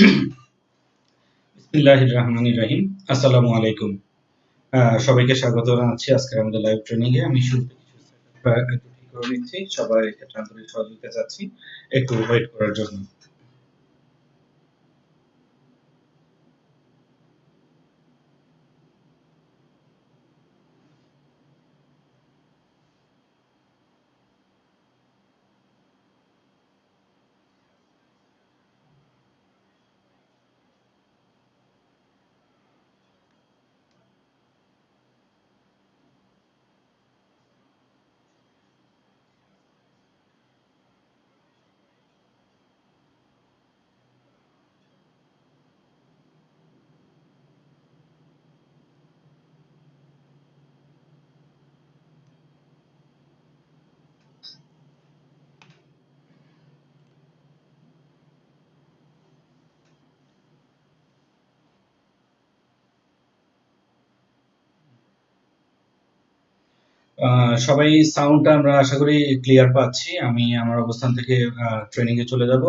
বিসমিল্লাহির রহমানির রহিম। আসসালামু আলাইকুম। সবাইকে স্বাগত জানাচ্ছি আজকের আমাদের লাইভ ট্রেনিং এ। আমি শুরুতে কিছু সেটআপ একটু ঠিক করে নিচ্ছি। সবাই ক্ষেত্রে আন্তরিক সহযোগিতা চাচ্ছি। একটু ওয়েট করার জন্য। সবাই সাউন্ডটা আমরা আশা করি ক্লিয়ার পাচ্ছি। আমি আমার অবস্থান থেকে ট্রেনিং এ চলে যাব।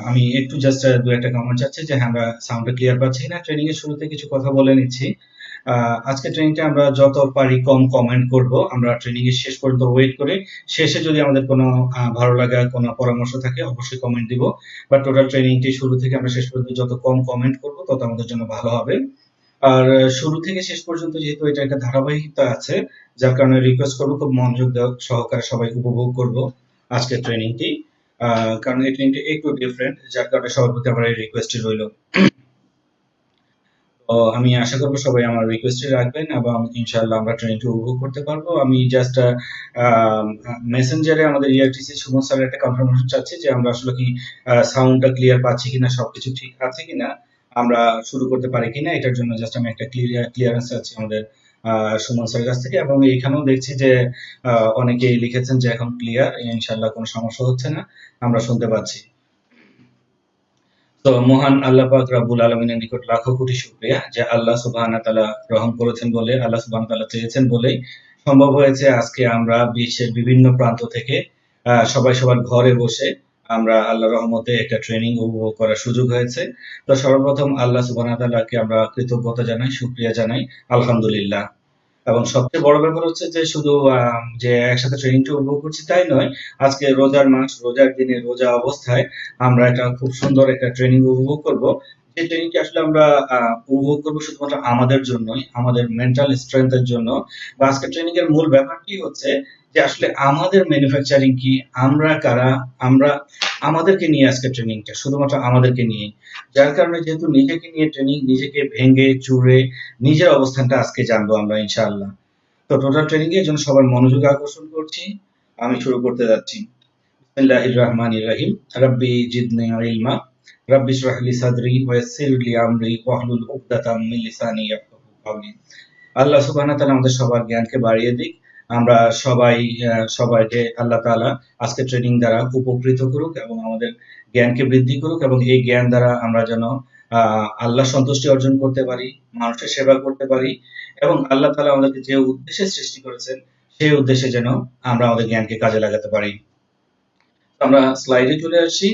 আমি একটু জাস্ট দু একটা কমেন্ট চাচ্ছি যে হ্যাঁ, আমরা সাউন্ডটা ক্লিয়ার পাচ্ছি কিনা। ট্রেনিং এর শুরুতে কিছু কথা বলে নিচ্ছি। আজকে ট্রেনিংটা আমরা যত পারি কম কমেন্ট করব। আমরা ট্রেনিং এর শেষ পর্যন্ত ওয়েট করে শেষে যদি আমাদের কোনো ভালো লাগা কোনো পরামর্শ থাকে অবশ্যই কমেন্ট দিব। বাট টোটাল ট্রেনিংটি শুরু থেকে আমরা শেষ পর্যন্ত যত কম কমেন্ট করব তত আমাদের জন্য ভালো হবে। আর শুরু থেকে শেষ পর্যন্ত যেহেতু এটা একটা ধারাবাহিকতা আছে, যার কারণে রিকোয়েস্ট করবো খুব মনোযোগ দেওয়া সহকারে সবাই উপভোগ করব আজকের ট্রেনিংটি। কারণ এই ট্রেনিংটি একটু ডিফারেন্ট, যার কারণে সবার প্রতি আমার এই রিকোয়েস্টটি রইল। তো আমি আশা করবো সবাই আমার রিকোয়েস্টে রাখবেন এবং ইনশাআল্লাহ আমরা ট্রেনিংটি উপভোগ করতে পারবো। আমি জাস্ট মেসেঞ্জারে আমাদের ইআরটিসি সুমন স্যারের একটা কনফার্মেশন চাচ্ছি যে আমরা আসলে কি সাউন্ডটা ক্লিয়ার পাচ্ছি কিনা, সবকিছু ঠিক আছে কিনা, আমরা শুরু করতে পারি কিনা। এটার জন্য জাস্ট আমি একটা ক্লিয়ারেন্স চাচ্ছি আমাদের সুমন স্যারের কাছ থেকে। এবং এখানেও দেখছি যে অনেকেই লিখেছেন যে এখন ক্লিয়ার, ইনশাআল্লাহ কোনো সমস্যা হচ্ছে না, আমরা শুনতে পাচ্ছি। তো মহান আল্লাহ পাক রব্বুল আলামিনের নিকট লাখো কোটি শুকরিয়া যে আল্লাহ সুবহানাহু ওয়া তাআলা রহম করেছেন বলে, আল্লাহ সুবহানাহু ওয়া তাআলা চেয়েছেন বলেই সম্ভব হয়েছে আজকে আমরা বিশ্বের বিভিন্ন প্রান্ত থেকে সবাই সবার ঘরে বসে আমরা আল্লাহর রহমতে একটা ট্রেনিং উপভোগ করার সুযোগ হয়েছে। তো সর্বপ্রথম আল্লাহ সুবহানাহু ওয়া তাআলাকে আমরা কৃতজ্ঞতা জানাই, শুকরিয়া জানাই, আলহামদুলিল্লাহ। এবং সবচেয়ে বড় ব্যাপার হচ্ছে যে শুধু যে একসাথে ট্রেনিংটা উপভোগ করছি তাই নয়, আজকে রোজার মাস, রোজার দিনে রোজা অবস্থায় আমরা একটা খুব সুন্দর একটা ট্রেনিং উপভোগ করব। যে ট্রেনিংটি আসলে আমরা উপভোগ করবো শুধুমাত্র আমাদের জন্যই, আমাদের মেন্টাল স্ট্রেংথের জন্য। বা আজকে ট্রেনিং এর মূল ব্যাপারটি হচ্ছে যে আসলে আমাদের ম্যানুফ্যাকচারিং কি, আমরা কারা, আমরা আমাদেরকে নিয়ে আজকে ট্রেনিংটা শুধুমাত্র আমাদেরকে নিয়ে। যার কারণে যেহেতু নিজেকে নিয়ে ট্রেনিং, নিজেকে ভেঙে চুরে নিজের অবস্থানটা আজকে জানবো আমরা ইনশাআল্লাহ। তো টোটাল ট্রেনিং এর জন্য সবার মনোযোগ আকর্ষণ করছি। আমি শুরু করতে যাচ্ছি। বিসমিল্লাহির রহমানির রহিম। রাব্বি জিদনি ইলমা। রাব্বি ইশরাহ লি সাদরি ওয়া ইয়াসসির লি আমরি ওয়াহলুল উকদাতাম মিন লিসানি ইয়াফকাহু কাওলি। আল্লাহ সুবহানাহু ওয়া তাআলা আমাদের সবার জ্ঞানকে বাড়িয়ে দিক। আমরা সবাই সবাইকে আল্লাহ তাআলা আজকে ট্রেনিং দ্বারা উপকৃত করুক এবং আমাদের জ্ঞানকে বৃদ্ধি করুক এবং এই জ্ঞান দ্বারা আমরা যেন আল্লাহ সন্তুষ্টি অর্জন করতে পারি, মানুষের সেবা করতে পারি এবং আল্লাহ তাআলা আমাদেরকে যে উদ্দেশ্যে সৃষ্টি করেছেন সেই উদ্দেশ্যে যেন আমরা আমাদের জ্ঞানকে কাজে লাগাতে পারি। আমরা স্লাইডে চলে আসি।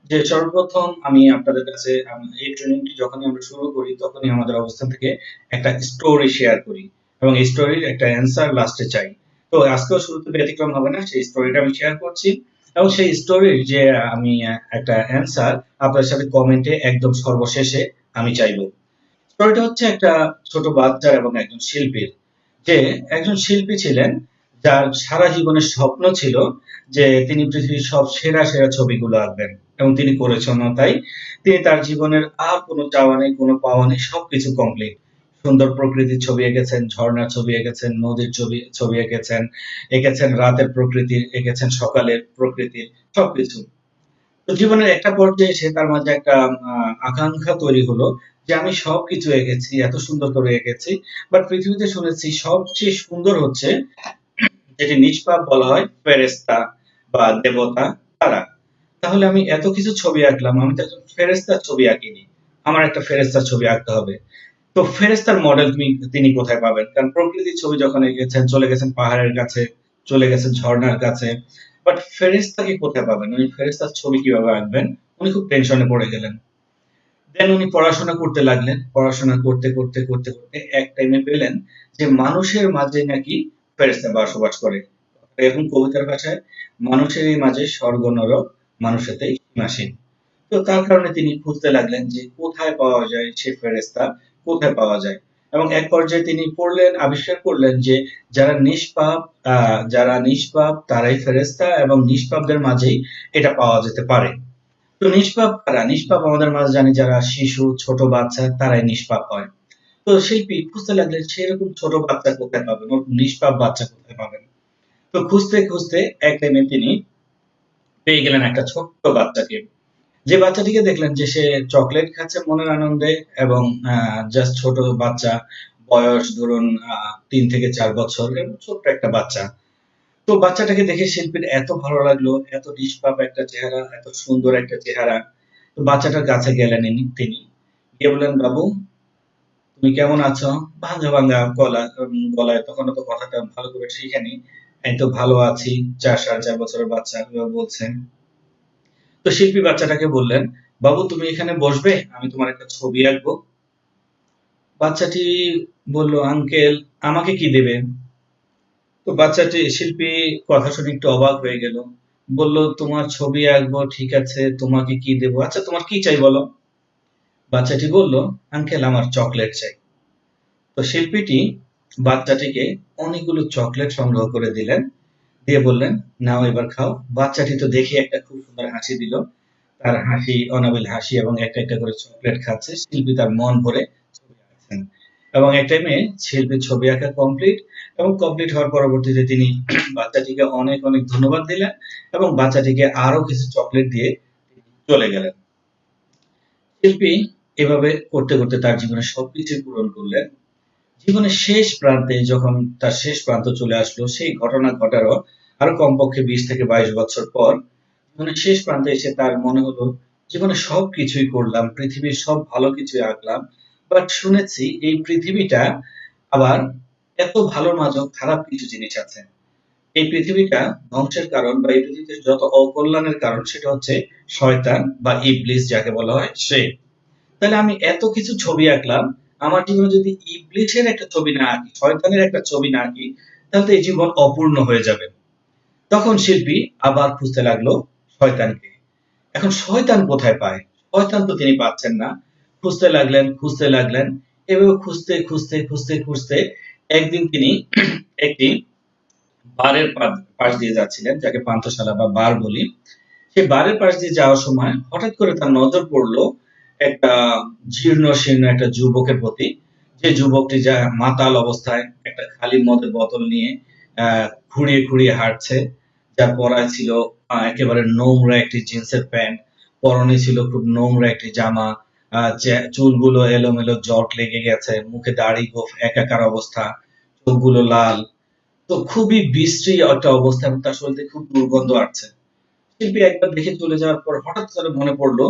যে সর্বপ্রথম আমি আপনাদের কাছে এই ট্রেনিংটি যখনই আমরা শুরু করি তখনই আমাদের অবস্থান থেকে একটা স্টোরি শেয়ার করি এবং এই স্টোরির একটা অ্যান্সার লাস্টে চাই। তো আজকেও শুরুতে ব্যতিক্রম হবে না, সেই স্টোরিটা আমি শেয়ার করছি এবং সেই স্টোরির যে আমি একটা অ্যান্সার আপনার সাথে কমেন্টে একদম সর্বশেষে আমি চাইবো। স্টোরিটা হচ্ছে একটা ছোট বাচ্চার এবং একজন শিল্পীর। যে একজন শিল্পী ছিলেন যার সারা জীবনের স্বপ্ন ছিল যে তিনি পৃথিবীর সব সেরা সেরা ছবিগুলো আঁকবেন এবং তিনি করেছেনও তাই। তিনি তার জীবনের আর কোনো চাওয়া নেই, কোনো পাওয়া নেই, সবকিছু কমপ্লিট। সুন্দর প্রকৃতির ছবি এঁকেছেন, ঝর্ণার ছবি এঁকেছেন, নদীর ছবি ছবি এঁকেছেন, এঁকেছেন রাতের প্রকৃতির, এঁকেছেন সকালের প্রকৃতির, সবকিছু। তো জীবনের একটা পর্যায়ে এসে তার মাঝে একটা আকাঙ্ক্ষা তৈরি হলো যে আমি সবকিছু এঁকেছি, এত সুন্দর করে এঁকেছি, বাট পৃথিবীতে শুনেছি সবচেয়ে সুন্দর হচ্ছে যেটি নিষ্পাপ বলা হয় ফেরেশতা বা দেবতা, তারা। তাহলে আমি এত কিছু ছবি আঁকলাম, আমি তো একজন ফেরেশতার ছবি আঁকিনি, আমার একটা ফেরেশতার ছবি আঁকতে হবে। তো ফেরেশতার মডেল তিনি কোথায় পাবেন? কারণ প্রকৃতির ছবি যখন এঁকেছেন, চলে গেছেন পাহাড়ের কাছে, চলে গেছেন ঝর্ণার কাছে, বাট ফেরেশতাকে কোথায় পাবেন? উনি ফেরেশতার ছবি কিভাবে আঁকবেন? উনি খুব টেনশনে পড়ে গেলেন। দেন উনি পড়াশোনা করতে লাগলেন। পড়াশোনা করতে করতে করতে করতে এক টাইমে পেলেন যে মানুষের মাঝে নাকি ফেরেশতা বসবাস করে। এরকম কবিতার ভাষায় মানুষেরই মাঝে স্বর্গ নরক মানুষেতেই সীমাসীন। তো তার কারণে তিনি খুঁজতে লাগলেন যে কোথায় পাওয়া যায় সে ফেরেশতা, কোথায় পাওয়া যায়। এবং এক পর্যায়ে তিনি পড়লেন, আবিষ্কার করলেন যে যারা নিষ্পাপ যারা নিষ্পাপ তারাই ফেরেশতা এবং নিষ্পাপদের মাঝেই এটা পাওয়া যেতে পারে। তো নিষ্পাপ কারা? নিষ্পাপ আমাদের মাঝে জানি যারা শিশু, ছোট বাচ্চা তারাই নিষ্পাপ হয়। তো শিল্পী খুঁজতে লাগলেন সেরকম ছোট বাচ্চা কোথায় পাবেন, ওরকম নিষ্পাপ বাচ্চা কোথায় পাবেন। তো খুঁজতে খুঁজতে এক টাইমে তিনি পেয়ে গেলেন একটা ছোট্ট বাচ্চাকে। যে বাচ্চাটিকে দেখলেন যে সে চকলেট খাচ্ছে মনের আনন্দে এবং জাস্ট ছোট বাচ্চা, বয়স ধরুন 3 থেকে 4 বছর, এরকম ছোট্ট একটা বাচ্চা। তো বাচ্চাটাকে দেখে শিল্পীর এত ভালো লাগলো, এত নিষ্পাপ একটা চেহারা, এত সুন্দর একটা চেহারা। তো বাচ্চাটার কাছে গেলেন তিনি। গিয়ে বললেন, বাবু তুমি কেমন আছো? ভাঙা ভাঙা গলায়, তখনও তো কথাটা ভালো করে শিখেনি। এই তো ভালো আছি। 4 সাড়ে 4 বছরের বাচ্চা এভাবে বলছে। তো শিল্পী বাচ্চাটাকে বললেন, বাবু তুমি এখানে বসবে, আমি তোমার একটা ছবি আঁকবো। বাচ্চাটি বলল, আঙ্কেল আমাকে কি দেবে? তো শিল্পী কথা শুনে একটু অবাক হয়ে গেল। বলল, তোমার ছবি আঁকবো ঠিক আছে, তোমাকে কি দেবো? আচ্ছা তোমার কি চাই বলো? বাচ্চাটি বলল, আঙ্কেল আমার চকলেট চাই। তো শিল্পীটি বাচ্চাটিকে অনেকগুলো চকলেট সংগ্রহ করে দিলেন, দিয়ে বললেন, নাও এবার খাও। বাচ্চাটি তো দেখে একটা খুব সুন্দর হাসি দিল। তার হাসি অনাবিল হাসি এবং একটা একটা করে চকলেট খাচ্ছে। শিল্পী তার মন ভরে ছবি আঁকছেন। এবং এক টাইমে শিল্পীর ছবি আঁকা কমপ্লিট, এবং কমপ্লিট হওয়ার পরবর্তীতে তিনি বাচ্চাটিকে অনেক অনেক ধন্যবাদ দিলেন এবং বাচ্চাটিকে আরো কিছু চকলেট দিয়ে চলে গেলেন। শিল্পী এভাবে করতে করতে তার জীবনের সবকিছু পূরণ করলেন। জীবনের শেষ প্রান্তে যখন তার শেষ প্রান্ত চলে আসলো, সেই ঘটনা ঘটারও আরো কমপক্ষে 20 থেকে 22 বছর পর জীবনের শেষ প্রান্তে এসে তার মনে হলো জীবনে সবকিছুই করলাম, পৃথিবীর সব ভালো কিছুই আঁকলাম, বাট শুনেছি এই পৃথিবীটা আবার এত ভালোর মাঝেও খারাপ কিছু জিনিস আছে। এই পৃথিবীটা ধ্বংসের কারণ বা এই পৃথিবীতে যত অকল্যাণের কারণ সেটা হচ্ছে শয়তান বা ইবলিস যাকে বলা হয় সে। তাহলে আমি এত কিছু ছবি আঁকলাম, আমার জীবনে যদি ইবলিসের একটা ছবি না আঁকি, শয়তানের একটা ছবি না আঁকি, তাহলে তো এই জীবন অপূর্ণ হয়ে যাবে। তখন শিল্পী আবার খুঁজতে লাগলো শয়তানকে। এখন শয়তান কোথায় পায়? শয়তান তো তিনি পাচ্ছেন না। খুঁজতে লাগলেন, খুঁজতে লাগলেন। এভাবে খুঁজতে খুঁজতে খুঁজতে খুঁজতে একদিন তিনি একটি বারের পাশ দিয়ে যাচ্ছিলেন, যাকে পান্থশালা বা বার বলি। সেই বারের পাশ দিয়ে যাওয়ার সময় হঠাৎ করে তার নজর পড়লো একটা জীর্ণ শীর্ণ একটা যুবকের প্রতি, যে যুবকটি যা মাতাল অবস্থায় একটা খালি মদের বোতল নিয়ে খুঁড়িয়ে খুঁড়িয়ে হাঁটছে, যার পরায় ছিল একেবারে নোংরা একটি জিন্সের প্যান্ট, পরনে ছিল খুব নোংরা একটি জামা, চুলগুলো এলোমেলো জট লেগে গেছে, মুখে দাড়ি গোঁফ একাকার অবস্থা, চোখগুলো লাল। তো খুবই বিশ্রী একটা অবস্থা এবং তার শরীর থেকে খুব দুর্গন্ধ আসছে। শিল্পী একবার দেখে চলে যাওয়ার পর হঠাৎ করে মনে পড়লো,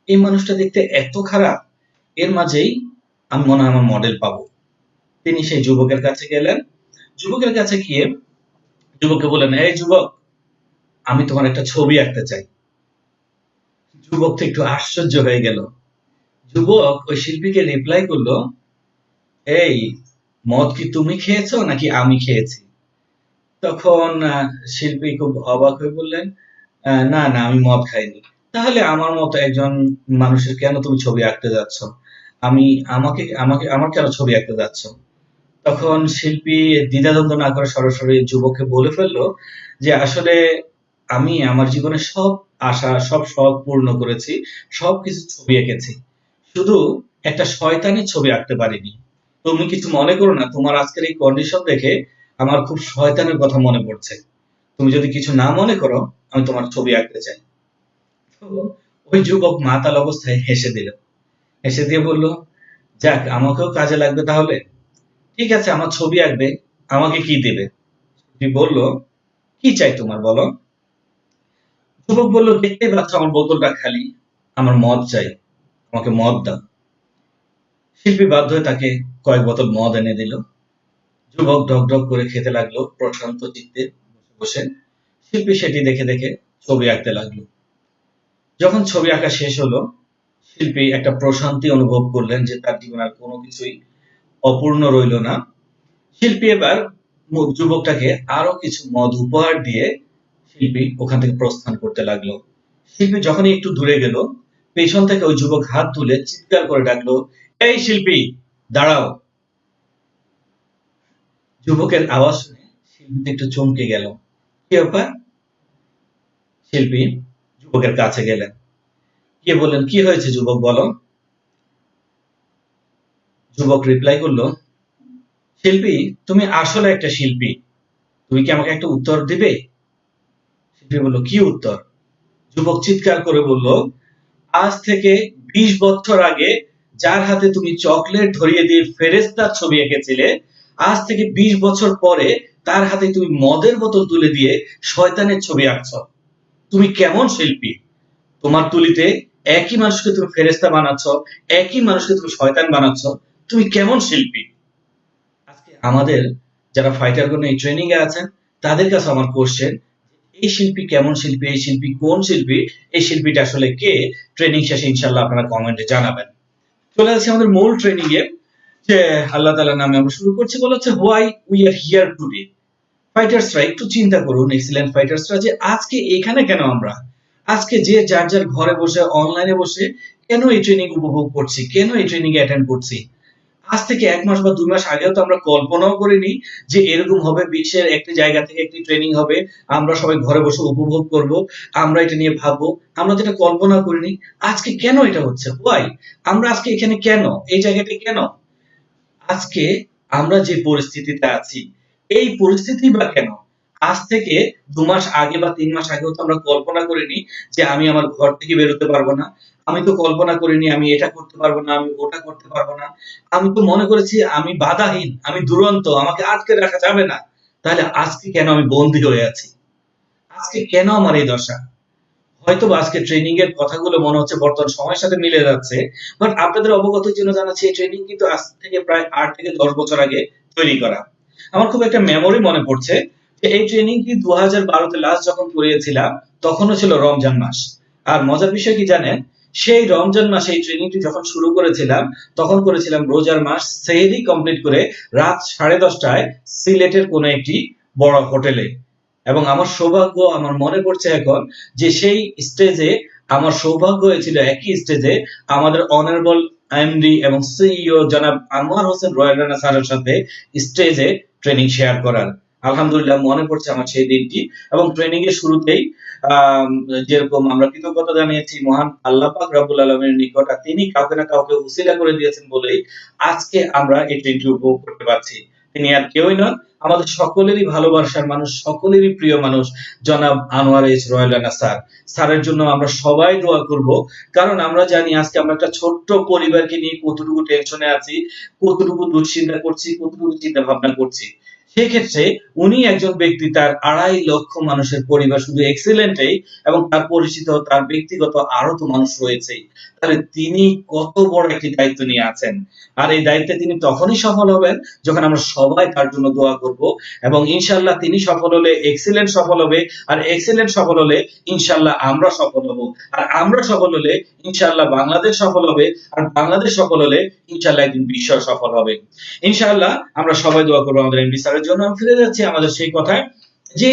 এই মানুষটা দেখতে এত খারাপ, এর মাঝেই আমি মনে হয় আমার মডেল পাবো। তিনি সেই যুবকের কাছে গেলেন। যুবকের কাছে গিয়ে যুবককে বললেন, এই যুবক আমি তোমার একটা ছবি আঁকতে চাই। যুবক তো একটু আশ্চর্য হয়ে গেল। যুবক ওই শিল্পীকে রিপ্লাই করলো, এই মদ কি তুমি খেয়েছো নাকি আমি খেয়েছি? তখন শিল্পী খুব অবাক হয়ে বললেন, না না আমি মদ খাইনি। তাহলে আমার মতো একজন মানুষের কেন তুমি ছবি আঁকতে যাচ্ছ? আমি আমাকে আমাকে আমার কেন ছবি আঁকতে যাচ্ছ? তখন শিল্পী দ্বিধাদ্বন্দ্ব না করে সরাসরি যুবককে বলে ফেললো যে আসলে আমি আমার জীবনে সব আশা সব শখ পূর্ণ করেছি, সবকিছু ছবি এঁকেছি, শুধু একটা শয়তানের ছবি আঁকতে পারিনি। তুমি কিছু মনে করো না, তোমার আজকের এই কন্ডিশন দেখে আমার খুব শয়তানের কথা মনে পড়ছে। তুমি যদি কিছু না মনে করো, আমি তোমার ছবি আঁকতে চাই। তো ওই যুবক মাতাল অবস্থায় হেসে দিল, হেসে দিয়ে বলল, যাক আমাকেও কাজে লাগবে তাহলে। ঠিক আছে আমার ছবি আঁকবে, আমাকে কি দেবে? তুমি বলল, কি চাই তোমার বলো? যুবক বলল, দেখতেই পাচ্ছ আমার বোতলটা খালি, আমার মদ চাই, আমাকে মদ দাও। শিল্পী বাধ্য হয়ে তাকে কয়েক বোতল মদ এনে দিল। যুবক ঢক ঢক করে খেতে লাগলো প্রশান্ত চিত্তে বসে বসে। শিল্পী সেটি দেখে দেখে ছবি আঁকতে লাগলো। যখন ছবি আঁকা শেষ হলো, শিল্পী একটা প্রশান্তি অনুভব করলেন যে তার জীবনে আর কোনো কিছুই অপূর্ণ রইল না। শিল্পী এবার যুবকটাকে আরো কিছু মদ উপহার দিয়ে শিল্পী ওখান থেকে প্রস্থান করতে লাগলো। শিল্পী যখনই একটু দূরে গেল, পেছন থেকে ওই যুবক হাত তুলে চিৎকার করে ডাকলো, এই শিল্পী, দাঁড়াও। যুবকের আওয়াজ শুনে শিল্পী একটু চমকে গেল। কি ব্যাপার? শিল্পী যুবকের কাছে গেলেন, গিয়ে বললেন, কি হয়েছে যুবক, বলো। যুবক রিপ্লাই করলো, শিল্পী, তুমি আসলে একটা শিল্পী, তুমি কি আমাকে একটা উত্তর দিবে? শিল্পী বলল, কি উত্তর? যুবক চিৎকার করে বলল, আজ থেকে 20 বছর আগে যার হাতে তুমি চকলেট ধরিয়ে দিয়ে ফেরেশতার ছবি এঁকেছিলে, আজ থেকে 20 বছর পরে তার হাতে তুমি মদের বোতল তুলে দিয়ে শয়তানের ছবি আঁকছো। তুমি কেমন শিল্পী? তোমার তুলিতে একই মানুষকে তুমি ফেরেশতা বানাচ্ছ, একই মানুষকে তুমি শয়তান বানাচ্ছ। তুমি কেমন শিল্পী? আজকে আমাদের যারা ফাইটার গণ এই ট্রেনিং এ আছেন, তাদের কাছে আমার কোশ্চেন, এই শিল্পী কেমন শিল্পী, এই শিল্পী কোন শিল্পী, এই শিল্পীটা আসলে কে? ট্রেনিং শেষে ইনশাআল্লাহ আপনারা কমেন্টে জানাবেন। চলে যাচ্ছি আমাদের মূল ট্রেনিং এ, যে আল্লাহ তাআলার নামে আমরা শুরু করছি। বলা হচ্ছে why we are here today. ফাইটার্সরা একটু চিন্তা করুন, এক্সিলেন্ট ফাইটার্সরা, যে আজকে এখানে কেন আমরা, আজকে যে যার যার ঘরে বসে অনলাইনে বসে কেন এই ট্রেনিং উপভোগ করছি, কেন এই ট্রেনিং এ অ্যাটেন্ড করছি। আজ থেকে 1 মাস বা 2 মাস আগেও তো আমরা কল্পনাও করিনি যে এরকম হবে, বিশ্বের একটি জায়গা থেকে একটি ট্রেনিং হবে, আমরা সবাই ঘরে বসে উপভোগ করব, আমরা এটা নিয়ে ভাববো। আমরা তো এটা কল্পনা করিনি। আজকে কেন এটা হচ্ছে? হোয়াই? আমরা আজকে এখানে কেন, এই জায়গাটা কেন? আজকে আমরা যে পরিস্থিতিতে আছি, এই পরিস্থিতি বা কেন? আজ থেকে 2 মাস আগে বা 3 মাস আগেও তো আমরা কল্পনা করিনি যে আমি আমার ঘর থেকে বেরোতে পারবো না। আমি তো কল্পনা করিনি আমি এটা করতে পারবো না, আমি ওটা করতে পারবো না। আমি তো মনে করেছি আমি বাধাহীন, আমি দুরন্ত, আমাকে আটকে রাখা যাবে না। তাহলে আজকে কেন আমি বন্দী হয়ে আছি? আজকে কেন আমার এই দশা? হয়তোবা আজকে ট্রেনিং এর কথাগুলো মনে হচ্ছে বর্তমান সময়ের সাথে মিলে যাচ্ছে, বাট আপনাদের অবগতির জন্য জানাচ্ছি এই ট্রেনিং কিন্তু আজ থেকে প্রায় 8 থেকে 10 বছর আগে তৈরি করা। আমার খুব একটা মেমোরি মনে পড়ছে যে এই ট্রেনিং কি 2012 তে লাস্ট যখন করিয়েছিলাম, তখনও ছিল রমজান মাস। আর মজার বিষয় কি জানেন, সেই রমজান মাসে এই ট্রেনিংটি যখন শুরু করেছিলাম, তখন করেছিলাম রোজার মাস, সেহরি কমপ্লিট করে রাত 10:30টায় সিলেটের কোনো একটি বড় হোটেলে। এবং আমার সৌভাগ্য, আমার মনে পড়ছে এখন, যে সেই স্টেজে আমার সৌভাগ্য হয়েছিল একই স্টেজে আমাদের অনারেবল এমডি এবং সিইও জনাব আনোয়ার হোসেন রয়্যাল রানা স্যারের সাথে স্টেজে ট্রেনিং শেয়ার করার। আলহামদুলিল্লাহ মনে পড়ছে আমার সেই দিনটি। এবং ট্রেনিং এর শুরুতেই আহ যেরকম আমরা কৃতজ্ঞতা জানিয়েছি মহান আল্লাহ পাক রব্বুল আলামিনের নিকট, আর তিনি কাউকে না কাউকে উসিলা করে দিয়েছেন বলেই আজকে আমরা এই ট্রেনিংটি উপভোগ করতে পারছি। তিনি আর কেউই নন, আমাদের সকলেরই ভালোবাসার মানুষ, সকলেরই প্রিয় মানুষ, জনাব Anwar H royal Rana sir. স্যারের জন্য আমরা সবাই দোয়া করব, কারণ আমরা জানি আজকে আমরা একটা ছোট্ট পরিবারকে নিয়ে কতটুকু টেনশনে আছি, কতটুকু দুশ্চিন্তা করছি, কতটুকু চিন্তা ভাবনা করছি। সেক্ষেত্রে উনি একজন ব্যক্তি, তার 2.5 লক্ষ মানুষের পরিবার শুধু এক্সিলেন্টেই, এবং তার পরিচিত, তার ব্যক্তিগত আরো তো মানুষ রয়েছেই। তাহলে তিনি কত বড় একটি দায়িত্ব নিয়ে আছেন। আর এই দায়িত্বে তিনি তখনই সফল হবেন যখন আমরা সবাই তার জন্য দোয়া করব। এবং ইনশাআল্লাহ তিনি সফল হলে এক্সিলেন্ট সফল হবে, আর এক্সিলেন্ট সফল হলে ইনশাআল্লাহ আমরা সফল হব, আর আমরা সফল হলে ইনশাআল্লাহ বাংলাদেশ সফল হবে, আর বাংলাদেশ সফল হলে ইনশাআল্লাহ একদিন বিশ্ব সফল হবে। ইনশাআল্লাহ আমরা সবাই দোয়া করবো আমাদের এমডি স্যারের জন্য। আমি ফিরে যাচ্ছি আমাদের সেই কথায়, যে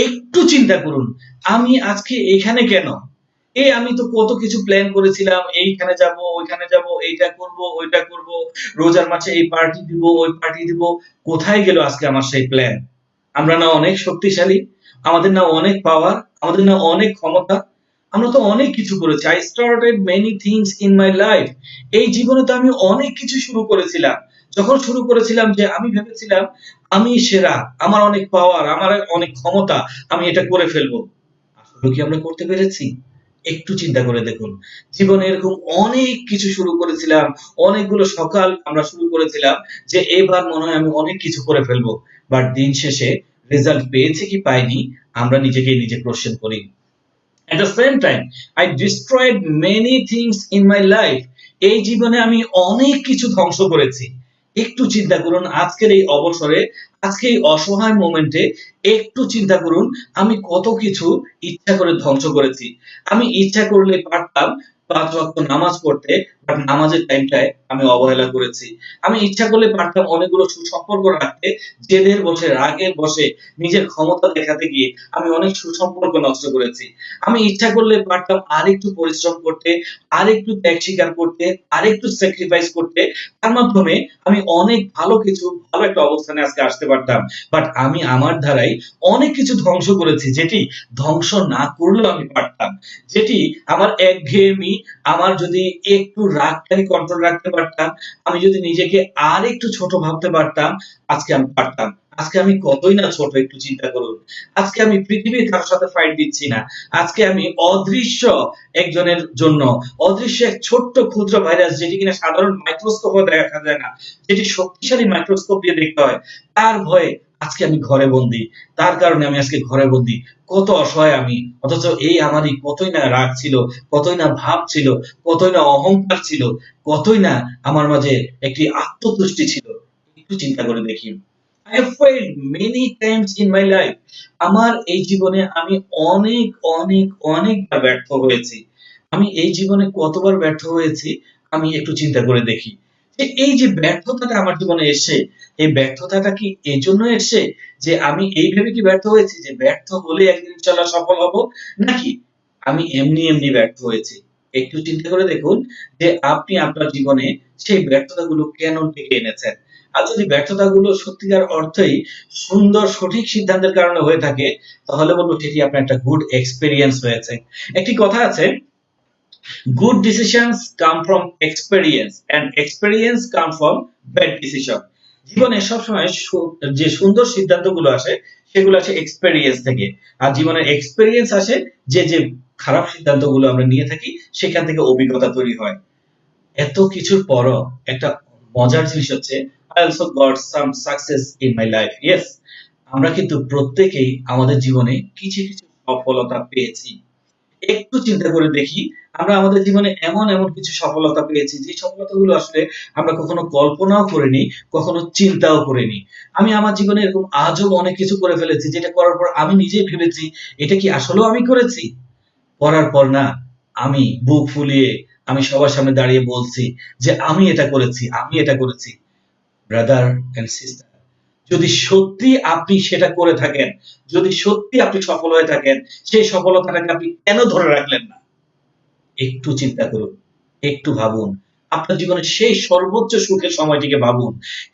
একটু চিন্তা করুন, আমি আজকে এখানে কেন? আমি তো কত কিছু প্ল্যান করেছিলাম, এইখানে যাব, ওইখানে যাব, এইটা করব, ওইটা করব, রোজার মাসে এই পার্টি দিব, ওই পার্টি দিব। কোথায় গেল আজকে আমার সেই প্ল্যান? আমরা না অনেক শক্তিশালী, আমাদের না অনেক পাওয়ার, আমাদের না অনেক ক্ষমতা, আমরা তো অনেক কিছু করেছি। I started many things in my life. এই জীবনে তো আমি অনেক কিছু শুরু করেছিলাম। যখন শুরু করেছিলাম যে আমি ভেবেছিলাম আমি সেরা, আমার অনেক পাওয়ার, আমার অনেক ক্ষমতা, আমি এটা করে ফেলবো। আসলে কি আমরা করতে পেরেছি? একটু চিন্তা করে দেখুন। জীবনে এরকম অনেক কিছু শুরু করেছিলাম, অনেকগুলো সকাল আমরা শুরু করেছিলাম যে এবার মনে হয় আমি অনেক কিছু করে ফেলবো। বাট দিন শেষে রেজাল্ট পেয়েছি কি পাইনি, আমরা নিজেকেই নিজে কোশ্চেন করি। At the same time, I destroyed many things in my life. এই জীবনে আমি অনেক কিছু ধ্বংস করেছি। একটু চিন্তা করুন আজকের এই অবসরে, আজকে এই অসহায় মোমেন্টে একটু চিন্তা করুন আমি কত কিছু ইচ্ছা করে ধ্বংস করেছি। আমি ইচ্ছা করলে পারতাম 5 ওয়াক্ত নামাজ পড়তে, বাট নামাজের টাইমটায় আমি অবহেলা করেছি। আমি ইচ্ছা করলে পারতাম অনেকগুলো সুসম্পর্ক রাখতে, জেদের বসে, রাগের বসে, নিজের ক্ষমতা দেখাতে গিয়ে আমি অনেক সুসম্পর্ক নষ্ট করেছি। আমি ইচ্ছা করলে পারতাম আরেকটু পরিশ্রম করতে, আরেকটু ত্যাগ স্বীকার করতে, আরেকটু স্যাক্রিফাইস করতে। তার মাধ্যমে আমি অনেক ভালো কিছু, ভালো একটা অবস্থানে আজকে আসতে পারতাম। বাট আমি আমার ধারায় অনেক কিছু ধ্বংস করেছি, যেটি ধ্বংস না করলেও আমি পারতাম। যেটি আমার একঘেয়েমি, আমার যদি একটু রাগটাকে কন্ট্রোল রাখতে পারতাম, আমি যদি নিজেকে আর একটু ছোট ভাবতে পারতাম, আজকে আমি পারতাম। আজকে আমি কতই না ছোট, একটু চিন্তা করুন। আজকে আমি পৃথিবীর কারোর সাথে ফাইট দিচ্ছি না। আজকে আমি অদৃশ্য একজনের জন্য, অদৃশ্য এক ছোট্ট ক্ষুদ্র ভাইরাস, যেটি কিনা সাধারণ মাইক্রোস্কোপে দেখা যায় না, যেটি শক্তিশালী মাইক্রোস্কোপ দিয়ে দেখতে হয়, তার ভয়ে আজকে আমি ঘরে বন্দী। তার কারণে আমি আজকে ঘরে বন্দী। কত অসহায় আমি। অথচ এই আমারই কতই না রাগ ছিল, কতই না ভাব ছিল, কতই না অহংকার ছিল, কতই না আমার মাঝে একটি আত্মতুষ্টি ছিল। একটু চিন্তা করে দেখি। I have failed many times in my life. আমার এই জীবনে আমি অনেক অনেক অনেকবার ব্যর্থ হয়েছি। আমি এই জীবনে কতবার ব্যর্থ হয়েছি আমি একটু চিন্তা করে দেখি। যে এই যে ব্যর্থতাটা আমার জীবনে এসে, এই ব্যর্থতাটা কি এজন্য এসে যে আমি এই ভেবে কি ব্যর্থ হয়েছি যে ব্যর্থ হলে একদিন ইনশাআল্লাহ সফল হব, নাকি আমি এমনি এমনি ব্যর্থ হয়েছি? একটু চিন্তা করে দেখুন যে আপনি আপনার জীবনে সেই ব্যর্থতাগুলো কেন ডেকে এনেছেন। আর যদি ব্যর্থতাগুলো সত্যিকার অর্থেই সুন্দর সঠিক সিদ্ধান্তের কারণে হয়ে থাকে, তাহলে বলবো সেটি আপনার একটা গুড এক্সপেরিয়েন্স হয়েছে। একটি কথা আছে, good decisions come from experience and experience come from bad decision. জীবনে সবসময় যে সুন্দর সিদ্ধান্তগুলো আসে সেগুলো আসে এক্সপেরিয়েন্স থেকে, আর জীবনের এক্সপেরিয়েন্স আসে যে যে খারাপ সিদ্ধান্তগুলো আমরা নিয়ে থাকি সেখান থেকে অভিজ্ঞতা তৈরি হয়। এত কিছুর পরও একটা মজার জিনিস হচ্ছে, I also got some success in my life. Yes, আমরা কিন্তু প্রত্যেকেই আমাদের জীবনে কিছু কিছু সফলতা পেয়েছি। একটু চিন্তা করে দেখি, আমরা আমাদের জীবনে এমন এমন কিছু সফলতা পেয়েছি যে সফলতাগুলো আসলে আমরা কখনো কল্পনাও করিনি, কখনো চিন্তাও করিনি। আমি আমার জীবনে এরকম আজব অনেক কিছু করে ফেলেছি, যেটা করার পর আমি নিজেই ভেবেছি এটা কি আসলেও আমি করেছি? করার পর না, আমি বুক ফুলিয়ে আমি সবার সামনে দাঁড়িয়ে বলছি যে আমি এটা করেছি, আমি এটা করেছি। ব্রাদার এন্ড সিস্টার, যদি সত্যি আপনি সেটা করে থাকেন, যদি সত্যি আপনি সফল হয়ে থাকেন, সেই সফলতাটাকে আপনি কেন ধরে রাখলেন না? একটু চিন্তা করুন, একটু ভাবুন। আপনার জীবনের সেই সর্বোচ্চ সুখের সময়টিকে ভাবুন।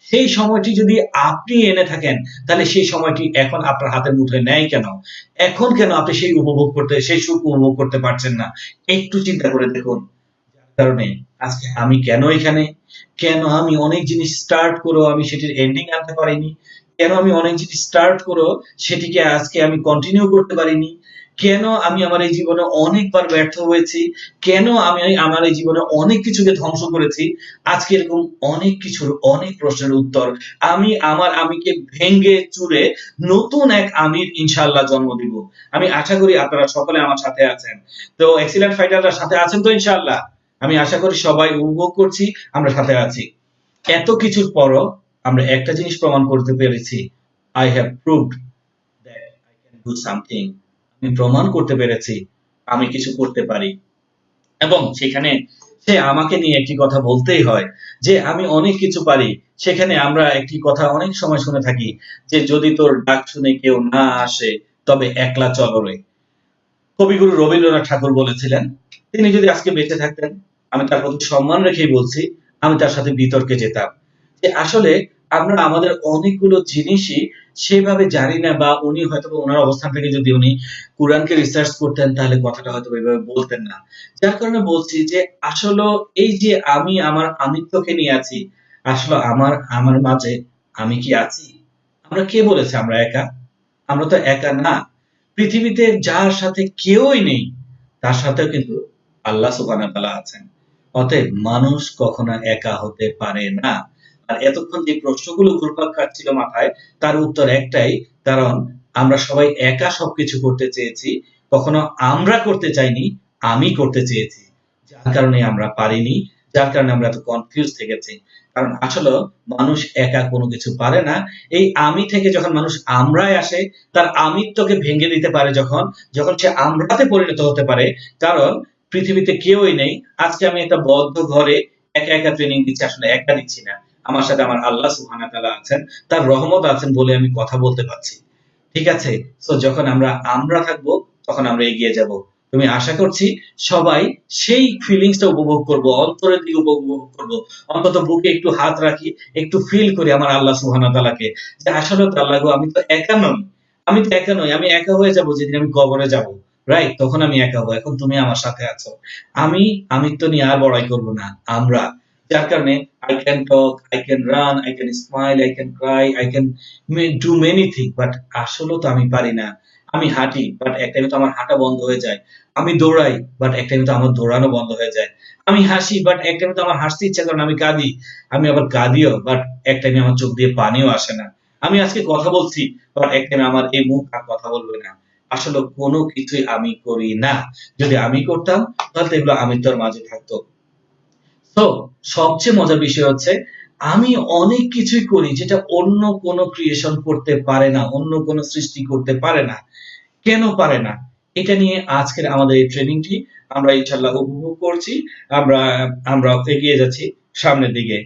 সেই সময়টি যদি আপনি এনে থাকেন, তাহলে সেই সময়টি এখন আপনার হাতের মুঠোয় নেই কেন? এখন কেন আপনি সেই সুখ উপভোগ করতে পারছেন না? একটু চিন্তা করে দেখুন। যার কারণে আজকে আমি কেন এখানে? কেন আমি অনেক জিনিস স্টার্ট করেও আমি সেটির এন্ডিং আনতে পারিনি? কেন আমি অনেক জিনিস স্টার্ট করেও সেটিকে আজকে আমি কন্টিনিউ করতে পারিনি? কেন আমি আমার এই জীবনে অনেকবার ব্যর্থ হয়েছি? কেন আমি আমার এই জীবনে অনেক কিছুকে ধ্বংস করেছি? আজকে এরকম অনেক কিছুর অনেক প্রশ্নের উত্তর আমি আমার আমিকে ভেঙে চুরে নতুন এক আমির ইনশাআল্লাহ জন্ম দিব। আমি আশা করি আপনারা সকলে আমার সাথে আছেন। তো এক্সিলেন্ট ফাইটাররা সাথে আছেন তো ইনশাআল্লাহ? আমি আশা করি সবাই উপভোগ করছি, আমরা সাথে আছি। এত কিছুর পরও আমরা একটা জিনিস প্রমাণ করতে পেরেছি, I have proved that I can do something. আমি প্রমাণ করতে পেরেছি আমি কিছু করতে পারি। এবং সেখানে সে আমাকে নিয়ে একটি কথা বলতেই হয় যে আমি অনেক কিছু পারি। সেখানে আমরা একটি কথা অনেক সময় শুনে থাকি যে যদি তোর ডাক শুনে কেউ না আসে তবে একলা চল রে। কবিগুরু রবীন্দ্রনাথ ঠাকুর বলেছিলেন, তিনি যদি আজকে বেঁচে থাকতেন, আমি তার প্রতি সম্মান রেখেই বলছি, আমি তার সাথে বিতর্কে যেতাম। যে আসলে আমরা আমাদের অনেকগুলো জিনিসই সেভাবে জানি না, বা উনি হয়তো ওনার অবস্থান থেকে যদি উনি কোরআনকে রিসার্চ করতেন তাহলে কথাটা হয়তো এভাবে বলতেন না। যার কারণে বলছি যে আসলে এই যে আমি আমার আমিত্বকে নিয়ে আছি, আসলে আমার আমার মাঝে আমি কি আছি? আমরা কে বলেছে আমরা একা? আমরা তো একা না। পৃথিবীতে যার সাথে কেউই নেই, তার সাথেও কিন্তু আল্লাহ সুবহানাহু ওয়া তাআলা আছেন। অতএব মানুষ কখনো একা হতে পারে না। আর এতক্ষণ যে প্রশ্নগুলো ঘুরপাক খাচ্ছিল মাথায়, তার উত্তর একটাই, কারণ আমরা সবাই একা সবকিছু করতে চেয়েছি। কখনো আমরা করতে চাইনি, আমি করতে চেয়েছি। যার কারণে আমরা পারিনি, যার কারণে আমরা এত কনফিউজ থেকেছি। কারণ আসলে মানুষ একা কোনো কিছু পারে না। এই আমি থেকে যখন মানুষ আমরায় আসে, তার আমিত্বকে ভেঙে দিতে পারে যখন, যখন সে আমরাতে পরিণত হতে পারে। কারণ পৃথিবীতে কেউই নেই। আজকে আমি একটা বদ্ধ ঘরে একা একা ট্রেনিং দিচ্ছি, আসলে একা দিচ্ছি না, আমার সাথে আমার আল্লাহ সুবহানাহু ওয়া তাআলা আছেন, তার রহমত আছেন বলে আমি কথা বলতে পারছি। ঠিক আছে? সো যখন আমরা থাকবো তখন আমরা এগিয়ে যাব। তুমি আশা করছি সবাই সেই ফিলিংসটা উপভোগ করব, অন্তরের দিকে উপভোগ করব। অন্তত বুকে একটু হাত রাখি, একটু ফিল করি আমার আল্লাহ সুবহানাহু ওয়া তাআলাকে, যে আসলে তো আল্লাহ গো, আমি তো একা নই। আমি তো একা নই। আমি একা হয়ে যাব যেদিন আমি কবরে যাব। রাইট? তখন আমি একা হব। এখন তুমি আমার সাথে আছো। আমি আমিত্ব নিয়ে আর বড়াই করব না। আমরা। যার কারণে I can talk, I can run, I can smile, I can cry, I can do many things, but আসলেও তো আমি পারি না। আমি হাঁটি, বাট এক টাইমে তো আমার হাঁটা বন্ধ হয়ে যায়। আমি দৌড়াই, বাট এক টাইমে তো আমার দৌড়ানো বন্ধ হয়ে যায়। আমি হাসি, বাট এক টাইমে তো আমার হাসতে ইচ্ছা করে না, আমি কাঁদি। আমি আবার কাঁদিও, বাট এক টাইমে আমার চোখ দিয়ে পানিও আসে না। আমি আজকে কথা বলছি, বাট এক টাইমে আমার এই মুখ আর কথা বলবে না। আসলে কোনো কিছুই আমি করি না। যদি আমি করতাম তাহলে তো এগুলো আমিত্বর মাঝে থাকতো। তো সবচেয়ে মজার বিষয় হচ্ছে আমি অনেক কিছুই করি যেটা অন্য কোনো ক্রিয়েশন করতে পারে না, অন্য কোনো সৃষ্টি করতে পারে না। কেন পারে না? এটা নিয়ে আজকের আমাদের এই ট্রেনিংটি আমরা ইনশাআল্লাহ উপভোগ করছি। আমরা আমরা এগিয়ে যাচ্ছি সামনের দিকে।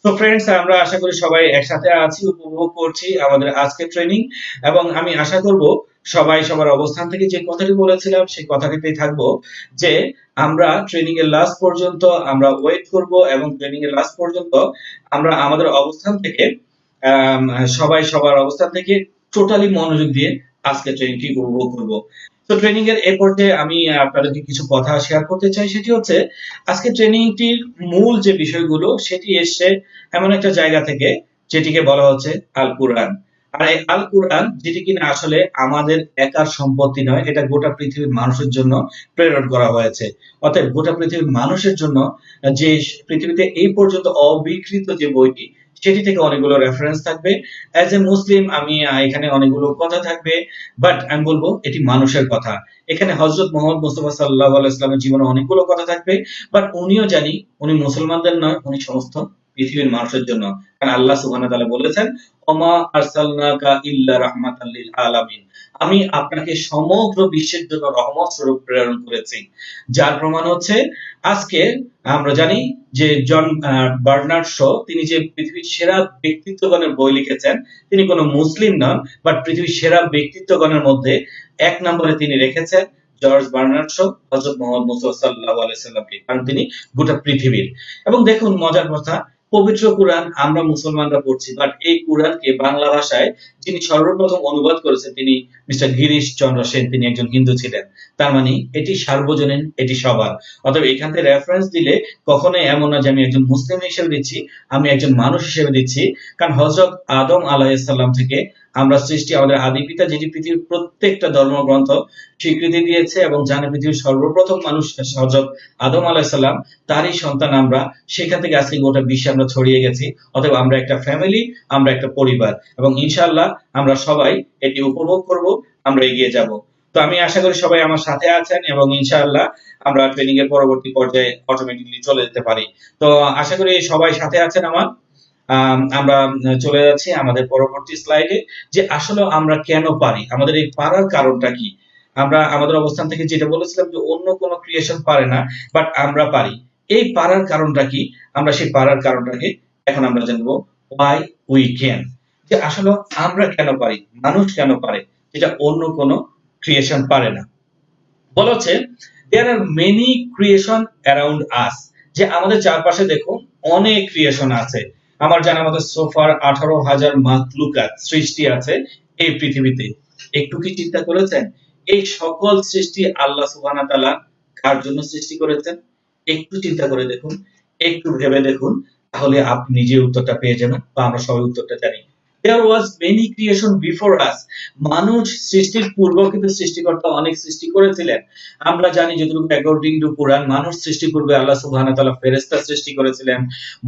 তো ফ্রেন্ডস, আমরা আশা করি সবাই একসাথে আছি, উপভোগ করছি আমাদের আজকের ট্রেনিং, এবং আমি আশা করব সবাই সবার অবস্থান থেকে যে কথাটি বলেছিলাম সেই কথাটিতেই থাকবো, যে আমরা ট্রেনিং এর লাস্ট পর্যন্ত আমরা ওয়েট করব, এবং ট্রেনিং এর লাস্ট পর্যন্ত আমরা আমাদের অবস্থান থেকে আম সবাই সবার অবস্থান থেকে টোটালি মনোযোগ দিয়ে আজকে ট্রেনিংটি উপভোগ করব। তো ট্রেনিং এর এই পর্যায়ে আমি আপনাদেরকে কিছু কথা শেয়ার করতে চাই। সেটি হচ্ছে আজকে ট্রেনিংটির মূল যে বিষয়গুলো সেটি এসছে এমন একটা জায়গা থেকে যেটিকে বলা হচ্ছে আল কুরআন। আর এই আল কুরআন, যেটি কিনা আসলে আমাদের একার সম্পত্তি নয়, এটা গোটা পৃথিবীর মানুষের জন্য প্রেরণ করা হয়েছে। অতএব গোটা পৃথিবীর মানুষের জন্য যে পৃথিবীতে এই পর্যন্ত অবিকৃত যে বইটি, সেটি থেকে অনেকগুলো রেফারেন্স থাকবে। অ্যাজ এ মুসলিম আমি এখানে অনেকগুলো কথা থাকবে, বাট আমি বলবো এটি মানুষের কথা। এখানে হযরত মুহাম্মদ মুস্তাফা সাল্লাল্লাহু আলাইহি ওয়াসাল্লামের জীবনে অনেকগুলো কথা থাকবে, বাট উনিও জানি উনি মুসলমানদের নয়, উনি সমস্ত পৃথিবীর মানুষের জন্য। কারণ আল্লাহ সুবহানাহু ওয়া তাআলা বলেছেন, ওমা আরসালনাকা ইল্লা রাহমাতাল লিল আলামিন, আমি আপনাকে সমগ্র বিশ্বের জন্য রহমত স্বরূপ প্রেরণ করেছি। যার প্রমাণ হচ্ছে আজকে আমরা জানি যে জন বার্নার্ড শ, তিনি যে পৃথিবীর সেরা ব্যক্তিত্বগণের বই লিখেছেন, তিনি কোনো মুসলিম নন, বাট পৃথিবীর সেরা ব্যক্তিত্বগণের মধ্যে এক নম্বরে তিনি রেখেছেন জর্জ বার্নার্ড শ, হযরত মুহাম্মদ মুস্তাফা সাল্লাল্লাহু আলাইহি ওয়াসাল্লামকে, কারণ তিনি গোটা পৃথিবীর। এবং দেখুন মজার কথা, পবিত্র কুরআন আমরা মুসলমানরা পড়ছি, বাট এই কুরআনকে বাংলা ভাষায় যিনি সর্বপ্রথম অনুবাদ করেছেন তিনি মিস্টার গিরিশ চন্দ্র সেন, তিনি একজন হিন্দু ছিলেন। তার মানে এটি সার্বজনীন, এটি সবার। অতএব এখান থেকে রেফারেন্স দিলে কখনোই এমন না যে আমি একজন মুসলিম হিসেবে দিচ্ছি, আমি একজন মানুষ হিসেবে দিচ্ছি। কারণ হযরত আদম আলাইহিস সালাম থেকে আমরা সৃষ্টি, আমাদের আদি পিতা যেটি পৃথিবীর প্রত্যেকটা ধর্মগ্রন্থ স্বীকৃতি দিয়েছে এবং জানে পৃথিবীর সর্বপ্রথম মানুষ হযরত আদম আলাইহিস সালাম, তারই সন্তান আমরা। সেখান থেকে আজকে গোটা বিশ্বে আমরা ছড়িয়ে গেছি। অতএব আমরা একটা ফ্যামিলি, আমরা একটা পরিবার, এবং ইনশাআল্লাহ আমরা সবাই এটি উপভোগ করব, আমরা এগিয়ে যাব। তো আমি আশা করি সবাই আমার সাথে আছেন, এবং ইনশাআল্লাহ আমরা ট্রেনিং এর পরবর্তী পর্যায়ে অটোমেটিক্যালি চলে যেতে পারি। তো আশা করি সবাই সাথে আছেন আমার। আমরা চলে যাচ্ছি আমাদের পরবর্তী স্লাইডে, যে আসলে আমরা কেন পারি, আমাদের এই পারার কারণটা কি। আমরা আমাদের অবস্থান থেকে যেটা বলেছিলাম যে অন্য কোনো ক্রিয়েশন পারে না, বাট আমরা পারি। এই পারার কারণটা কি? আমরা সেই পারার কারণটাকে এখন আমরা জানবো, why we can, যে আসলে আমরা কেন পারি, মানুষ কেন পারে, যেটা অন্য কোনো ক্রিয়েশন পারে না। বলা হচ্ছে there are many creation around us, যে আমাদের চারপাশে দেখুন অনেক ক্রিয়েশন আছে। আমার জানা মতে সোফার 18,000 মাখলুকাত সৃষ্টি আছে এই পৃথিবীতে। একটু কি চিন্তা করেছেন এই সকল সৃষ্টি আল্লাহ সুবহানাহু ওয়া তাআলা কার জন্য সৃষ্টি করেছেন? একটু চিন্তা করে দেখুন, একটু ভেবে দেখুন, তাহলে আপনি নিজে উত্তরটা পেয়ে যাবেন, বা আমরা সবাই উত্তরটা জানি। There was many creation before us, মানুষ সৃষ্টির পূর্বেও কিন্তু সৃষ্টিকর্তা অনেক সৃষ্টি করেছিলেন। আমরা জানি যতটুকু অ্যাকর্ডিং টু কুরআন, মানুষ সৃষ্টির পূর্বে আল্লাহ সুবহানাহু ওয়া তাআলা ফেরেশতা সৃষ্টি করেছিলেন।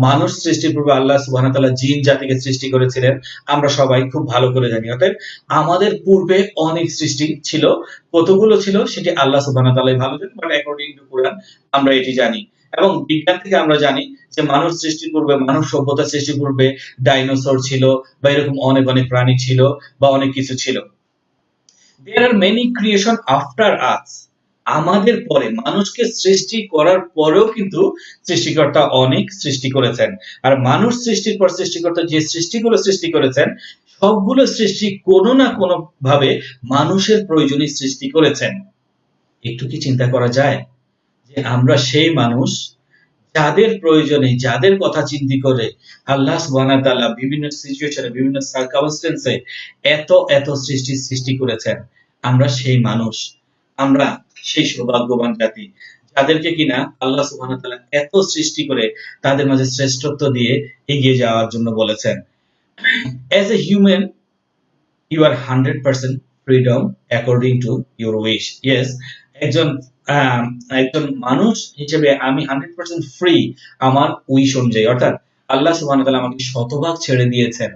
মানুষ সৃষ্টির পূর্বে আল্লাহ সুবহানাহু ওয়া তাআলা জিন জাতিকে সৃষ্টি করেছিলেন। আমরা সবাই খুব ভালো করে জানি। অতএব আমাদের পূর্বে অনেক সৃষ্টি ছিল, কতগুলো ছিল সেটি আল্লাহ সুবহানাহু ওয়া তাআলাই ভালো জানেন, বাট অ্যাকর্ডিং টু কুরআন আমরা এটি জানি। এবং বিজ্ঞান থেকে আমরা জানি যে মানুষ সৃষ্টির পূর্বে, মানব সভ্যতা সৃষ্টির পূর্বে ডাইনোসর ছিল, বা এরকম অনেক অনেক প্রাণী ছিল, বা অনেক কিছু ছিল। There are many creation after us, আমাদের পরে মানুষকে সৃষ্টি করার পরেও কিন্তু সৃষ্টিকর্তা অনেক সৃষ্টি করেছেন। আর মানুষ সৃষ্টির পর সৃষ্টিকর্তা যে সৃষ্টিগুলো সৃষ্টি করেছেন, সবগুলো সৃষ্টি কোনো না কোনো ভাবে মানুষের প্রয়োজনে সৃষ্টি করেছেন। একটু কি চিন্তা করা যায় যে আমরা সেই মানুষ যাদের প্রয়োজনে, যাদের কথা চিন্তা করে আল্লাহ সুবহানাহু ওয়া তাআলা বিভিন্ন সিচুয়েশনে, বিভিন্ন সার্কামস্টেন্সে এত এত সৃষ্টি করেছেন। আমরা সেই মানুষ, আমরা সেই সৌভাগ্যবান জাতি যাদেরকে কিনা আল্লাহ সুবহানাহু ওয়া তাআলা এত সৃষ্টি করে তাদের মাঝে শ্রেষ্ঠত্ব দিয়ে এগিয়ে যাওয়ার জন্য বলেছেন। As a human, you are 100% freedom according to your wish. Yes, একজন একজন মানুষ হিসেবে আমি 100% ফ্রি আমার উইশ অনুযায়ী, অর্থাৎ আল্লাহ সুবহানাহু ওয়া তাআলা আমাকে শতভাগ ছেড়ে দিয়েছেন,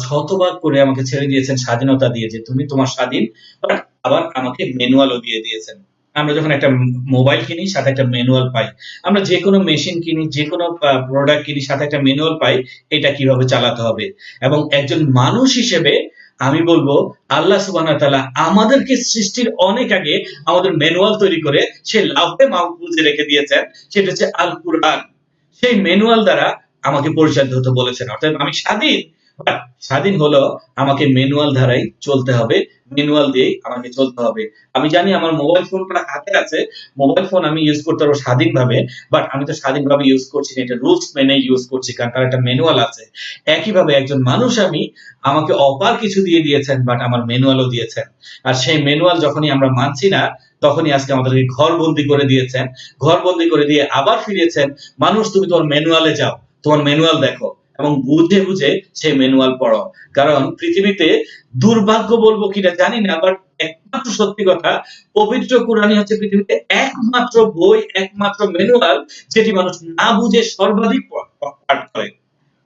শতভাগ করে আমাকে ছেড়ে দিয়েছেন স্বাধীনতা দিয়ে, যে তুমি তোমার স্বাধীন, বাট আবার আমাকে ম্যানুয়ালও দিয়ে দিয়েছেন। আমরা যখন একটা মোবাইল কিনি সাথে একটা ম্যানুয়াল পাই, আমরা যে কোনো মেশিন কিনি, যে কোনো প্রোডাক্ট কিনি সাথে একটা ম্যানুয়াল পাই, এটা কিভাবে চালাতে হবে। এবং একজন মানুষ হিসেবে আমি বলবো আল্লাহ সুবহানাহু ওয়া তাআলা আমাদেরকে সৃষ্টির অনেক আগে আমাদের ম্যানুয়াল তৈরি করে সে লাউহে মাহফুজে রেখে দিয়েছেন, সেটা হচ্ছে আল কুরআন। সেই ম্যানুয়াল দ্বারা আমাকে পরিচালিত হতে বলেছেন, অর্থাৎ আমি স্বাধীন, বাট স্বাধীন হলো আমাকে ম্যানুয়াল ধারাই চলতে হবে, ম্যানুয়াল দিয়ে আমাকে চলতে হবে। আমি জানি আমার মোবাইল ফোনটা হাতে আছে, মোবাইল ফোন আমি ইউজ করতে পারবো স্বাধীনভাবে, বাট আমি তো স্বাধীনভাবে ইউজ করছি না, এটা রুলস মেনে ইউজ করছি, কারণ তার একটা ম্যানুয়াল আছে। একইভাবে একজন মানুষ আমি, আমাকে অপার কিছু দিয়ে দিয়েছেন, বাট আমার ম্যানুয়ালও দিয়েছেন। আর সেই ম্যানুয়াল যখনই আমরা মানছি না, তখনই আজকে আমাদেরকে ঘরবন্দি করে দিয়েছেন, ঘরবন্দি করে দিয়ে আবার ফিরিয়েছেন, মানুষ তুমি তোমার ম্যানুয়ালে যাও, তোমার ম্যানুয়াল দেখো এবং বুঝে বুঝে সেই ম্যানুয়াল পড়ো। কারণ পৃথিবীতে দুর্ভাগ্য বলবো কিনা জানি না, বাট একমাত্র সত্যি কথা, পবিত্র কোরআনই হচ্ছে পৃথিবীতে একমাত্র বই, একমাত্র ম্যানুয়াল যেটি মানুষ না বুঝে সর্বাধিক পাঠ করে,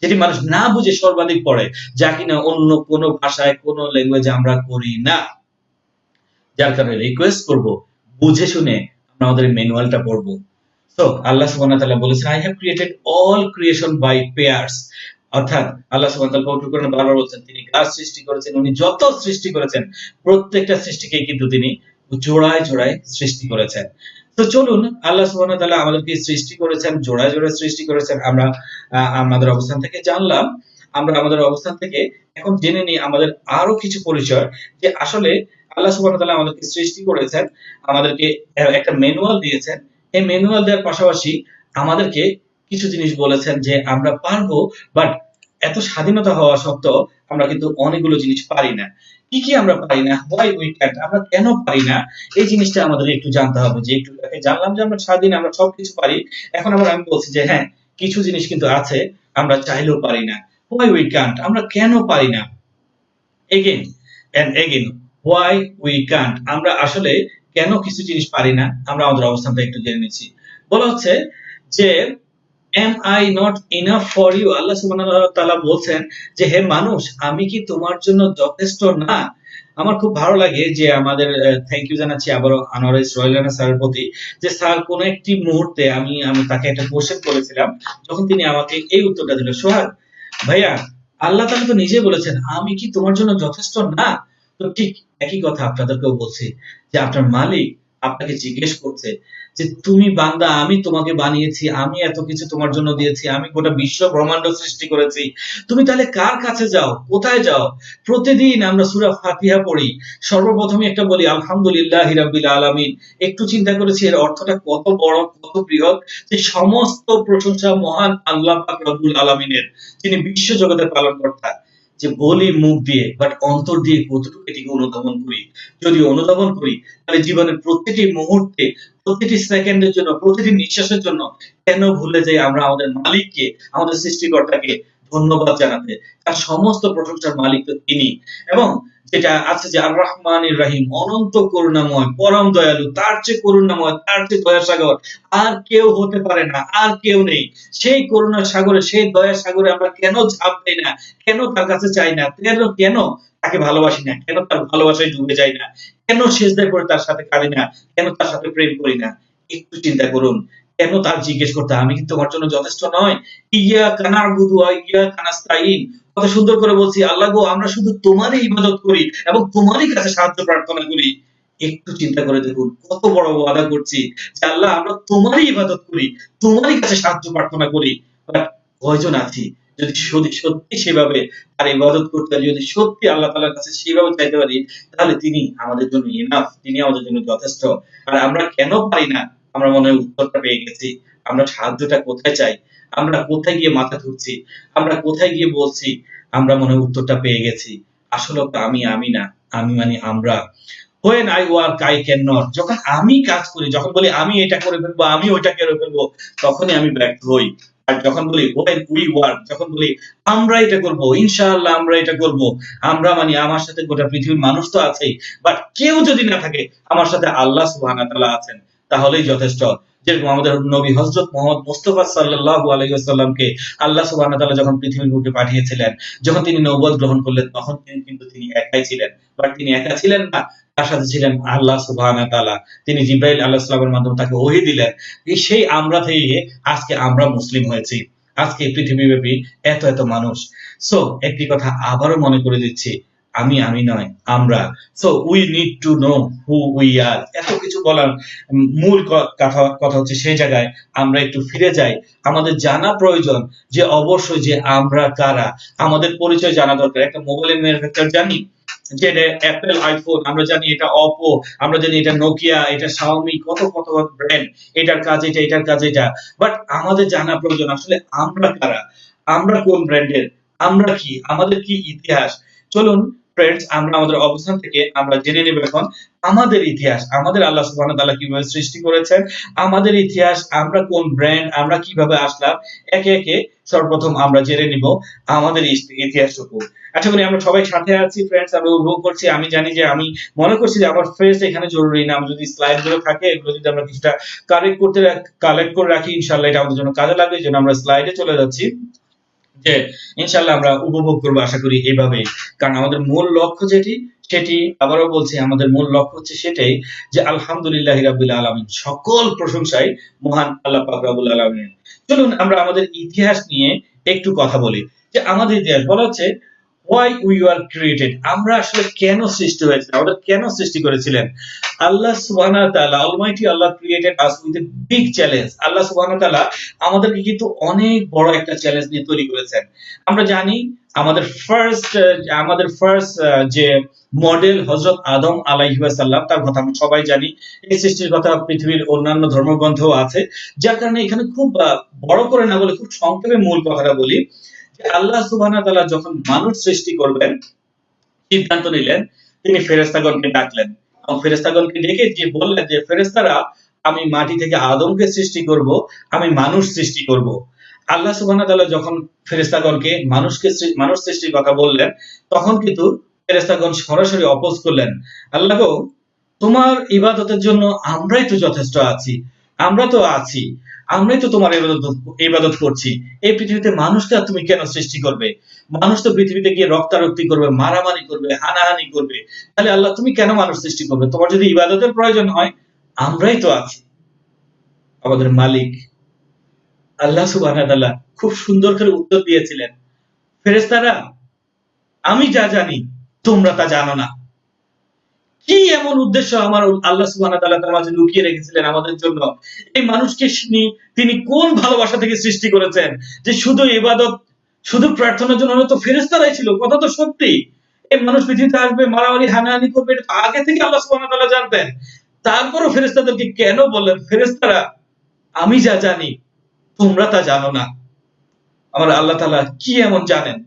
যেটি মানুষ না বুঝে সর্বাধিক পড়ে, যা কিনা অন্য কোনো ভাষায়, কোনো ল্যাঙ্গুয়েজে আমরা করি না। যার কারণে রিকোয়েস্ট করব, বুঝে শুনে আমরা আমাদের ম্যানুয়ালটা পড়বো। তো আল্লাহ সুবহানাহু ওয়া তাআলা বলেছেন, I have created all creation by pairs, অর্থাৎ আল্লাহ সুবহানাহু ওয়া তাআলা পবিত্র কোরআনে বারবার বলছেন তিনি গাছ সৃষ্টি করেছেন, উনি যত সৃষ্টি করেছেন প্রত্যেকটা সৃষ্টিকে কিন্তু তিনি জোড়ায় জোড়ায় সৃষ্টি করেছেন। তো চলুন, আল্লাহ সুবহানাহু ওয়া তাআলা আমাদেরকে সৃষ্টি করেছেন, জোড়ায় জোড়ায় সৃষ্টি করেছেন, আমরা আমাদের অবস্থান থেকে জানলাম। আমরা আমাদের অবস্থান থেকে এখন জেনে নিই আমাদের আরো কিছু পরিচয়, যে আসলে আল্লাহ সুবহানাহু ওয়া তাআলা আমাদেরকে সৃষ্টি করেছেন, আমাদেরকে একটা ম্যানুয়াল দিয়েছেন। এই ম্যানুয়াল দেওয়ার পাশাপাশি আমাদেরকে কিছু জিনিস বলেছেন যে আমরা পারবো, বাট এত স্বাধীনতা হওয়া সত্ত্বেও আমরা কিন্তু অনেকগুলো জিনিস পারি না। কি কি আমরা পারি না, হোয়াই উই ক্যান্ট, আমরা কেন পারি না, এই জিনিসটা আমাদের একটু জানতে হবে। যে একটু আগে জানলাম যে আমরা স্বাধীন, আমরা সবকিছু পারি, এখন আবার আমি বলছি যে হ্যাঁ, কিছু জিনিস কিন্তু আছে আমরা চাইলেও পারি না। হোয়াই উই ক্যান্ট, আমরা কেন পারি না। Again and again, why we can't, আমরা আসলে কেন কিছু জিনিস পারি না, আমরা আমাদের অবস্থানটা একটু জেনে নিচ্ছি। বলা হচ্ছে যে am I not enough for you, আল্লাহ সুবহানাহু ওয়া তাআলা বলছেন যে হে মানুষ, আমি কি তোমার জন্য যথেষ্ট না। আমার খুব ভালো লাগে যে আমাদের থ্যাংক ইউ জানাচ্ছি আবারও আনোয়ার সোহেল রানা স্যারের প্রতি, যে স্যার কোন একটি মুহূর্তে আমি আমি তাকে একটা কোশ্চেন করেছিলাম, যখন তিনি আমাকে এই উত্তরটা দিল, সোহাগ ভাইয়া, আল্লাহ তাআলা তো নিজে বলেছেন আমি কি তোমার জন্য যথেষ্ট না। তো ঠিক একই কথা আপনাদেরকেও বলছি, যে আপনার মালিক আপনাকে জিজ্ঞেস করছে যে তুমি বান্দা, আমি তোমাকে বানিয়েছি, আমি এত কিছু তোমার জন্য দিয়েছি, আমি গোটা বিশ্ব ব্রহ্মাণ্ড সৃষ্টি করেছি, তুমি তাহলে কার কাছে যাও, কোথায় যাও। প্রতিদিন আমরা সূরা ফাতিহা পড়ি, সর্বপ্রথমে একটা বলি আলহামদুলিল্লাহি রাব্বিল আলামিন। একটু চিন্তা করেছি এর অর্থটা কত বড়, কত বৃহৎ, যে সমস্ত প্রশংসা মহান আল্লাহ পাক রব্বুল আলামিনের, যিনি বিশ্ব জগতের পালনকর্তা। যে বলি মুখ দিয়ে, বাট অন্তর দিয়ে কতটুকু এটিকে অনুধাবন করি। যদি অনুধাবন করি তাহলে জীবনের প্রতিটি মুহূর্তে, প্রতিটি সেকেন্ডের জন্য, প্রতিটি নিঃশ্বাসের জন্য কেন ভুলে যাই আমরা আমাদের মালিককে, আমাদের সৃষ্টিকর্তাকে ধন্যবাদ জানাতে। তার সমস্ত প্রশংসার মালিক তো তিনি। এবং যেটা আছে যে আর রহমানির রাহিম, অনন্ত করুণাময়, পরম দয়ালু, তার চেয়ে করুণাময়, তার চেয়ে দয়া সাগর আর কেউ হতে পারে না, আর কেউ নেই। সেই করুণার সাগরে, সেই দয়ার সাগরে আমরা কেন ঝাঁপ দেই না, কেন তার কাছে চাই না, কেন তাকে ভালোবাসি না, কেন তার ভালোবাসায় ডুবে যাই না, কেন সেজদায় পড়ে তার সাথে কাঁদি না, কেন তার সাথে প্রেম করি না। একটু চিন্তা করুন, কেন তার জিজ্ঞেস করতে আমি কি তোমার জন্য যথেষ্ট নয়। ইয়াকা না'বুদু ওয়া ইয়াকা নাস্তাঈন, কত সুন্দর করে বলছি, আল্লাহ গো আমরা শুধু তোমারই ইবাদত করি এবং তোমারই কাছে সাহায্য প্রার্থনা করি। একটু চিন্তা করে দেখুন কত বড় ওয়াদা করছি যে আল্লাহ আমরা তোমারই ইবাদত করি, তোমারই কাছে সাহায্য প্রার্থনা করি। বাট কয়জন আছি যদি সত্যি সেভাবে তার ইবাদত করতে পারি, যদি সত্যি আল্লাহ তাআলার কাছে সেভাবে চাইতে পারি, তাহলে তিনি আমাদের জন্য ইনাফ, তিনি আমাদের জন্য যথেষ্ট। আর আমরা কেন পারি না? আমরা মনে হয় উত্তরটা পেয়ে গেছি। আমরা সাহায্যটা কোথায় চাই? আমরা কোথায় গিয়ে মাথা ঠুকছি? আমরা কোথায় গিয়ে বলছি? আমরা মনে হয় উত্তরটা পেয়ে গেছি। আসলে তো আমি না, আমি মানে আমরা। when I work I cannot, যখন আমি কাজ করি, যখন বলি আমি এটা করে ফেলবো, আমি ওইটা করে ফেলবো, তখনই আমি ব্যর্থ হই। আর যখন বলি when we work, যখন বলি আমরা এটা করব, ইনশাআল্লাহ আমরা এটা করব, আমরা মানে আমার সাথে গোটা পৃথিবীর মানুষ তো আছেই, বাট কেউ যদি না থাকে আমার সাথে আল্লাহ সুবহানাহু ওয়া তাআলা আছেন, তাহলেই যথেষ্ট। যেরকম আমাদের নবী হযরত মুহাম্মদ মুস্তাফা সাল্লাল্লাহু আলাইহি ওয়াসাল্লামকে আল্লাহ সুবহানাহু ওয়া তাআলা যখন পৃথিবীর বুকে পাঠিয়েছিলেন, যখন তিনি নবুয়ত গ্রহণ করলেন, তখন তিনি একাই ছিলেন। বাট তিনি একা ছিলেন না, তার সাথে ছিলেন আল্লাহ সুবহানাহু ওয়া তাআলা। তিনি জিবরাইল আলাইহিস সালামের মাধ্যমে তাকে ওহী দিলেন। সেই আমরা থেকে আজকে আমরা মুসলিম হয়েছি। আজকে পৃথিবীব্যাপী এত মানুষ। সো একটি কথা আবারও মনে করে দিচ্ছি, আমি নয়, আমরা। So we need to know who we are. এত কিছু বলার মূল কথা হচ্ছে সেই জায়গায় আমরা একটু ফিরে যাই। আমাদের জানা প্রয়োজন যে অবশ্যই যে আমরা কারা, আমাদের পরিচয় জানা দরকার। একটা মোবাইলের ম্যানুফ্যাকচার জানি যে এটা অ্যাপল, আইফোন, আমরা জানি এটা অপো, আমরা জানি এটা নোকিয়া, এটা শাওমি, কত ব্র্যান্ড, এটার কাজ এটা, এটার কাজ এটা। বাট আমাদের জানা প্রয়োজন আসলে আমরা কারা, আমরা কোন ব্র্যান্ডের, আমরা কি, আমাদের কি ইতিহাস। চলুন ফ্রেন্ডস, আমরা আমাদের অবস্থান থেকে আমরা জেনে নেব এখন আমাদের ইতিহাস, আমাদের আল্লাহ সুবহানাহু ওয়া তাআলা কিভাবে সৃষ্টি করেছেন, আমাদের ইতিহাস, আমরা কোন ব্র্যান্ড, আমরা কিভাবে আসলাম। একে একে সর্বপ্রথম আমরা জেনে নিব আমাদের ইতিহাসটুকু। আশা করি আমরা সবাই সাথে আছি ফ্রেন্ডস, আমরা উপভোগ করছি। আমি জানি যে আমি মনে করছি যে আমার ফেস এখানে জরুরি না, আমরা যদি স্লাইড গুলো থাকে এগুলো যদি আমরা কিছুটা কালেক্ট করে রাখি, ইনশাআল্লাহ এটা আমাদের জন্য কাজে লাগবে। এই জন্য আমরা স্লাইডে চলে যাচ্ছি, যে ইনশাআল্লাহ আমরা উপভোগ করবো আশা করি এইভাবে। কারণ আমাদের মূল লক্ষ্য সেটি আবারও বলছি, আমাদের মূল লক্ষ্য হচ্ছে সেটাই যে আলহামদুলিল্লাহি রাব্বিল আলামিন, সকল প্রশংসাই মহান আল্লাহ পাক রব্বুল আলামিনের। চলুন আমরা আমাদের ইতিহাস নিয়ে একটু কথা বলি। যে আমাদের ইতিহাস বলা হচ্ছে why we were created, আমরা আসলে কেন সৃষ্টি হয়েছে, আমাদের কেন সৃষ্টি করেছিলেন। আল্লাহ সুবহানাহু ওয়া তাআলা, Almighty Allah created us with a big challenge। আল্লাহ সুবহানাহু ওয়া তাআলা আমাদেরকে কিন্তু অনেক বড় একটা চ্যালেঞ্জ নিয়ে তৈরি করেছেন। আমরা জানি আমাদের ফার্স্ট যে মডেল হযরত আদম আলাইহিস সালাম, তার কথা আমরা সবাই জানি। এই সৃষ্টির কথা পৃথিবীর অন্যান্য ধর্মগ্রন্থেও আছে, যার কারণে এখানে খুব বড় করে না বলে খুব সংক্ষেপে মূল কথাটা বলি। আল্লাহ সুবহানাহু ওয়া তাআলা যখন মানুষ সৃষ্টি করবেন সিদ্ধান্ত নিলেন, তিনি ফেরেশতাগণকে ডাকলেন এবং ফেরেশতাগণকে ডেকে যে বললেন যে ফেরেশতারা, আমি মাটি থেকে আদমকে সৃষ্টি করব, আমি মানুষ সৃষ্টি করব। আল্লাহ সুবহানাহু ওয়া তাআলা যখন ফেরেশতাগণকে মানুষ সৃষ্টির কথা বললেন, তখন কিন্তু ফেরেশতাগণ সরাসরি অপোজ করলেন। আল্লাহ গো, তোমার ইবাদতের জন্য আমরাই তো যথেষ্ট আছি, আমরা তো আছি, আমরাই তো তোমার ইবাদত করছি। এই পৃথিবীতে মানুষকে তুমি কেন সৃষ্টি করবে? মানুষ তো পৃথিবীতে গিয়ে রক্তারক্তি করবে, মারামারি করবে, হানাহানি করবে। তাহলে আল্লাহ তুমি কেন মানুষ সৃষ্টি করবে? তোমার যদি ইবাদতের প্রয়োজন হয়, আমরাই তো আছি। আমাদের মালিক আল্লাহ সুবহানাহু ওয়া তাআলা খুব সুন্দর করে উত্তর দিয়েছিলেন, ফেরেশতারা, আমি যা জানি তোমরা তা জানো না। কি এমন উদ্দেশ্য আমার আল্লাহ সুবহানাহু ওয়া তাআলা তার মাঝে লুকিয়ে রেখেছিলেন আমাদের জন্য? এই মানুষকে তিনি কোন ভালোবাসা থেকে সৃষ্টি করেছেন যে শুধু ইবাদত, শুধু প্রার্থনার জন্য? হয়তো ফেরেশতারাই ছিল, কথা তো সত্যি। এই মানুষ পৃথিবীতে আসবে, মারামারি হানাহানি করবে, এটা আগে থেকে আল্লাহ সুবহানাহু ওয়া তাআলা জানতেন। তারপরও ফেরেশতাদেরকে কেন বললেন, ফেরেশতারা, আমি যা জানি তোমরা তা জানো না। আমার আল্লাহ তাআলা কি এমন জানেন,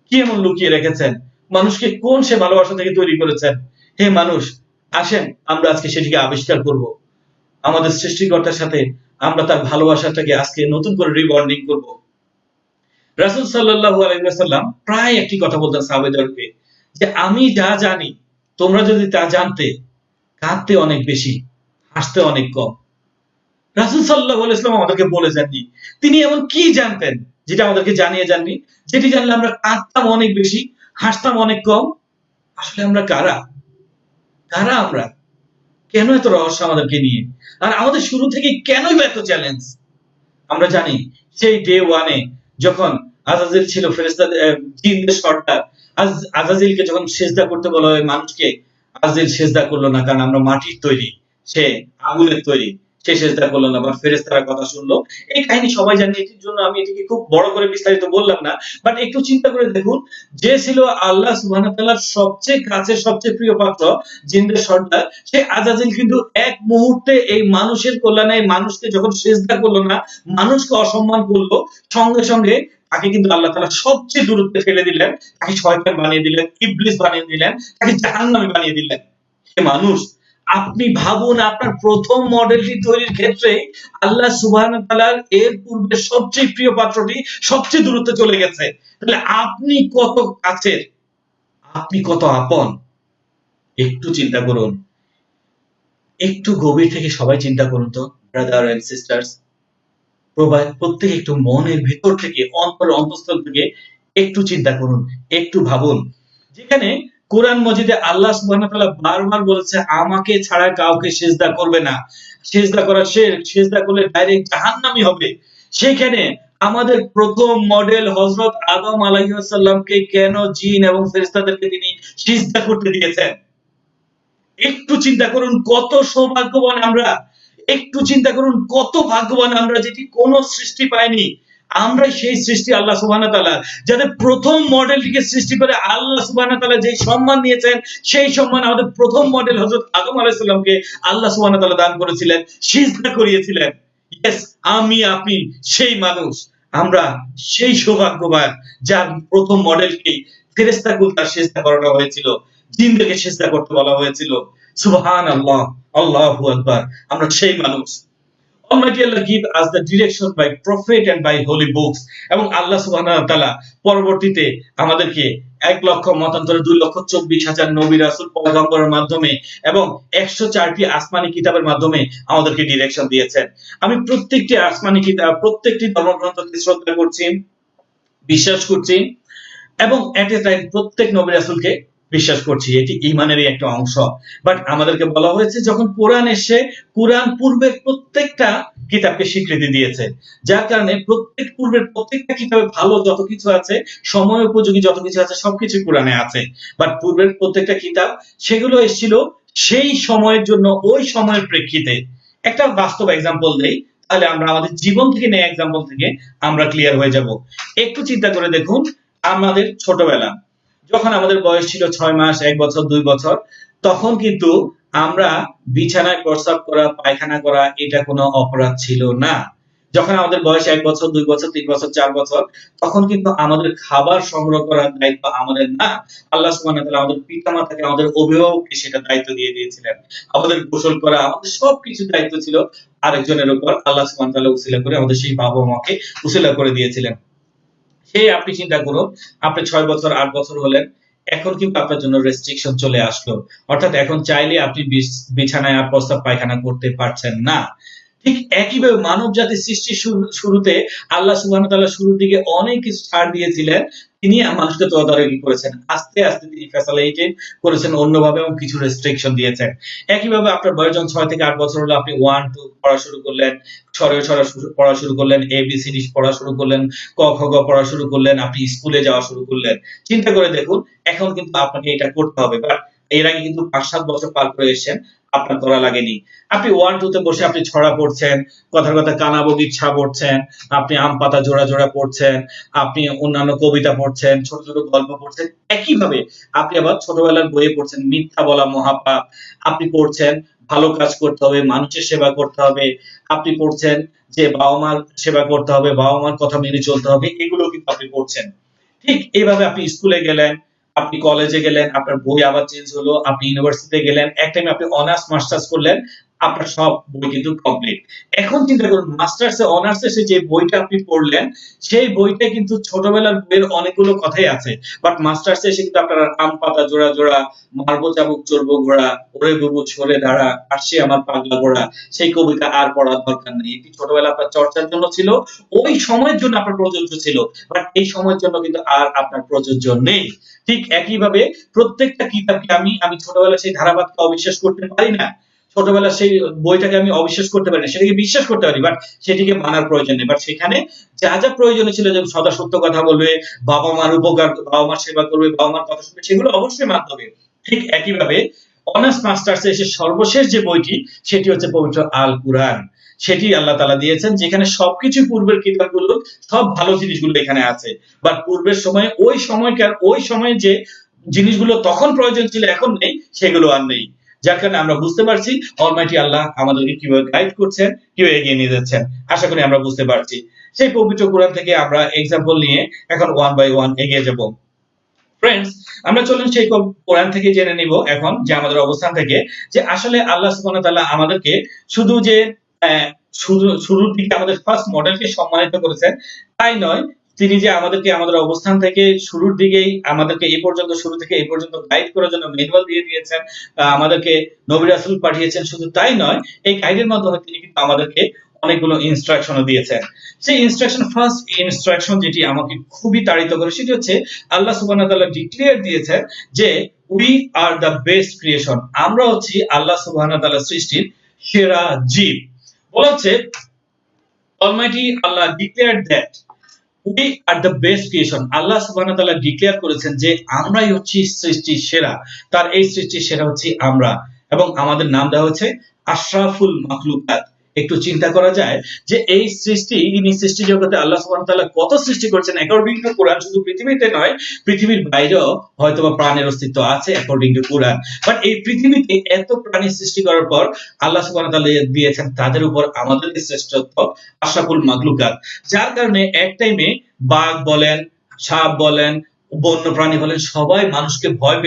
কি এমন লুকিয়ে রেখেছেন? মানুষকে কোন সে ভালোবাসা থেকে তৈরি করেছেন? হে মানুষ, আসেন আমরা আজকে সেটিকে আবিষ্কার করব। আমাদের সৃষ্টিকর্তার সাথে আমরা তার ভালোবাসাটাকে আজকে নতুন করে রিবন্ডিং করব। রাসূল সাল্লাল্লাহু আলাইহি ওয়াসাল্লাম প্রায় একটি কথা বলতেন সাহাবাদেরকে, যে আমি যা জানি তোমরা যদি তা জানতে, কাঁদতে অনেক বেশি, হাসতে অনেক কম। রাসূল সাল্লাল্লাহু আলাইহি ওয়াসাল্লাম আমাদেরকে বলে যাননি, তিনি এমন কি জানতেন যেটা আমাদেরকে জানিয়ে যাননি, যেটি জানলে আমরা কাঁদতাম অনেক বেশি, হাসতাম অনেক কম। আসলে আমরা কারা? আমরা কেন এত রহস্য আমাদেরকে নিয়ে? আর আমাদের শুরু থেকে কেনই বা এত চ্যালেঞ্জ? আমরা জানি সেই ডে ওয়ানে যখন আজাজিল ছিল ফেরেশতাদের জিনদের সর্দার, আজাজিলকে যখন সিজদা করতে বলা হয় মানুষকে, আজাজিল সেজদা করলো না, কারণ আমরা মাটির তৈরি, সে আগুনের তৈরি, সে সেজদা করলো না, বা ফেরেশতারা কথা শুনলো। এই কাহিনী সবাই জানে, এটির জন্য আমি এটিকে খুব বড় করে বিস্তারিত বললাম না। বাট একটু চিন্তা করে দেখুন, যে ছিল আল্লাহ সুবহানাহু ওয়া তাআলার সবচেয়ে কাছের, সবচেয়ে প্রিয় পাত্র, জিনদের সর্দার, সে আজাজিল কিন্তু এক মুহূর্তে এই মানুষের কল্যাণে, এই মানুষকে যখন সেজদা করলো না, মানুষকে অসম্মান করলো, সঙ্গে সঙ্গে তাকে কিন্তু আল্লাহ তাআলা সবচেয়ে দূরত্বে ফেলে দিলেন, তাকে শয়তান বানিয়ে দিলেন, ইবলিস বানিয়ে দিলেন, তাকে জাহান্নামী বানিয়ে দিলেন। হে মানুষ, আপনি ভাবুন, আপনার প্রথম মডেলটি তৈরির ক্ষেত্রে আল্লাহ সুবহানাহু ওয়া তাআলার এর পূর্বে সবচেয়ে প্রিয় পাত্রটি সবচেয়ে দূরত্বে চলে গেছে। তাহলে আপনি কত কাছের, আপনি কত আপন, একটু চিন্তা করুন। একটু গভীর থেকে সবাই চিন্তা করুন তো, ব্রাদার এন্ড সিস্টার্স, প্রত্যেকে একটু মনের ভিতর থেকে, অন্তঃস্থল থেকে একটু চিন্তা করুন, একটু ভাবুন। যেখানে কোরআন মজিদে আল্লাহ সুবহানাহু ওয়া তাআলা বারবার বলেছে, আমাকে ছাড়া কাউকে সিজদা করবে না, সিজদা করা শিরক, সিজদা করলে ডাইরেক্ট জাহান্নামী হবে। সেখানে আমাদের প্রথম মডেল হযরত আদম আলাইহিস সালামকে কেন জিন এবং ফেরেশতাদেরকে তিনি সিজদা করতে দিয়েছেন? একটু চিন্তা করুন, কত সৌভাগ্যবান আমরা। একটু চিন্তা করুন, কত ভাগ্যবান আমরা, যেটি কোন সৃষ্টি পায়নি। আমরাই সেই সৃষ্টি আল্লাহ সুবহানাহু ওয়া তাআলা, যাদের প্রথম মডেলটিকে সৃষ্টি করে আল্লাহ সুবহানাহু ওয়া তাআলা যেই সম্মান নিয়েছেন, সেই সম্মান আমাদের প্রথম মডেল হযরত আদম আলাইহিস সালামকে আল্লাহ সুবহানাহু ওয়া তাআলা দান করেছিলেন, সিজদা করিয়েছিলেন। ইয়েস, আমি আপনি সেই মানুষ, আমরা সেই সৌভাগ্যবান যার প্রথম মডেলকে ফেরেশতাকুল তার সিজদা করানো হয়েছিল, জিনদেরকে সিজদা করতে বলা হয়েছিল। সুবহানাল্লাহ, আল্লাহু আকবার, আমরা সেই মানুষ। Almighty Allah give us the direction by prophet and by holy books, এবং আল্লাহ সুবহানাহু ওয়া তাআলা পরবর্তীতে আমাদেরকে 1 লক্ষ মতান্তরে 2,24,000 নবী রাসূল পয়গম্বরের মাধ্যমে এবং 104টি আসমানি কিতাবের মাধ্যমে আমাদেরকে ডিরেকশন দিয়েছেন। আমি প্রত্যেকটি আসমানি কিতাব, প্রত্যেকটি ধর্মগ্রন্থকে শ্রদ্ধা করছি, বিশ্বাস করছি, এবং এট এ টাইম প্রত্যেক নবী রাসূলকে বিশ্বাস করছি, এটি ঈমানেরই একটা অংশ। বাট আমাদেরকে বলা হয়েছে, যখন কোরআন এসে, কোরআন পূর্বের প্রত্যেকটা কিতাবকে স্বীকৃতি দিয়েছে, যার কারণে পূর্বের প্রত্যেকটা কিতাবে ভালো যত কিছু আছে, সময় উপযোগী যত কিছু আছে, সবকিছু কোরআনে আছে। বাট পূর্বের প্রত্যেকটা কিতাব, সেগুলো এসেছিল সেই সময়ের জন্য, ওই সময়ের প্রেক্ষিতে। একটা বাস্তব এক্সাম্পল দেই, তাহলে আমরা আমাদের জীবন থেকে নেই এক্সাম্পল থেকে আমরা ক্লিয়ার হয়ে যাব। একটু চিন্তা করে দেখুন, আমাদের ছোটবেলা, যখন আমাদের বয়স ছিল 6 মাস, 1 বছর, 2 বছর, তখন কিন্তু আমরা বিছানায় প্রস্রাব করা, পায়খানা করা, এটা কোনো অপরাধ ছিল না। যখন আমাদের বয়স 1 বছর, 2 বছর, 3 বছর, 4 বছর, তখন কিন্তু আমাদের খাবার সংগ্রহ করার দায়িত্ব আমাদের না, আল্লাহ সুবহানাহু ওয়া তাআলা আমাদের পিতামাতাকে, আমাদের অভিভাবককে সেটা দায়িত্ব দিয়ে দিয়েছিলেন। আমাদের গোসল করা, আমাদের সবকিছু দায়িত্ব ছিল আরেকজনের উপর। আল্লাহ সুবহানাহু ওয়া তাআলা উসিলা করে আমাদের সেই বাবা মাকে উসিলা করে দিয়েছিলেন। সেই আপনি চিন্তা করুন, আপনি 6 বছর, 8 বছর হলেন, এখন কিন্তু আপনার জন্য রেস্ট্রিকশন চলে আসলো। অর্থাৎ এখন চাইলে আপনি বিছানায় আর প্রস্রাব পায়খানা করতে পারছেন না। ঠিক একইভাবে মানব জাতির সৃষ্টির শুরুতে আল্লাহ সুবহানাহু ওয়া তাআলা শুরুর দিকে অনেক কিছু ছাড় দিয়েছিলেন, তিনি মানুষকে তদারকি করেছেন। আস্তে আস্তে তিনি ফ্যাসিলিটেট করেছেন অন্যভাবে, এবং কিছু রেস্ট্রিকশন দিয়েছেন। একইভাবে আপনার বয়স যখন 6 থেকে 8 বছর হলো, আপনি 1 2 পড়া শুরু করলেন, পড়া শুরু করলেন, ABCD পড়া শুরু করলেন, ক খ গ পড়া শুরু করলেন, আপনি স্কুলে যাওয়া শুরু করলেন। চিন্তা করে দেখুন, এখন কিন্তু আপনাকে এটা করতে হবে। বাট এর আগে কিন্তু 5-7 বছর পার করে এসেছেন, আপনার করা লাগেনি। আপনি 1 2 তে বসে আপনি ছড়া পড়ছেন, কথার কথা কানা বগিচ্ছা পড়ছেন, আপনি আম পাতা জোড়া জোড়া পড়ছেন, আপনি অন্যান্য কবিতা পড়ছেন, ছোট ছোট গল্প পড়ছেন। একইভাবে আপনি আবার ছোটবেলার বইয়ে পড়ছেন মিথ্যা বলা মহাপাপ, আপনি পড়ছেন ভালো কাজ করতে হবে, মানুষের সেবা করতে হবে, আপনি পড়ছেন যে বাবা মার সেবা করতে হবে, বাবা মার কথা মেনে চলতে হবে, এগুলো কিন্তু আপনি পড়ছেন। ঠিক এইভাবে আপনি স্কুলে গেলেন, আপনি কলেজে গেলেন, আপনার বই আবার চেঞ্জ হলো, আপনি ইউনিভার্সিটিতে গেলেন, এক টাইমে আপনি অনার্স মাস্টার্স করলেন, আপনার সব বই কিন্তু কমপ্লিট। এখন চিন্তা করুন, মাস্টার্সে অনার্সে সে যে বইটা আপনি পড়লেন, সেই বইটা কিন্তু ছোটবেলার বইয়ের অনেকগুলো কথাই আছে। বাট মাস্টার্সে এসে কিন্তু আপনার আম পাতা জোড়া জোড়া, মারবো চাবুক চড়বো ঘোড়া, ওরে বুবু সরে দাঁড়া, আসছে আমার পাগলা ঘোড়া, সেই কবিতা আর পড়ার দরকার নেই। এটি ছোটবেলা আপনার চর্চার জন্য ছিল, ওই সময়ের জন্য আপনার প্রযোজ্য ছিল, বাট এই সময়ের জন্য কিন্তু আর আপনার প্রযোজ্য নেই। ঠিক একইভাবে প্রত্যেকটা কিতাবকে আমি ছোটবেলায় সেই ধারাবাহিককে অবিশ্বাস করতে পারি না, ছোটবেলার সেই বইটাকে আমি অবিশ্বাস করতে পারি না, সেটাকে বিশ্বাস করতে পারি, বাট সেটিকে মানার প্রয়োজন নেই। বাট সেখানে যা যা প্রয়োজনীয় ছিল, যে সদা সত্য কথা বলবে, বাবা মার উপকার, বাবা মার সেবা করবে, বাবা মার কথা শুনবে, সেগুলো অবশ্যই মানতে হবে। ঠিক একইভাবে অনার্স মাস্টার্সে এসে সর্বশেষ যে বইটি সেটি হচ্ছে পবিত্র আল কুরআন। সেটি আল্লাহ তাআলা দিয়েছেন, যেখানে সবকিছু পূর্বের কিতাবগুলো সব ভালো জিনিসগুলো এখানে আছে। বাট পূর্বের সময়ে ওই সময়ে যে জিনিসগুলো তখন প্রয়োজন ছিল এখন নেই, সেগুলো আর নেই। যার কারণে আমরা বুঝতে পারছি অলমাইটি আল্লাহ আমাদেরকে কিভাবে গাইড করছেন, কিভাবে এগিয়ে নিয়ে যাচ্ছেন। আশা করি আমরা বুঝতে পারছি। সেই পবিত্র কোরআন থেকে আমরা এক্সাম্পল নিয়ে এখন ওয়ান বাই ওয়ান এগিয়ে যাব। ফ্রেন্ডস, আমরা চলুন সেই কোরআন থেকে জেনে নিব এখন, যে আমাদের অবস্থান থেকে, যে আসলে আল্লাহ সুবহানাহু ওয়া তাআলা আমাদেরকে শুধু যে শুরুর দিকে আমাদের ফার্স্ট মডেলকে সম্মানিত করেছেন তাই নয়, তিনি যে আমাদেরকে আমাদের অবস্থান থেকে শুরুর দিকেই আমাদেরকে এই পর্যন্ত, শুরু থেকে এই পর্যন্ত গাইড করার জন্য ম্যানুয়াল দিয়ে দিয়েছেন, আমাদেরকে নবী রাসূল পাঠিয়েছেন। শুধু তাই নয়, এই গাইডের মাধ্যমে তিনি কিন্তু আমাদেরকে অনেকগুলো ইনস্ট্রাকশনও দিয়েছেন। সেই ইনস্ট্রাকশন, ফার্স্ট ইনস্ট্রাকশন যেটি আমাকে খুবই তাড়িত করে, সেটি হচ্ছে আল্লাহ সুবহানাহু ওয়া তাআলা ডিক্লেয়ার দিয়েছেন যে we are the best creation, আমরা হচ্ছি আল্লাহ সুবহানাহু ওয়া তাআলার সৃষ্টির সেরা জীব। বলা হচ্ছে almighty Allah declared that we are the best creation, Allah সুবহানাহু ওয়া তাআলা ডিক্লেয়ার করেছেন যে আমরাই হচ্ছি সৃষ্টির সেরা। তার এই সৃষ্টির সেরা হচ্ছি আমরা, এবং আমাদের নাম দেওয়া হচ্ছে আশরাফুল মাখলুকাত। একটু চিন্তা করা যায় যে এই সৃষ্টি জগতে আল্লাহ সুবহানাহু ওয়া তাআলা কত সৃষ্টি করেছেন অ্যাকর্ডিং টু কোরআন। শুধু পৃথিবীতে নয়, পৃথিবীর বাইরেও হয়তোবা প্রাণের অস্তিত্ব আছে অ্যাকর্ডিং টু কোরআন। বাট এই পৃথিবীতে এত প্রাণী সৃষ্টি করার পর আল্লাহ সুবহানাহু ওয়া তাআলা দিয়েছেন তাদের উপর আমাদের শ্রেষ্ঠত্ব, আশরাফুল মাখলুকাত। যার কারণে এক টাইমে বাঘ বলেন, সাপ বলেন, বন্য প্রাণী বলেন, সবাই মানুষকে ভয়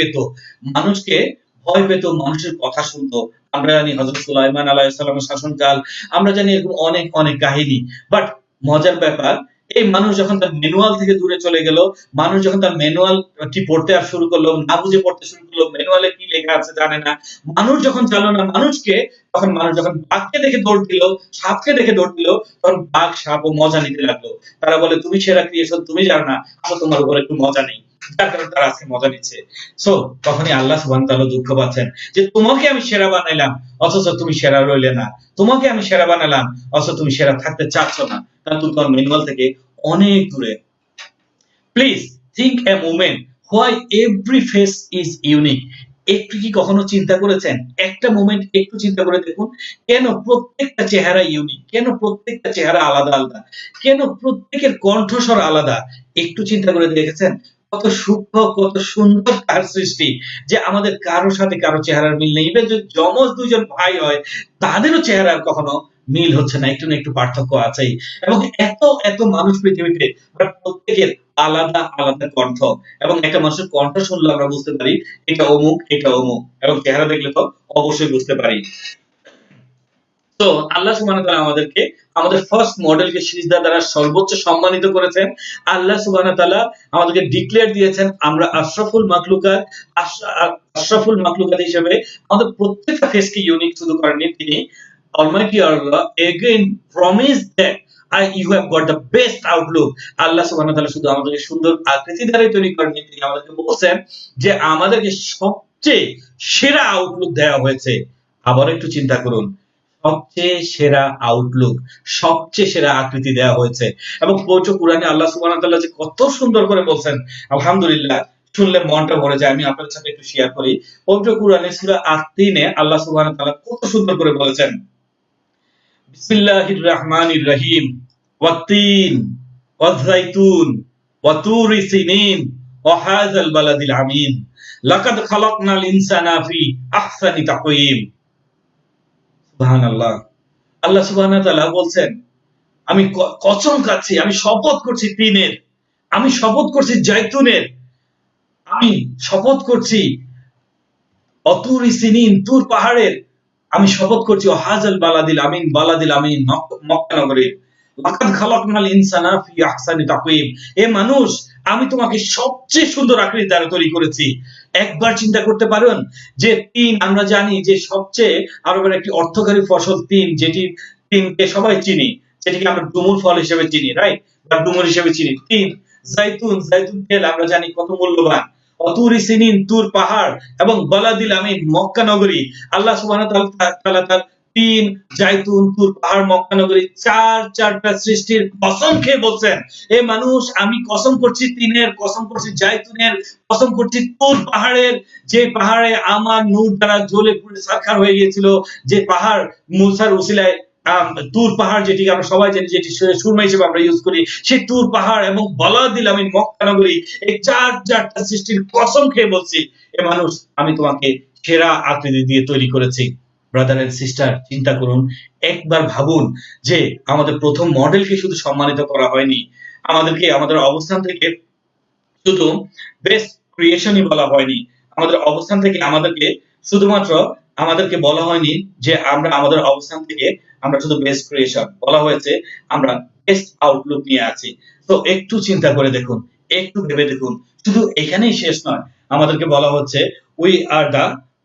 পেত, মানুষের কথা শুনতো। আমরা জানি হযরত সুলাইমান আলাইহিস সালামের শাসনকাল, আমরা জানি এরকম অনেক অনেক কাহিনী। বাট মজার ব্যাপার, এই মানুষ যখন তার ম্যানুয়াল থেকে দূরে চলে গেল, মানুষ যখন তার ম্যানুয়ালটি পড়তে আর শুরু করলো, না বুঝে পড়তে শুরু করলো, ম্যানুয়ালে কি লেখা আছে জানে না, মানুষ যখন জানলো না মানুষকে, তখন মানুষ যখন বাঘকে দেখে দৌড় দিল, সাপকে দেখে দৌড় দিল, তখন বাঘ সাপ ও মজা নিতে লাগলো। তারা বলে তুমি সেরা ক্রিয়েশন, তুমি জানো না, আসো তোমার উপর একটু মজা নেই। যার কারণে তারা আজকে মজা নিচ্ছে। সো তখনই আল্লাহ সুবহানাহু ওয়া তাআলা দুঃখ পাচ্ছেন যে তোমাকে আমি সেরা বানাইলাম অথচ তুমি সেরা রইলে না, তোমাকে আমি সেরা বানালাম অথচ তুমি সেরা থাকতে চাচ্ছ না, কারণ তুমি তোমার ম্যানুয়াল থেকে অনেক দূরে। Please think a moment why every face is unique. একটু কি কখনো চিন্তা করেছেন, একটা মোমেন্ট একটু চিন্তা করে দেখুন, কেন প্রত্যেকটা চেহারা ইউনিক, কেন প্রত্যেকটা চেহারা আলাদা আলাদা, কেন প্রত্যেকের কণ্ঠস্বর আলাদা? একটু চিন্তা করে দেখেছেন কত সূক্ষ্ম, কত সুন্দর তার সৃষ্টি, যে আমাদের কারো সাথে কারো চেহারার মিল নেই। ইভেন যদি যমজ দুইজন ভাই হয়, তাদেরও চেহারার কখনো মিল হচ্ছে না, একটু না একটু পার্থক্য আছেই। এবং এত এত মানুষ পৃথিবীতে, প্রত্যেকের আলাদা আলাদা কণ্ঠ, এবং একটা মানুষের কণ্ঠ শুনলে আমরা বুঝতে পারি এটা অমুক, এটা অমুক, এবং চেহারা দেখলে তো অবশ্যই বুঝতে পারি। তো আল্লাহ সুবহানাহু ওয়া তাআলা আমাদেরকে আমাদের ফার্স্ট মডেলকে সিজদা দ্বারা সর্বোচ্চ সম্মানিত করেছেন। আল্লাহ সুবহানাহু ওয়া তাআলা আমাদেরকে ডিক্লেয়ার দিয়েছেন আমরা আশরাফুল মাখলুকাত। আশরাফুল মাখলুকাত হিসেবে আমাদের প্রত্যেকটা ফেসকে ইউনিক শুধু করেননি তিনি, Almighty Allah again promise that you have got the best outlook। আল্লাহ সুবহানাহু ওয়া তাআলা শুধু আমাদেরকে সুন্দর আকৃতি দ্বারাই তৈরি করেননি, তিনি আমাদেরকে বলছেন যে আমাদেরকে সবচেয়ে সেরা আউটলুক দেওয়া হয়েছে। আবার একটু চিন্তা করুন, সবচেয়ে সেরা আউটলুক, সবচেয়ে সেরা আকৃতি দেওয়া হয়েছে। এবং পবিত্র কোরআনে আল্লাহ সুবহানাহু ওয়া তাআলা যে কত সুন্দর করে বলছেন, আলহামদুলিল্লাহ, শুনলে মনটা ভরে যায়। আমি আপনাদের সাথে একটু শেয়ার করি। পবিত্র কোরআনে সূরা আত-তিনে আল্লাহ সুবহানাহু ওয়া তাআলা কত সুন্দর করে বলেছেন, বিসমিল্লাহির রহমানির রহিম, ওয়াত-তিন ওয়াজ-যাইতুন ওয়া তুরি সিনিন ওয়া হাযাল বালাদিল আমিন লাকাদ খালাকনাল ইনসানা ফি আহসানি তাকওয়িম। সুবহানাল্লাহ। আল্লাহ সুবহানাহু ওয়া তাআলা বলছেন আমি কসম খাচ্ছি, আমি শপথ করছি তিনের, আমি শপথ করছি জাইতুনের, আমি শপথ করছি অতুরি সিনিন, তুর পাহাড়ের, আমি শপথ করছি হাজাল বালাদিল আমিন, বালাদিল আমিন মক্কা নগরীর। লাকাদ খালাকনাল ইনসানা ফি আহসানি তাকওয়িম, এ মানুষ আমি তোমাকে সবচেয়ে সুন্দর আকৃতি দ্বারা তৈরি করেছি। একবার চিন্তা করতে পারেন যে তিন, আমরা জানি যে সবচেয়ে আরবের একটি অর্থকারী ফসল তিন, যেটি তিনকে সবাই চিনি, যেটিকে আমরা ডুমুর ফল হিসেবে চিনি, রাইট, বা ডুমুর হিসেবে চিনি। তিন, জাইতুন, জাইতুন তেল আমরা জানি কত মূল্যবান। অতুরি সিনিন, তুর পাহাড়, এবং বালাদিল আমিন, মক্কা নগরী। আল্লাহ সুবহানাহু ওয়া তাআলা তার তিন, জাইতুন, তুর পাহাড়, মক্কা নগরী, চারটা সৃষ্টির কসম খেয়ে বলছেন, এ মানুষ আমি কসম করছি তিনের, কসম করছি জাইতুনের, কসম করছি তুর পাহাড়ের, যে পাহাড়ে আমার নূর দ্বারা জ্বলে পুড়ে ছারখার হয়ে গিয়েছিল, যে পাহাড় মুসার উসিলায় তুর পাহাড়, যেটিকে আমরা সবাই জানি, যেটি সুরমা হিসেবে আমরা ইউজ করি, সেই তুর পাহাড় এবং বলা দিলাম এই মক্কা নগরী, এই চারটা সৃষ্টির কসম খেয়ে বলছি, এ মানুষ আমি তোমাকে সেরা আকৃতি দিয়ে তৈরি করেছি। ব্রাদার এন্ড সিস্টার, চিন্তা করুন, একবার ভাবুন যে আমাদের প্রথম মডেলকে শুধু সম্মানিত করা হয়নি, আমাদেরকে আমাদের অবস্থান থেকে শুধু বেস্ট ক্রিয়েশনই বলা হয়নি, আমাদের অবস্থান থেকে আমাদেরকে শুধুমাত্র আমাদেরকে বলা হয়নি যে আমরা আমাদের অবস্থান থেকে আমরা শুধু বেস্ট ক্রিয়েশন, বলা হয়েছে আমরা বেস্ট আউটলুক নিয়ে আছি। তো একটু চিন্তা করে দেখুন, একটু ভেবে দেখুন, শুধু এখানেই শেষ নয়, আমাদেরকে বলা হচ্ছে we are the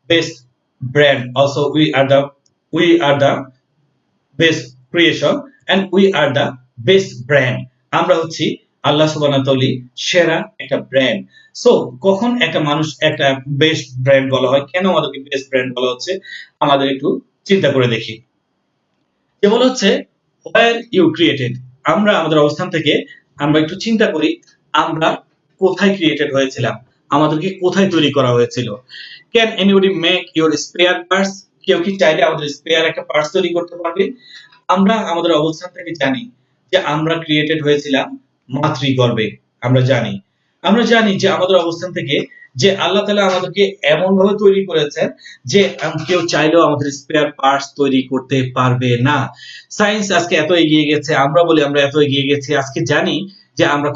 best brand, also we are the best creation and we are the best brand. আমরা হচ্ছি আল্লাহ সুবহানাহু ওয়া তাআলা সেরা একটা ব্র্যান্ড। সো কখন একটা মানুষ একটা বেস্ট ব্র্যান্ড বলা হয়, কেন আমাদেরকে বেস্ট ব্র্যান্ড বলা হচ্ছে, আমাদের একটু চিন্তা করে দেখি। যে বলা হচ্ছে where you created, আমরা আমাদের অবস্থান থেকে আমরা একটু চিন্তা করি, আমরা কোথায় ক্রিয়েটেড হয়েছিলাম, আমাদেরকে কোথায় তৈরি করা হয়েছিল। Can anybody make your spare parts, কেউ কি চাইলে আমাদের স্পেয়ার একটা পার্টস তৈরি করতে পারবে? আমরা আমাদের অবস্থান থেকে জানি যে আমরা ক্রিয়েটেড হয়েছিলাম মাতৃগর্ভে, আমরা জানি, আমরা জানি যে আমাদের অবস্থান থেকে যে আল্লাহ তাআলা আমাদেরকে এমন ভাবে তৈরি করেছেন যে কেউ চাইলেও আমাদের স্পেয়ার পার্টস তৈরি করতে পারবে না। সায়েন্স আজকে এত এগিয়ে গেছে, আমরা বলি আমরা এত এগিয়ে গেছি, আজকে জানি যে আমরা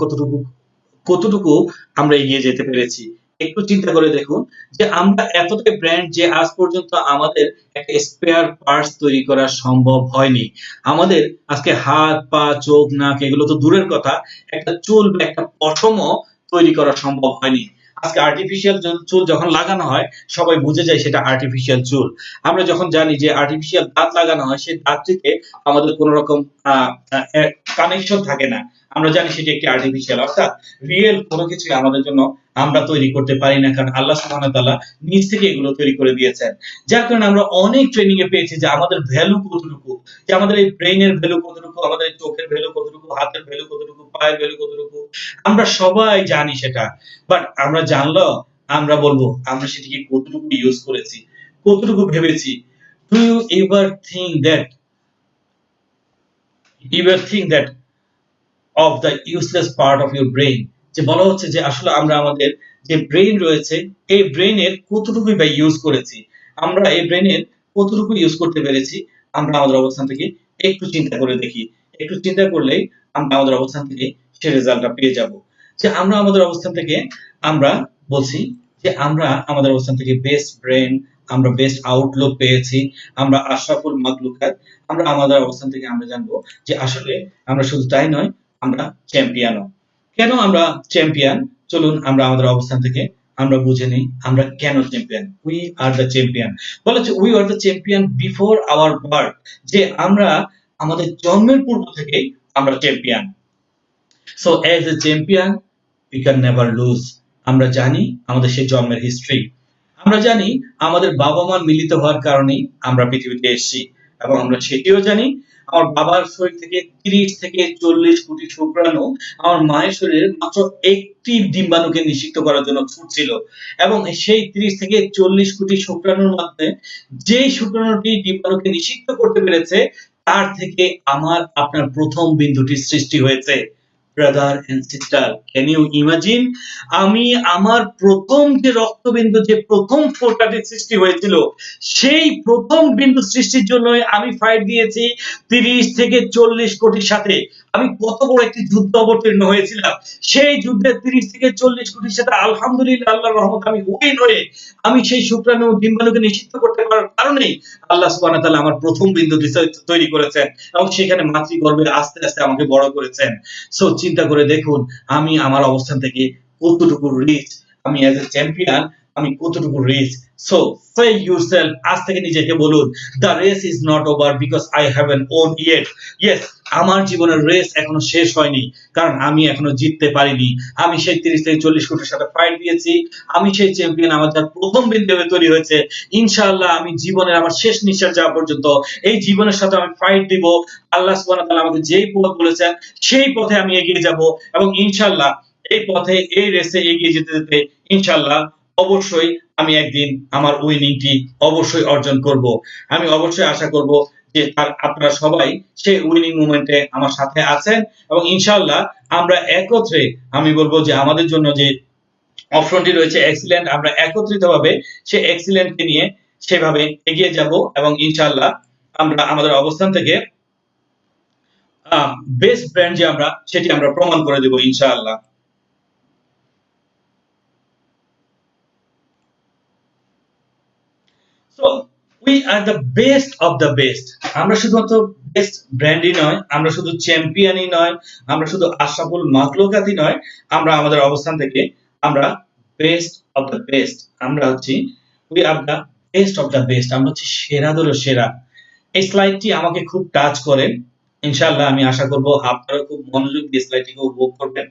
কতটুকু আমরা এগিয়ে যেতে পেরেছি। একটু চিন্তা করে দেখুন যে আমরা এতটাই ব্র্যান্ড যে আজ পর্যন্ত আমাদের একটা স্পেয়ার পার্টস তৈরি করা সম্ভব হয়নি। আমাদের আজকে হাত, পা, চোখ, নাক এগুলো তো দূরের কথা, একটা চুল বা একটা পশমও তৈরি করা সম্ভব হয়নি। আজকে আর্টিফিশিয়াল চুল যখন লাগানো হয় সবাই বুঝে যায় সেটা আর্টিফিশিয়াল চুল। আমরা যখন জানি যে আর্টিফিশিয়াল দাঁত লাগানো হয়, সেই দাঁত থেকে আমাদের কোনো রকম কানেকশন থাকে না, আমরা জানি সেটি একটি আর্টিফিশিয়াল, অর্থাৎ রিয়েল কোনো কিছু আমাদের জন্য আমরা তৈরি করতে পারি না, কারণ আল্লাহ সুবহানাহু ওয়া তাআলা নিজ থেকে এগুলো তৈরি করে দিয়েছেন। যার কারণে আমরা অনেক ট্রেনিং এ পেয়েছি যে আমাদের ভ্যালু কতটুকু, যে আমাদের এই ব্রেইনের ভ্যালু কতটুকু, আমাদের এই চোখের ভ্যালু কতটুকু, হাতের ভ্যালু কতটুকু, পায়ের ভ্যালু কতটুকু, আমরা সবাই জানি সেটা। বাট আমরা জানলো, আমরা বলবো আমরা সেটিকে কতটুকু ইউজ করেছি, কতটুকু ভেবেছি। Do you ever think that of the useless part of your brain, যে বলা হচ্ছে যে আসলে আমরা আমাদের যে ব্রেইন রয়েছে এই ব্রেইনের কতটুকু বা ইউজ করেছি, আমরা এই ব্রেইনের কতটুকু ইউজ করতে পেরেছি। আমরা আমাদের অবস্থান থেকে একটু চিন্তা করে দেখি, একটু চিন্তা করলেই আমরা আমাদের অবস্থান থেকে সেই রেজাল্টটা পেয়ে যাব যে আমরা আমাদের অবস্থান থেকে আমরা বলছি যে আমরা আমাদের অবস্থান থেকে বেস্ট ব্রেন, আমরা বেস্ট আউটলুক পেয়েছি, আমরা আশরাফুল মাখলুকাত, আমরা আমাদের অবস্থান থেকে আমরা জানবো যে আসলে আমরা শুধু তাই নয়, আমরা চ্যাম্পিয়নও। কেন আমরা চ্যাম্পিয়ন, চলুন আমরা আমাদের অবস্থান থেকে আমরা বুঝে নিই আমরা কেন champion. We are the champion, বলা হচ্ছে we are the champion before our birth, যে আমরা আমাদের জন্মের পূর্ব থেকেই আমরা champion. So as a champion we can never loose, আমরা জানি আমাদের সেই জন্মের হিস্ট্রি, আমরা জানি আমাদের বাবা মা মিলিত হওয়ার কারণেই আমরা পৃথিবীতে এসেছি, এবং আমরা সেটিও জানি আমার বাবার শরীর থেকে 30 থেকে 40 কোটি শুক্রাণু আমার মায়ের শরীরে মাত্র একটি ডিম্বাণুকে নিষিক্ত করার জন্য ছুটছিল, এবং সেই 30 থেকে 40 কোটি শুক্রাণুর মধ্যে যেই শুক্রাণুটি ডিম্বাণুকে নিষিক্ত করতে পেরেছে তার থেকে আমার আপনার প্রথম বিন্দুটি সৃষ্টি হয়েছে। Brother and sister, can you imagine, আমি আমার প্রথম যে রক্তবিন্দু, যে প্রথম ফোঁটাটি সৃষ্টি হয়েছিল, সেই প্রথম বিন্দু সৃষ্টির জন্য আমি ফাইট দিয়েছি 30 থেকে 40 কোটির সাথে। আমি কত বড় একটি যুদ্ধ অবতীর্ণ হয়েছিলাম, সেই যুদ্ধে 30 থেকে 40 কোটির সাথে আলহামদুলিল্লাহ আল্লাহর রহমতে আমি উইন হয়ে আমি সেই শুক্রাণু ডিম্বাণুকে নিষিক্ত করতে পারার কারণেই আল্লাহ সুবহানাহু ওয়া তাআলা আমার প্রথম বিন্দুটি তৈরি করেছেন, এবং সেখানে মাতৃগর্ভে আস্তে আস্তে আমাকে বড় করেছেন। সো চিন্তা করে দেখুন আমি আমার অবস্থান থেকে কতটুকু রিচ, আমি অ্যাজ এ চ্যাম্পিয়ন আমি কতটুকু রিচ। সো সে ইউরসেলফ, আজ থেকে নিজেকে বলুন, the race is not over because I haven't won yet. Yes, আমার জীবনের রেস এখনো শেষ হয়নি, কারণ আমি এখনো জিততে পারিনি। আমি সেই 30 থেকে 40 কোটির সাথে ফাইট দিয়েছি, আমি সেই চ্যাম্পিয়ন, আমার যা প্রথম বিন্দু তৈরি হয়েছে। ইনশাআল্লাহ আমি জীবনের আমার শেষ নিঃশ্বাস যাওয়া পর্যন্ত এই জীবনের সাথে আমি ফাইট দিব। আল্লাহ সুবহানাহু ওয়া তাআলা আমাকে যেই পথ বলেছেন সেই পথে আমি এগিয়ে যাব, এবং ইনশাআল্লাহ এই পথে, এই রেসে এগিয়ে যেতে যেতে ইনশাআল্লাহ অবশ্যই আমি একদিন আমার উইনিংটি অবশ্যই অর্জন করব। আমি অবশ্যই আশা করব যে আপনারা সবাই সেই উইনিং মোমেন্টে আমার সাথে আছেন, এবং ইনশাআল্লাহ আমরা একত্রে, আমি বলবো যে আমাদের জন্য যে অপশনটি রয়েছে এক্সিলেন্ট, আমরা একত্রিতভাবে সেই এক্সিলেন্টকে নিয়ে সেভাবে এগিয়ে যাব, এবং ইনশাআল্লাহ আমরা আমাদের অবস্থান থেকে বেস্ট ব্র্যান্ড যে আমরা, সেটি আমরা প্রমাণ করে দেব ইনশাআল্লাহ। So we are the best of the best. আমরা শুধুমাত্র বেস্ট ব্র্যান্ডই নয়, আমরা শুধু চ্যাম্পিয়নই নয়, আমরা শুধু আশরাফুল মাখলুকাতই নয়, আমরা আমাদের অবস্থান থেকে আমরা বেস্ট অফ দ্য বেস্ট। আমরা হচ্ছি we are the best of the best, আমরা হচ্ছি সেরাদেরও সেরা। এই স্লাইডটি আমাকে খুব টাচ করেন। ইনশাআল্লাহ আমি আশা করব আপনারা খুব মনোযোগ দিয়ে স্লাইডটিকে উপভোগ করবেন।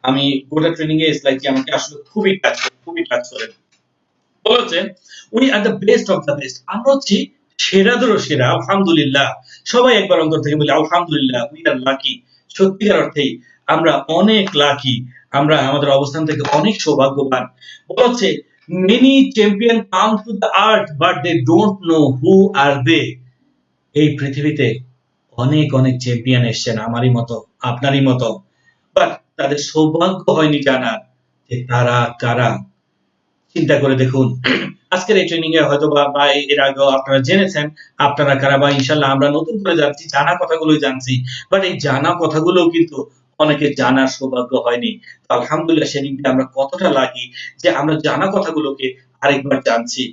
আমি গোটা ট্রেনিং এ স্লাইডটি আমাকে আসলে খুবই টাচ করেন। বলেছে we are the best of the best, আমরা হচ্ছি সেরাদেরও সেরা। আলহামদুলিল্লাহ, সবাই একবার অন্তর থেকে বলি আলহামদুলিল্লাহ। উই আর লাকি, সত্যিকার অর্থেই আমরা অনেক লাকি, আমরা আমাদের অবস্থান থেকে অনেক সৌভাগ্যবান। বলছে many champion come to the earth but they don't know who are they. এই পৃথিবীতে অনেক অনেক চ্যাম্পিয়ন এসেছেন আমারই মতো, আপনারই মতো, বাট তাদের সৌভাগ্য হয়নি জানার যে তারা কারা। চিন্তা করে দেখুন, আজকের এই ট্রেনিং এ হয়তো বা এর আগেও আপনারা জেনেছেন আপনারা কারা, বা ইনশাআল্লাহ আমরা নতুন করে জানছি, জানা কথাগুলোই জানছি, বাট এই জানা কথাগুলো কিন্তু অনেকে জানার সৌভাগ্য হয়নি। তো আলহামদুলিল্লাহ সেদিনকে আমরা কতটা লাগি যে আমরা জানা কথাগুলোকে আরেকবার জানছি।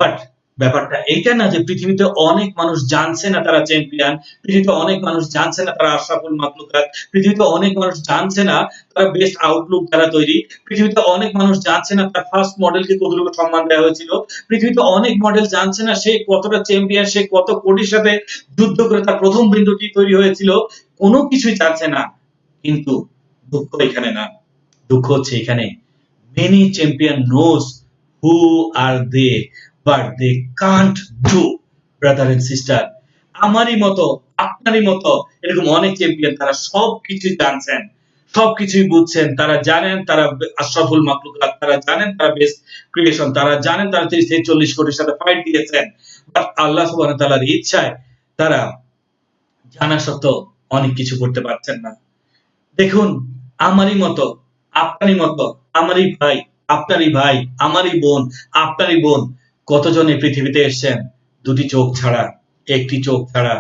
বাট ব্যাপারটা এইটা না যে পৃথিবীতে অনেক মানুষ জানছে না তারা চ্যাম্পিয়ন, পৃথিবীতে অনেক মানুষ জানছে না তারা আশরাফুল মাখলুকাত, পৃথিবীতে অনেক মানুষ জানছে না তারা বেস্ট আউটলুক দ্বারা তৈরি, পৃথিবীতে অনেক মানুষ জানছে না তার ফার্স্ট মডেলকে কতটুকু সম্মান দেওয়া হয়েছিল, পৃথিবীতে অনেক মডেল জানছে না সে কতটা চ্যাম্পিয়ন, সে কত কোটির সাথে যুদ্ধ করে তার প্রথম বিন্দুটি তৈরি হয়েছিল, কোনো কিছুই জানছে না। কিন্তু দুঃখ এখানে না, দুঃখ হচ্ছে এখানে many champion knows who are they but they can't do, brother and sister। আমারই মতো, আপনারই মতো এরকম অনেক চ্যাম্পিয়ন, তারা সবকিছু জানছেন, সবকিছুই বুঝছেন, তারা জানেন তারা আশরাফুল মাখলুকাত, তারা জানেন তারা বেস্ট ক্রিয়েশন, তারা জানেন তারা 30 থেকে 40 কোটির সাথে ফাইট দিয়েছেন, বাট আল্লাহ সুবহানাহু ওয়া তাআলার ইচ্ছায় তারা জানা সত্ত্বেও অনেক কিছু করতে পারছেন না। দেখুন, আমারই মতো, আপনারই মতো, আমারই ভাই, আপনারই ভাই, আমারই বোন, আপনারই বোন, কতজন এই পৃথিবীতে এসেছেন দুটি চোখ ছাড়া, একটি চোখ ছাড়া।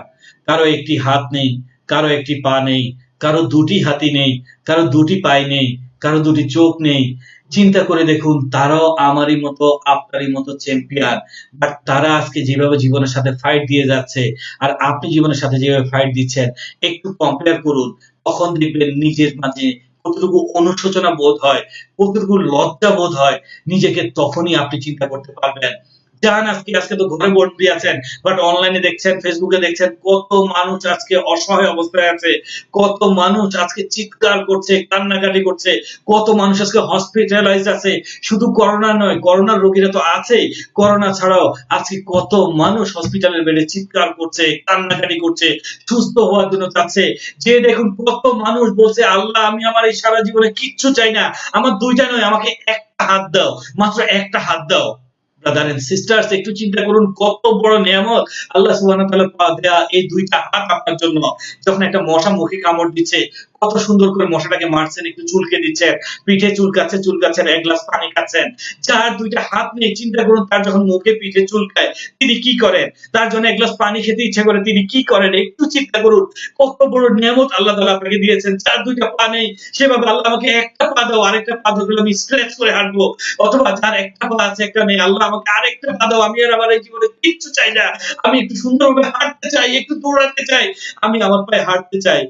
কারো একটি হাত নেই, কারো একটি পা নেই, কারো দুটি হাতই নেই, কারো দুটি পায়ে নেই, কারো দুটি চোখ নেই। চিন্তা করে দেখুন, তারাও আমারই মতো, আপনারই মতো চ্যাম্পিয়ন, বাট তারা আজকে যেভাবে জীবনের সাথে ফাইট দিয়ে যাচ্ছে, আর আপনি জীবনের সাথে যেভাবে ফাইট দিচ্ছেন, একটু কম্পেয়ার করুন। তখন দেখবেন নিজের মাঝে কতটুকু অনুশোচনা বোধ হয়, কতটুকু লজ্জা বোধ হয়, নিজেকে তখনই আপনি চিন্তা করতে পারবেন। যান আজকে তো ঘরে বন্দি আছেন, বাট অনলাইনে দেখছেন, ফেসবুকে দেখছেন কত মানুষ আজকে অসহায় অবস্থায় আছে, কত মানুষ আজকে চিৎকার করছে, কান্নাকাটি করছে, কত মানুষ আজকে হসপিটালাইজড আছে। শুধু করোনা নয়, করোনার রোগীরা তো আছেই, করোনা ছাড়াও আজকে কত মানুষ হসপিটালের বেডে চিৎকার করছে, কান্নাকাটি করছে, সুস্থ হওয়ার জন্য চাচ্ছে। যে দেখুন কত মানুষ বলছে আল্লাহ আমি আমার এই সারা জীবনে কিচ্ছু চাই না, আমার দুইটা নয়, আমাকে একটা হাত দাও, মাত্র একটা হাত দাও। ব্রাদার এন্ড সিস্টার্স, একটু চিন্তা করুন কত বড় নিয়ামত আল্লাহ সুবহানাহু ওয়া তাআলা দেয়া এই দুইটা হাত আপনার জন্য। যখন একটা মশা মুখে কামড় দিচ্ছে, কত সুন্দর করে মশাটাকে মারছেন, একটু চুলকে দিচ্ছেন, পিঠে চুলকাচ্ছেন, এক গ্লাস পানি খাচ্ছেন। যার দুইটা হাত নেই, চিন্তা করুন তার যখন মুখে পিঠে চুলকায় তিনি কি করেন, তার জন্য এক গ্লাস পানি খেতে ইচ্ছা করে তিনি কি করেন। একটু চিন্তা করুন কত বড় নিয়ামত আল্লাহ তাআলা আপনাকে দিয়েছেন। যার দুইটা পা নেই সেভাবে আল্লাহ আমাকে একটা পা দাও, আরেকটা পা ধরলে আমি স্ট্রেচ করে হাঁটবো, অথবা যার একটা পা আছে একটা নেই, আল্লাহ আমাকে আরেকটা পা দাও, আমি আর আমার এই জীবনে কিচ্ছু চাই না, আমি একটু সুন্দরভাবে হাঁটতে চাই, একটু দৌড়াতে চাই, আমি আমার পায়ে হাঁটতে চাই।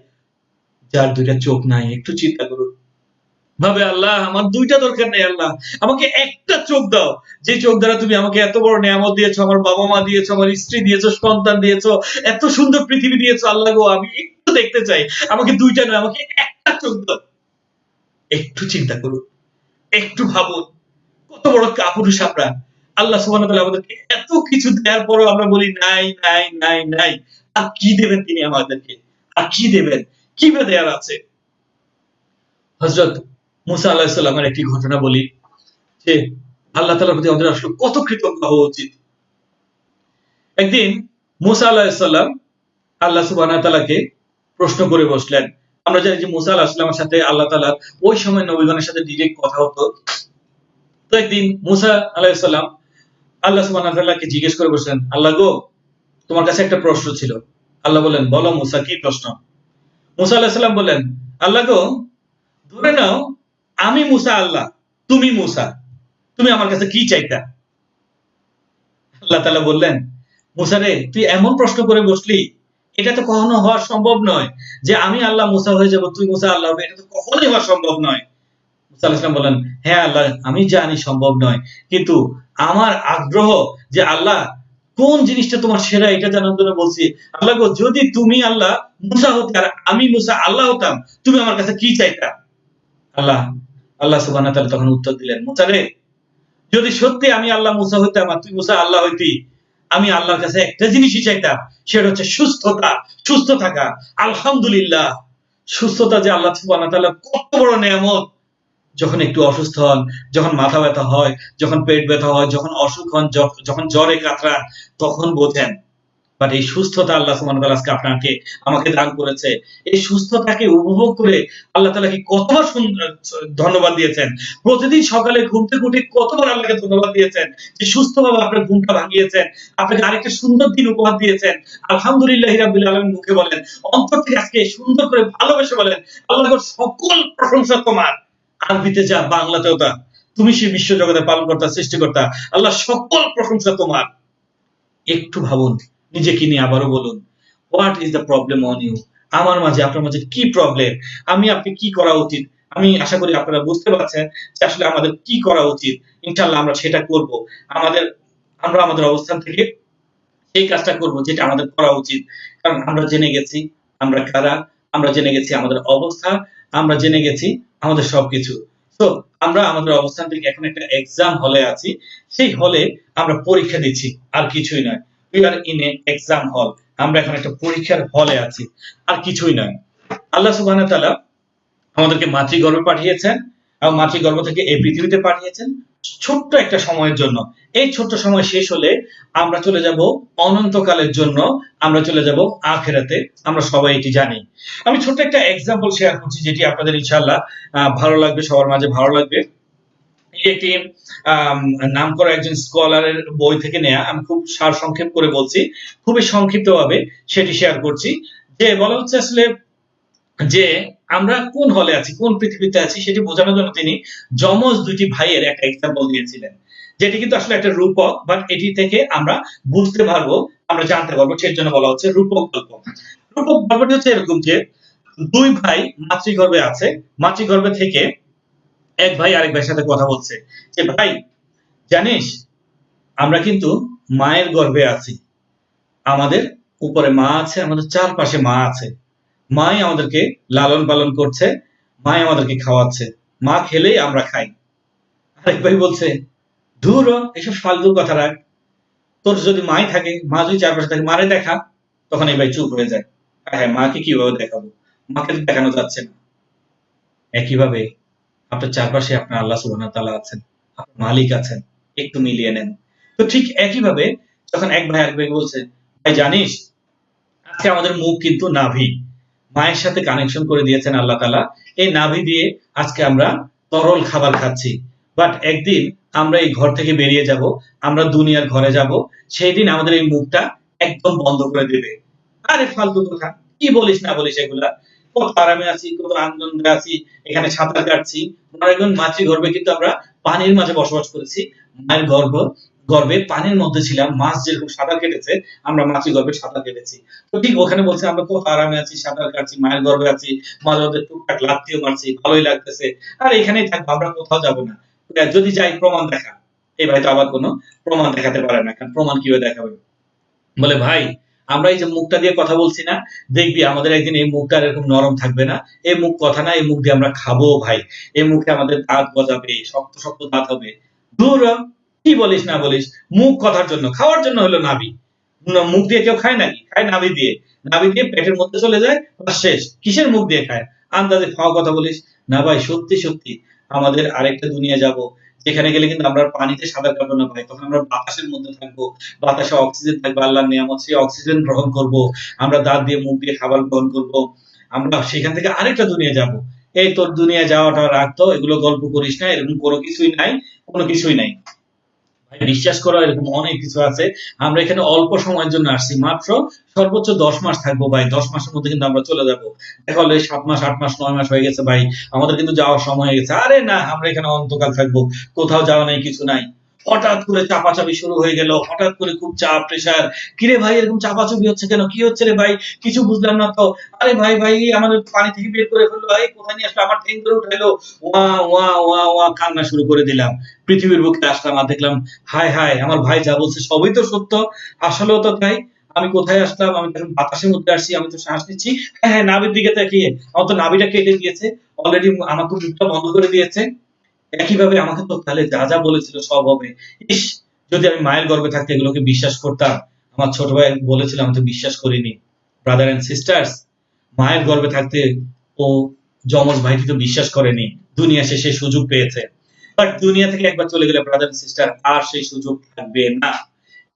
যার দুইটা চোখ নাই, একটু চিন্তা করুন ভাবে আল্লাহ আমার দুইটা দরকার নেই, আল্লাহ আমাকে একটা চোখ দাও, যে চোখ দ্বারা তুমি আমাকে এত বড় নিয়ামত দিয়েছো, আমার বাবা মা দিয়েছো, আমার স্ত্রী দিয়েছো, সন্তান দিয়েছো, এত সুন্দর পৃথিবী দিয়েছো, আল্লাহ গো আমি একটু দেখতে চাই, আমাকে দুইটা নয় আমাকে একটা চোখ দাও। একটু চিন্তা করুন, একটু ভাবুন, কত বড় কাপুরুষ আমরা। আল্লাহ সুবহানাহু ওয়া তাআলা আমাদেরকে এত কিছু দেওয়ার পরেও আমরা বলি নাই নাই নাই নাই। আর কি দেবেন তিনি আমাদেরকে, আর কি দেবেন, কি বা দেয়ার আছে। হযরত মুসা আলাইহিস সালামের একটি ঘটনা বলি, যে আল্লাহ তাআলার প্রতি আমাদের আসলে কত কৃতজ্ঞ হওয়া উচিত। একদিন মুসা আলাইহিস সালাম আল্লাহ সুবহানাহু ওয়া তাআলাকে প্রশ্ন করে বসলেন। আমরা জানি যে মুসা আলাইহিস সালামের সাথে আল্লাহ তাআলা ওই সময় নবীগণের সাথে ডিরেক্ট কথা হতো। তো একদিন মুসা আলাইহিস সালাম আল্লাহ সুবহানাহু ওয়া তাআলাকে জিজ্ঞেস করে বসলেন, আল্লাহ গো তোমার কাছে একটা প্রশ্ন ছিল। আল্লাহ বললেন, বলো মুসা কি প্রশ্ন। মুসা আলাইহিস সালাম বললেন, আল্লাহ গো ধরে নাও আমি মুসা আল্লাহ, তুমি মুসা, তুমি আমার কাছে কি চাইতা। আল্লাহ তাআলা বললেন, মুসা রে তুই এমন প্রশ্ন করে বসলি, এটা তো কখনো হওয়া সম্ভব নয় যে আমি আল্লাহ মুসা হয়ে যাব, তুই মুসা আল্লাহ হবে, এটা তো কখনোই হওয়া সম্ভব নয়। মুসা আলাইহিস সালাম বললেন, হ্যাঁ আল্লাহ আমি জানি সম্ভব নয়, কিন্তু আমার আগ্রহ যে আল্লাহ কোন জিনিসটা তোমার সেরা এটা জানার জন্য বলছি। আল্লাহ গো যদি তুমি আল্লাহ মুসা হতে আর আমি মুসা আল্লাহ হতাম, তুমি আমার কাছে কি চাইতা। আল্লাহ আল্লাহ সুবহানাহু ওয়া তাআলা তখন উত্তর দিলেন, মুসা রে যদি সত্যি আমি আল্লাহ মুসা হইতাম আর তুই মুসা আল্লাহ হইতি, আমি আল্লাহর কাছে একটা জিনিসই চাইতাম, সেটা হচ্ছে সুস্থতা, সুস্থ থাকা। আলহামদুলিল্লাহ, সুস্থতা যে আল্লাহ সুবহানাহু ওয়া তাআলা কত বড় নেয়ামত। যখন একটু অসুস্থ হন, যখন মাথা ব্যথা হয়, যখন পেট ব্যথা হয়, যখন অসুখ হন, যখন জ্বরে কাতরান, তখন বোঝেন। বাট এই সুস্থতা আল্লাহ সুবহানাহু ওয়া তাআলা আজকে আপনাকে আমাকে দান করেছে। এই সুস্থতাকে উপভোগ করে আল্লাহ তাআলাকে কতবার ধন্যবাদ দিয়েছেন। প্রতিদিন সকালে ঘুম থেকে উঠে কতবার আল্লাহকে ধন্যবাদ দিয়েছেন যে সুস্থভাবে আপনার ঘুমটা ভাঙিয়েছেন, আপনাকে আরেকটা সুন্দর দিন উপহার দিয়েছেন। আলহামদুলিল্লাহি রাব্বিল আলামিন মুখে বলেন, অন্তর থেকে আজকে সুন্দর করে ভালোবেসে বলেন, আল্লাহ গো সকল প্রশংসা তোমার। আরবিতে যা বাংলাতেও তা, তুমি সেই বিশ্ব জগতে পালনকর্তা সৃষ্টিকর্তা, আল্লাহ সকল প্রশংসা তোমার। একটু ভাবুন, নিজেকে নিয়ে আবারও বলুন, what is the problem on you. আমার মাঝে আপনার মাঝে কি প্রবলেম, আপনি কি করা উচিত। আমি আশা করি আপনারা বুঝতে পারছেন যে আসলে আমাদের কি করা উচিত। ইনশাআল্লাহ আমরা সেটা করব। আমরা আমাদের অবস্থান থেকে সেই কাজটা করব যেটা আমাদের করা উচিত। কারণ আমরা জেনে গেছি আমরা কারা, আমরা জেনে গেছি আমাদের অবস্থা, আমরা জেনে গেছি আমাদের সবকিছু। তো আমরা আমাদের অবস্থান থেকে এখন একটা এক্সাম হলে আছি, সেই হলে আমরা পরীক্ষা দিচ্ছি, আর কিছুই নয়। We are in A exam হল। আমরা এখন একটা পরীক্ষার হলে আছি, আর কিছুই নয়। আল্লাহ সুবহানাহু ওয়া তাআলা আমাদেরকে মাতৃগর্ভে পাঠিয়েছেন এবং মাতৃগর্ভ থেকে এই পৃথিবীতে পাঠিয়েছেন ছোট্ট একটা সময়ের জন্য। এই ছোট্ট সময় শেষ হলে আমরা চলে যাব অনন্তকালের জন্য, আমরা চলে যাব আখিরাতে। আমরা সবাই এটি জানি। আমি ছোট্ট একটা এক্সাম্পল শেয়ার করছি যেটি আপনাদের ইনশাআল্লাহ ভালো লাগবে, সবার মাঝে ভালো লাগবে। একটি নামকরা একজন স্কলারের বই থেকে নেয়া, আমি খুব সারসংক্ষেপ করে বলছি, খুবই সংক্ষিপ্তভাবে সেটি শেয়ার করছি। যে বলা হচ্ছে আসলে যে আমরা কোন হলে আছি, কোন পৃথিবীতে আছি সেটি বোঝানোর জন্য তিনি যমজ দুইটি ভাইয়ের একটা এক্সাম্পল দিয়েছিলেন, যেটি কিন্তু আসলে একটা রূপক, বাট এটি থেকে আমরা বুঝতে পারবো, আমরা জানতে পারবো, সেই জন্য বলা হচ্ছে রূপক গল্প। রূপক গল্পটি হচ্ছে এরকম যে দুই ভাই মাতৃগর্ভে আছে, মাতৃগর্ভে থেকে এক ভাই আরেক ভাইয়ের সাথে কথা বলছে যে ভাই জানিস আমরা কিন্তু মায়ের গর্ভে আছি, আমাদের উপরে মা আছে, আমাদের চারপাশে মা আছে, মাই আমাদেরকে লালন পালন করছে, মাই আমাদেরকে খাওয়াচ্ছে, মা খেলেই আমরা খাই। আরেক ভাই বলছে ধুর এসব ফালতু কথা রাখ, তোর যদি মাই থাকে, মা যদি চারপাশে থাকে, মারে দেখা। তখন এই ভাই চুপ হয়ে যায়, হ্যাঁ মাকে কিভাবে দেখাবো, মাকে তো দেখানো যাচ্ছে না। একইভাবে আপনার চারপাশে আপনার আল্লাহ সুবহানাহু ওয়া তাআলা আছেন, আপনার মালিক আছেন, একটু মিলিয়ে নেন। তো ঠিক একইভাবে যখন এক ভাই আরেক ভাইকে বলছে ভাই জানিস আজকে আমাদের মুখ কিন্তু নাভি, মায়ের সাথে কানেকশন করে দিয়েছেন আল্লাহ তাআলা, এই নাভি দিয়ে আজকে আমরা তরল খাবার খাচ্ছি, বাট একদিন আমরা এই ঘর থেকে বেরিয়ে যাব, আমরা দুনিয়ার ঘরে যাব, সেই দিন আমাদের এই মুখটা একদম বন্ধ করে দেবে। আরে ফালতু কথা, কি বলিস না বলিস এগুলা, কত আরামে আছি, কত আনন্দে আছি, এখানে সাঁতার কাটছি। একজন মাতৃগর্ভে কিন্তু আমরা পানির মাঝে বসবাস করেছি, মায়ের গর্ভ গর্ভে পানির মধ্যে ছিলাম, মাছ যেরকম সাঁতার কেটেছে আমরা মাছের গর্ভে সাঁতার কেটেছি। তো ঠিক ওখানে বলছে আমরা কত আরামে আছি, সাঁতার কাটছি, মায়ের গর্ভে আছি, মাঝে মধ্যে টুকটাক লাফতিও মারছি, ভালোই লাগতেছে, আর এখানেই থাকবো, আমরা কোথাও যাবো না। যদি যাই প্রমাণ দেখা। এই ভাই তো আবার কোনো প্রমাণ দেখাতে পারে না, কারণ প্রমাণ কিভাবে দেখাবে? বলে ভাই আমরা এই যে মুখটা দিয়ে কথা বলছি না, দেখবি আমাদের একদিন এই মুখটা আর এরকম নরম থাকবে না, এই মুখ কথা না, এই মুখ দিয়ে আমরা খাবো ভাই, এই মুখে আমাদের দাঁত গজাবে, শক্ত শক্ত দাঁত হবে। দূর হ, কি বলিস না বলিস, মুখ কথার জন্য, খাওয়ার জন্য হলো নাভি। মুখ দিয়ে কেউ খায় নাকি? খায় নাভি দিয়ে। নাভি দিয়ে পেটের মধ্যে চলে যায়, বাস শেষ। কিসের মুখ দিয়ে খায়? আন্দাজে খাওয়া কথা বলিস না ভাই, সত্যি সত্যি আমাদের আরেকটা দুনিয়া যাব, যেখানে গেলে কিন্তু আমরা পানিতে সাঁতার কাটবো না ভাই, তখন আমরা বাতাসের মধ্যে থাকবো, বাতাসে অক্সিজেন থাকবে, আল্লাহর নিয়ামত, সেই অক্সিজেন গ্রহণ করব, আমরা দাঁত দিয়ে মুখ দিয়ে খাবার গ্রহণ করব, আমরা সেখান থেকে আরেকটা দুনিয়া যাব। এই তোর দুনিয়া যাওয়াটা রাখতো, এগুলো গল্প করিস না, এরকম কোনো কিছুই নাই, কোনো কিছুই নাই। ভাই বিশ্বাস করো, এরকম অনেক কিছু আছে। আমরা এখানে অল্প সময়ের জন্য আসছি, মাত্র সর্বোচ্চ 10 মাস থাকবো ভাই, 10 মাসের মধ্যে কিন্তু আমরা চলে যাবো। দেখা হলো 7 মাস, 8 মাস, 9 মাস হয়ে গেছে ভাই, আমাদের কিন্তু যাওয়ার সময় হয়ে গেছে। আরে না, আমরা এখানে অন্তকাল থাকবো, কোথাও যাওয়া নেই, কিছু নাই। হঠাৎ করে চাপাচাপি শুরু হয়ে গেল, হঠাৎ করে খুব চাপ, প্রেসার। কিরে ভাই এরকম চাপাচাপি হচ্ছে কেন? কি হচ্ছে রে ভাই? কিছু বুঝলাম না তো। আরে ভাই ভাই আমাদের পানি থেকে বের করে ফেললো, ভাই কোথায় নিয়ে আসলো, আমার ঠ্যাং ধরে উঠাইলো, ওয়া ওয়া ওয়া ওয়া কান্না শুরু করে দিলাম। পৃথিবীর বুকে আসলাম, আর দেখলাম হায় হায়, আমার ভাই যা বলছে সবই তো সত্য, আসলেও তো তাই। আমি কোথায় আসলাম? আমি তো এখন বাতাসের মধ্যে আসছি, আমি তো শ্বাস নিচ্ছি। হ্যাঁ হ্যাঁ, নাভির দিকে তাকিয়ে, আমার তো নাভিটা কেটে দিয়েছে অলরেডি, আমার তো মুখটা বন্ধ করে দিয়েছে। একইভাবে আমাকে তো তাহলে যা যা বলেছিল সব হবে। ইস, যদি আমি মায়ের গর্ভে থাকতে এগুলোকে বিশ্বাস করতাম। আমার ছোট ভাই বলেছিল, আমি তো বিশ্বাস করিনি। ব্রাদার এন্ড সিস্টার্স, মায়ের গর্ভে থাকতে ও যমজ ভাইটি তো বিশ্বাস করেনি, দুনিয়া শেষে সুযোগ পেয়েছে। বাট দুনিয়া থেকে একবার চলে গেলে ব্রাদার সিস্টার আর সেই সুযোগ থাকবে না।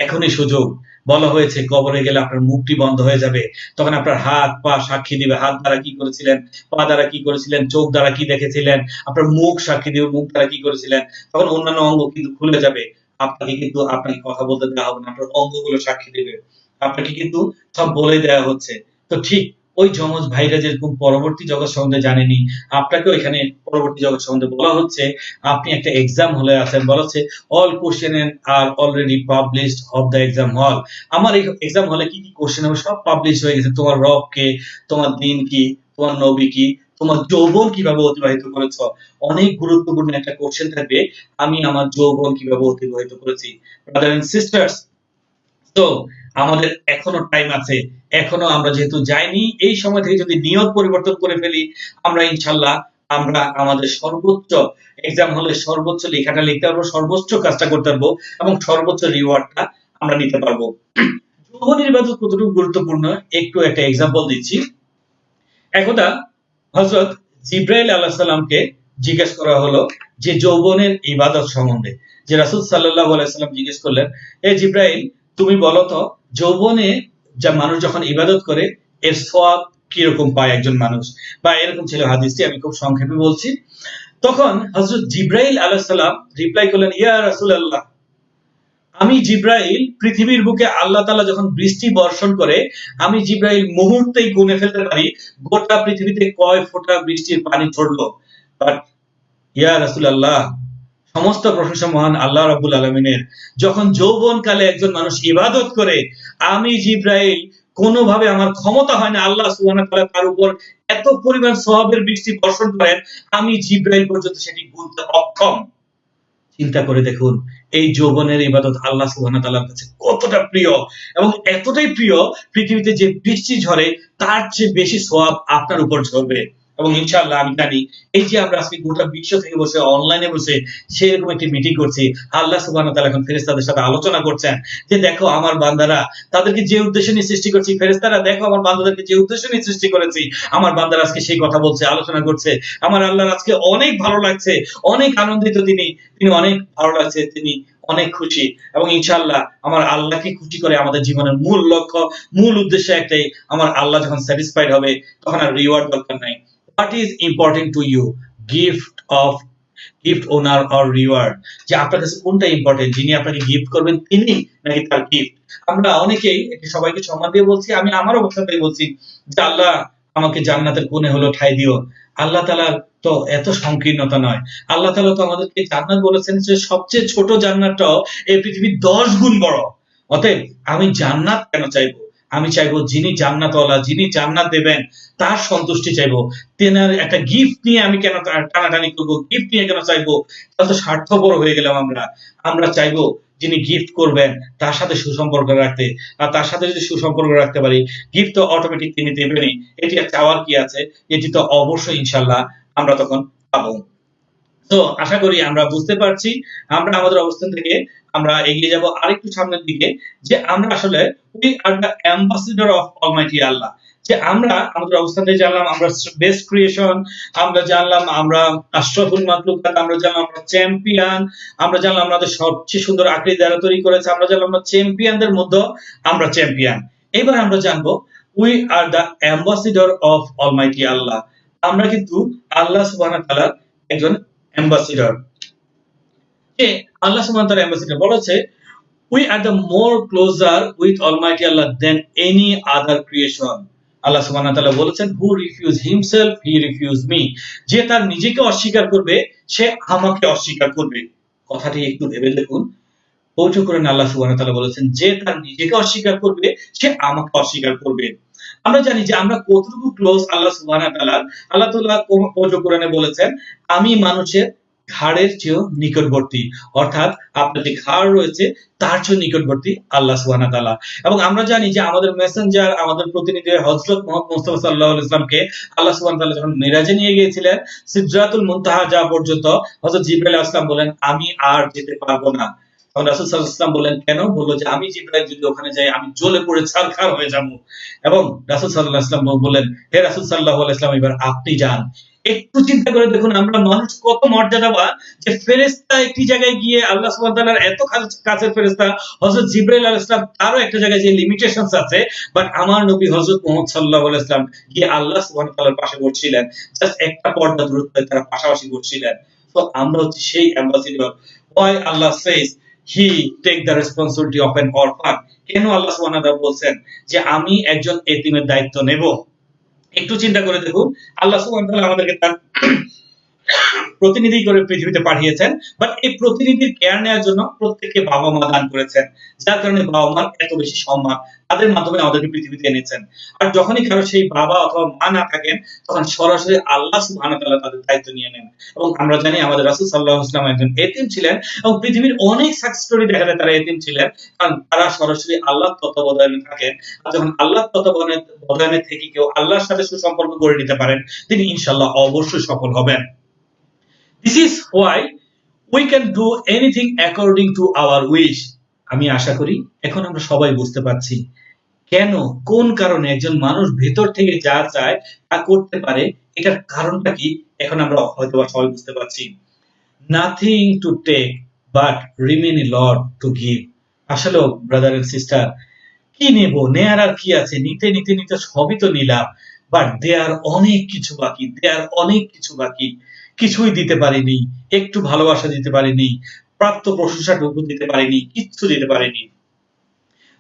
এখনই সুযোগ। বলা হয়েছে কবরে গেলে আপনার মুখটি বন্ধ হয়ে যাবে, তখন আপনার হাত পা সাক্ষী দিবে, হাত দ্বারা কি করেছিলেন, পা দ্বারা কি করেছিলেন, চোখ দ্বারা কি দেখেছিলেন, আপনার মুখ সাক্ষী দিবে, মুখ দ্বারা কি করেছিলেন। তখন অন্যান্য অঙ্গ কিন্তু খুলে যাবে, আপনাকে কিন্তু আপনাকে কথা বলতে দেওয়া হবে না, আপনার অঙ্গগুলো সাক্ষী দিবে, আপনাকে কিন্তু সব বলে দেওয়া হচ্ছে। তো ঠিক ওই যমজ ভাইরা যেরকম পরবর্তী জগৎ সম্বন্ধে জানেনি, আপনাকেও এখানে পরবর্তী জগৎ সম্বন্ধে বলা হচ্ছে। আপনি একটা এক্সাম হলে আছেন, বলা হচ্ছে all question are already published of the exam hall। আমার এই এক্সাম হলে কি কি কোশ্চেন হবে সব পাবলিশ হয়ে গেছে। তোমার রব কে, তোমার দিন কি, তোমার নবী কি, তোমার যৌবন কিভাবে অতিবাহিত করেছ, অনেক গুরুত্বপূর্ণ একটা কোশ্চেন থাকবে, আমি আমার যৌবন কিভাবে অতিবাহিত করেছি। ব্রাদার এন্ড সিস্টার্স, তো আমাদের এখনো টাইম আছে, এখনো আমরা যেহেতু যাইনি, এই সময় থেকে যদি নিয়ত পরিবর্তন করে ফেলি, আমরা ইনশাল্লাহ আমরা আমাদের সর্বোচ্চ এক্সাম হলে সর্বোচ্চ লেখাটা লিখতে পারবো, সর্বোচ্চ কাজটা করতে পারবো, এবং সর্বোচ্চ রিওয়ার্ডটা আমরা নিতে পারবো। যৌবনের ইবাদত কতটুকু গুরুত্বপূর্ণ একটু একটা এক্সাম্পল দিচ্ছি। একদা হযরত জিবরাইল আলাইহিস সালামকে জিজ্ঞেস করা হলো যে যৌবনের ইবাদত সম্বন্ধে। যে রাসূল সাল্লাল্লাহু আলাইহি সাল্লাম জিজ্ঞেস করলেন, এ জিবরাইল তুমি বলো তো, যৌবনে যা মানুষ যখন ইবাদত করে এর সওয়াব কিরকম পায় একজন মানুষ, বা এরকম ছিল হাদিসটি, আমি খুব সংক্ষেপে বলছি। তখন হযরত জিবরাইল আলাইহিস সালাম রিপ্লাই করলেন, ইয়া রাসূলুল্লাহ, আমি জিবরাইল পৃথিবীর বুকে আল্লাহ তাআলা যখন বৃষ্টি বর্ষণ করে, আমি জিবরাইল মুহূর্তেই গুনে ফেলতে পারি গোটা পৃথিবীতে কয় ফোঁটা বৃষ্টির পানি ঝরলো। বাট ইয়া রাসূলুল্লাহ, সমস্ত প্রশংসা মহান আল্লাহ রাব্বুল আলামিনের। যখন যৌবনকালে একজন মানুষ ইবাদত করে, আমি জিবরাইল কোনোভাবে, আমার ক্ষমতা হয় না, আল্লাহ সুবহানাহু ওয়া তাআলা তার উপর এত পরিমাণ সওয়াবের বৃষ্টি বর্ষণ করেন, আমি জিবরাইল পর্যন্ত সেটি গুনতে অক্ষম। চিন্তা করে দেখুন, এই যৌবনের ইবাদত আল্লাহ সুবহানাহু ওয়া তাআলার কাছে কতটা প্রিয়, এবং এতটাই প্রিয় পৃথিবীতে যে বৃষ্টি ঝরে তার চেয়ে বেশি সওয়াব আপনার উপর ঝরবে। এবং ইনশাআল্লাহ আমি জানি, এই যে আমরা আজকে গোটা বিশ্ব থেকে বসে অনলাইনে বসে সেরকম একটি মিটিং করছি, আল্লাহ সুবহানাহু ওয়া তাআলা এখন ফেরেশতাদের সাথে আলোচনা করছেন যে দেখো আমার বান্দারা, তাদেরকে যে উদ্দেশ্য নিয়ে সৃষ্টি করছি, ফেরেশতারা দেখো আমার বান্দাদেরকে যে উদ্দেশ্য নিয়ে সৃষ্টি করেছি, আমার বান্দারা আজকে সেই কথা বলছে, আলোচনা করছে। আমার আল্লাহর আজকে অনেক ভালো লাগছে, অনেক আনন্দিত, তিনি তিনি অনেক ভালো লাগছে, তিনি অনেক খুশি। এবং ইনশাআল্লাহ আমার আল্লাহকে খুশি করে আমাদের জীবনের মূল লক্ষ্য, মূল উদ্দেশ্য একটাই, আমার আল্লাহ যখন স্যাটিসফাইড হবে তখন আর রিওয়ার্ড দরকার নাই। What is important to you, gift of gift owner or reward, যে আপনার কাছে কোনটা ইম্পর্টেন্ট, যিনি আপনাকে গিফট করবেন তিনি, নাকি তার গিফট। আমরা অনেকেই এটি সবাইকে সম্মান দিয়ে বলছি, আমি আমার অবস্থাতেই বলছি যে আল্লাহ আমাকে জান্নাতের কোণে হলো ঠাঁই দিও। আল্লাহ তাআলার তো এত সংকীর্ণতা নয়। আল্লাহ তাআলা তো আমাদেরকে জান্নাত বলেছেন যে সবচেয়ে ছোট জান্নাতটাও এই পৃথিবীর 10 গুণ বড়। অতএব আমি জান্নাত কেন চাইবো? আমি চাইবো যিনি জান্নাতওয়ালা, যিনি জান্নাত দেবেন তার সন্তুষ্টি চাইবো। তেনার একটা গিফট নিয়ে আমি কেন টানাটানি করবো? গিফট নিয়ে কেন চাইবো? তাহলে তো স্বার্থপর হয়ে গেলাম আমরা। আমরা চাইবো যিনি গিফট করবেন তার সাথে সুসম্পর্ক রাখতে। আর তার সাথে যদি সুসম্পর্ক রাখতে পারি, গিফট তো অটোমেটিক তিনি দেবেনই। এটি আর চাওয়ার কি আছে? এটি তো অবশ্যই ইনশাআল্লাহ আমরা তখন পাবো। তো আশা করি আমরা বুঝতে পারছি। আমরা আমাদের অবস্থান থেকে আমরা এগিয়ে যাব আরেকটু সামনের দিকে, যে আমরা আসলে we are the ambassador of Almighty Allah। যে আমরা আমাদের অবস্থান থেকে জানলাম আমরা বেস্ট ক্রিয়েশন, আমরা জানলাম আমরা আশরাফুল মাখলুকাত, আমরা জানলাম আমরা চ্যাম্পিয়ন, আমরা জানলাম আমাদের সবচেয়ে সুন্দর আকৃতি দ্বারা তৈরি করেছে, আমরা জানলাম আমরা চ্যাম্পিয়নদের মধ্যে আমরা চ্যাম্পিয়ন। এবার আমরা জানবো we are the ambassador of Almighty Allah। আমরা কিন্তু আল্লাহ সুবহানাহু ওয়া তাআলার একজন অ্যাম্বাসিডর। যে আল্লাহ সুবহানাহু ওয়া তাআলা অ্যাম্বাসিডর বলেছে we are the more closer with Almighty Allah than any other creation। আল্লাহ সুবহানাহু ওয়া তাআলা বলেছেন who refuse himself he refuse me। যে তার নিজেকে অস্বীকার করবে সে আমাকে অস্বীকার করবে। কথাটি একটু ভেবে দেখুন। পবিত্র কোরআনে আল্লাহ সুবহানাহু ওয়া তাআলা বলেছেন যে তার নিজেকে অস্বীকার করবে সে আমাকে অস্বীকার করবে। আমরা জানি যে আমরা কতটুকু ক্লোজ আল্লাহ সুবহানাহু ওয়া তাআলা। আল্লাহ তাআলা পবিত্র কোরআনে বলেছেন আমি মানুষের ঘাড়ের চেয়েও নিকটবর্তী, অর্থাৎ আপনার যে ঘাড় রয়েছে তার চেয়ে নিকটবর্তী আল্লাহ সুবহানাহু ওয়া তাআলা। এবং আমরা জানি যে আমাদের মেসেঞ্জার, আমাদের প্রতিনিধি হযরত মুহাম্মদ মুস্তাফা সাল্লাল্লাহু আলাইহি ওয়াসাল্লামকে আল্লাহ সুবহানাহু ওয়া তাআলা যখন মিরাজে নিয়ে গিয়েছিলেন, সিদরাতুল মুনতাহা যাওয়া পর্যন্ত হযরত জিবরাইল আলাইহিস সালাম বলেন আমি আর যেতে পারবো না। তখন রাসূল সাল্লাল্লাহু আলাইহি ওয়াসাল্লাম বললেন কেন? বলল যে আমি জিবরাইল যদি ওখানে যাই আমি জ্বলে পুড়ে ছারখার হয়ে যাব। এবং রাসূল সাল্লাল্লাহু আলাইহি ওয়াসাল্লাম বললেন হে রাসূল সাল্লাল্লাহু আলাইহি ওয়াসাল্লাম এবার আপনি যান। একটু চিন্তা করে দেখুন আমরা মানুষ কত মর্যাদাবান, যে ফেরেশতা একটি জায়গায় গিয়ে আল্লাহ সুবহানাহু ওয়া তাআলার এত কাছের ফেরেশতা হযরত জিবরাইল আলাইহিস সালাম তারও একটা জায়গায় যে লিমিটেশনস আছে, বাট আমার নবী হযরত মুহাম্মদ সাল্লাল্লাহু আলাইহি ওয়াসাল্লাম গিয়ে আল্লাহ সুবহানাহু ওয়া তাআলার পাশে বসছিলেন, জাস্ট একটা পর্দা দূরত্বে তারা পাশাপাশি বসছিলেন। তো আমরা হচ্ছে সেই ambassador. why Allah says he take the responsibility of an orphan। কেন আল্লাহ সুবহানাহু ওয়া তাআলা বলছেন যে আমি একজন এতিমের দায়িত্ব নেব? একটু চিন্তা করে দেখুন আল্লাহ সুবহানাহু ওয়া তাআলা আমাদেরকে তার প্রতিনিধি করে পৃথিবীতে পাঠিয়েছেন, বাট এই প্রতিনিধির কেয়ার নেওয়ার জন্য প্রত্যেককে বাবা মা দান করেছেন, যার কারণে বাবা মার এত বেশি সম্মান, তাদের মাধ্যমে আমাদেরকে পৃথিবীতে এনেছেন। আর যখনই কারো সেই বাবা অথবা মা না থাকেন তখন সরাসরি আল্লাহ সুবহানাহু ওয়া তাআলা তাদের দায়িত্ব নিয়ে নেন। এবং আমরা জানি আমাদের রাসূল সাল্লাল্লাহু আলাইহি ওয়াসাল্লাম একজন এতিম ছিলেন, এবং পৃথিবীর অনেক সাকসেস স্টোরি দেখা যায় তারা এতিম ছিলেন, কারণ তারা সরাসরি আল্লাহর তত্ত্বাবধানে থাকেন। আর যখন আল্লাহর তত্ত্বাবধানে থেকে কেউ আল্লাহর সাথে সুসম্পর্ক গড়ে নিতে পারেন তিনি ইনশাআল্লাহ অবশ্যই সফল হবেন। This is why we can do anything according to our wish। আমি আশা করি এখন আমরা সবাই বুঝতে পারছি কেন, কোন কারণে একজন মানুষ ভেতর থেকে যা চায় তা করতে পারে, এটার কারণটা কি এখন আমরা হয়তো সবাই বুঝতে পারছি। Nothing to take but remain a lot to give। আসলে ব্রাদার এন্ড সিস্টার কি নেব, নেয়ার আর কি আছে, নিতে নিতে নিতে সবই তো নিলাম, বাট দেয়ার অনেক কিছু বাকি, দেয়ার অনেক কিছু বাকি। কিছুই দিতে পারিনি, একটু ভালোবাসা দিতে পারিনি, প্রাপ্ত প্রশংসাটুকু দিতে পারিনি, কিচ্ছু দিতে পারিনি।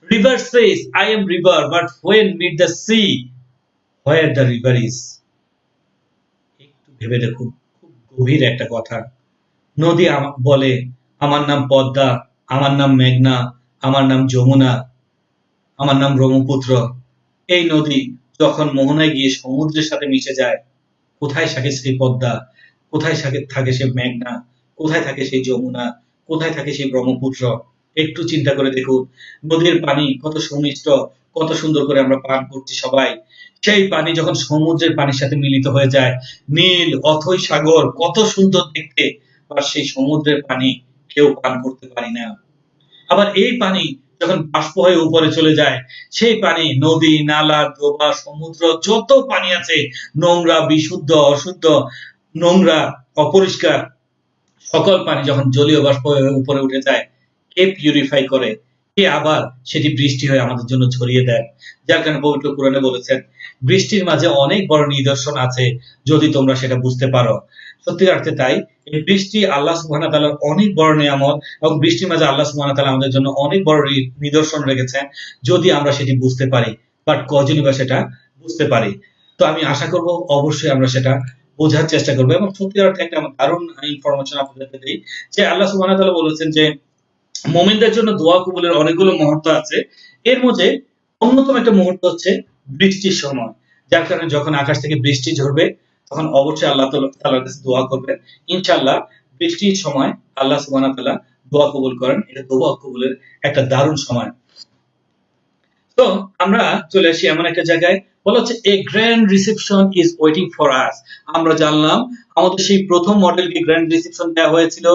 River says I am river but when meet the sea where the river is। একটু ভেবে দেখুন, খুব গভীর একটা কথা। নদী বলে আমার নাম পদ্মা, আমার নাম মেঘনা, আমার নাম যমুনা, আমার নাম ব্রহ্মপুত্র। এই নদী যখন মোহনায় গিয়ে সমুদ্রের সাথে মিশে যায়, কোথায় থাকে সেই পদ্মা, কোথায় থাকে সেই মেঘনা, কোথায় থাকে সেই যমুনা, কোথায় থাকে সেই ব্রহ্মপুত্র? একটু চিন্তা করে দেখুন নদীর পানি কত সুমিষ্ট, কত সুন্দর করে আমরা পান করছি সবাই। সেই পানি যখন সমুদ্রের পানির সাথে মিলিত হয়ে যায়, নীল অথই সাগর কত সুন্দর দেখতে, আর সেই সমুদ্রের পানি কেউ পান করতে পারি না। আবার এই পানি যখন বাষ্প হয়ে উপরে চলে যায়, সেই পানি নদী, নালা, ডোবা, সমুদ্র যত পানি আছে, নোংরা, বিশুদ্ধ, অশুদ্ধ, নোংরা, অপরিষ্কার সকল পানি যখন জলীয় বাষ্প হয়ে উপরে উঠে যায়, কে পিউরিফাই করে? কে আবার সেটি বৃষ্টি হয়ে আমাদের জন্য ছড়িয়ে দেয়? যার কারণে পবিত্র কোরআনে বলেছেন বৃষ্টির মাঝে অনেক বড় নিদর্শন আছে যদি তোমরা সেটা বুঝতে পারো। সত্যিকার অর্থে তাই এই বৃষ্টি আল্লাহ সুবহানাহু ওয়া তাআলার অনেক বড় নিয়ামত, এবং বৃষ্টির মাঝে আল্লাহ সুবহানাহু ওয়া তাআলা আমাদের জন্য অনেক বড় নিদর্শন রেখেছেন যদি আমরা সেটি বুঝতে পারি, বাট কজনই বা সেটা বুঝতে পারি। তো আমি আশা করব অবশ্যই আমরা সেটা বোঝার চেষ্টা করবো। এবং সত্যিকার অর্থে একটা দারুণ ইনফরমেশন আপনাদেরকে দিই যে আল্লাহ সুবহানাহু ওয়া তাআলা বলেছেন যে মুমিনদের জন্য দোয়া কবুলের অনেকগুলো মুহূর্ত আছে। এর মধ্যে অন্যতম একটা মুহূর্ত হচ্ছে বৃষ্টির সময়। যার কারণে যখন আকাশ থেকে বৃষ্টি ঝরবে তখন অবশ্যই আল্লাহ তাআলার কাছে দোয়া করবেন। ইনশাআল্লাহ বৃষ্টির সময় আল্লাহ সুবহানাহু ওয়া তাআলা দোয়া কবুল করেন। এটা দোয়া কবুলের একটা দারুণ সময়। তো আমরা চলে আসি এমন একটা জায়গায়, বলা হচ্ছে a grand reception is waiting for us. আমরা জানলাম আমাদের সেই প্রথম মডেলকে গ্র্যান্ড রিসেপশন দেওয়া হয়েছিল।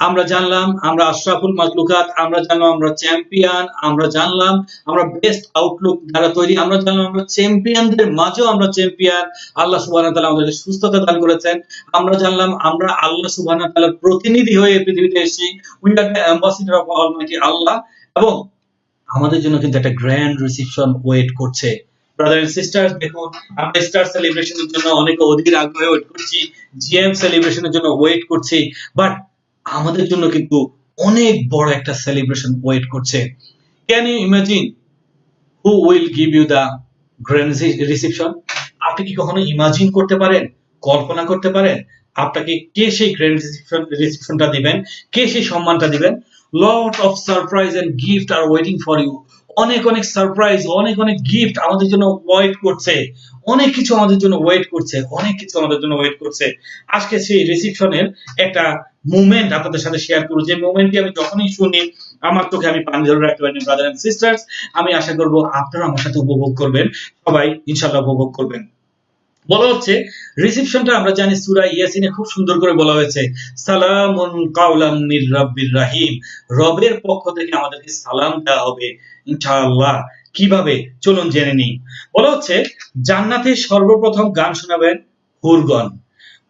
আমরা জানলাম আমরা আশরাফুল মাখলুকাত, আমরা জানলাম আমরা চ্যাম্পিয়ন, আমরা জানলাম আমরা বেস্ট আউটলুক দ্বারা তৈরি, আমরা জানলাম আমরা চ্যাম্পিয়নদের মাঝেও আমরা চ্যাম্পিয়ন। আল্লাহ সুবহানাহু ওয়া তাআলা আমাদেরকে সুস্থতা দান করেছেন। আমরা জানলাম আমরা আল্লাহ সুবহানাহু ওয়া তাআলার প্রতিনিধি হয়ে পৃথিবীতে এসেছি। We are the ambassador of almighty Allah. এবং আমাদের জন্য কিন্তু একটা গ্র্যান্ড রিসেপশন ওয়েট করছে। ব্রাদার এন্ড সিস্টার্স, দেখুন আমরা স্টার সেলিব্রেশনের জন্য অনেক অধীর আগ্রহে ওয়েট করছি, জিএম সেলিব্রেশনের জন্য ওয়েট করছি, বাট আমাদের জন্য কিন্তু অনেক বড় একটা সেলিব্রেশন ওয়েট করছে। Can you imagine who will give you the grand reception? আপনি কি কখনো ইমাজিন করতে পারেন, কল্পনা করতে পারেন আপনাকে কে সেই গ্র্যান্ড রিসেপশনটা দিবেন, কে সেই সম্মানটা দিবেন? Lot of surprise and gift are waiting for you. অনেক অনেক সারপ্রাইজ, অনেক অনেক গিফট আমাদের জন্য ওয়েট করছে, অনেক কিছু আমাদের জন্য ওয়েট করছে, অনেক কিছু আমাদের জন্য ওয়েট করছে। আজকে সেই রিসেপশনের একটা মুভমেন্ট আপনাদের সাথে শেয়ার করব, যে মুভমেন্টটি আমি যখনই শুনি আমার চোখে আমি পানি ধরে রাখতে পারি। ব্রাদার এন্ড সিস্টার্স, আমি আশা করব আপনারা আমার সাথে উপভোগ করবেন, সবাই ইনশাআল্লাহ উপভোগ করবেন। বলা হচ্ছে রিসেপশনটা আমরা জানি সূরা ইয়াসিনে খুব সুন্দর করে বলা হয়েছে, সালামুন কাওলাম মির রাব্বির রাহিম। রবের পক্ষ থেকে আমাদেরকে সালাম দেওয়া হবে ইনশাআল্লাহ। কিভাবে চলুন জেনে নিই। বলা হচ্ছে জান্নাতে সর্বপ্রথম গান শোনাবেন হুরগণ।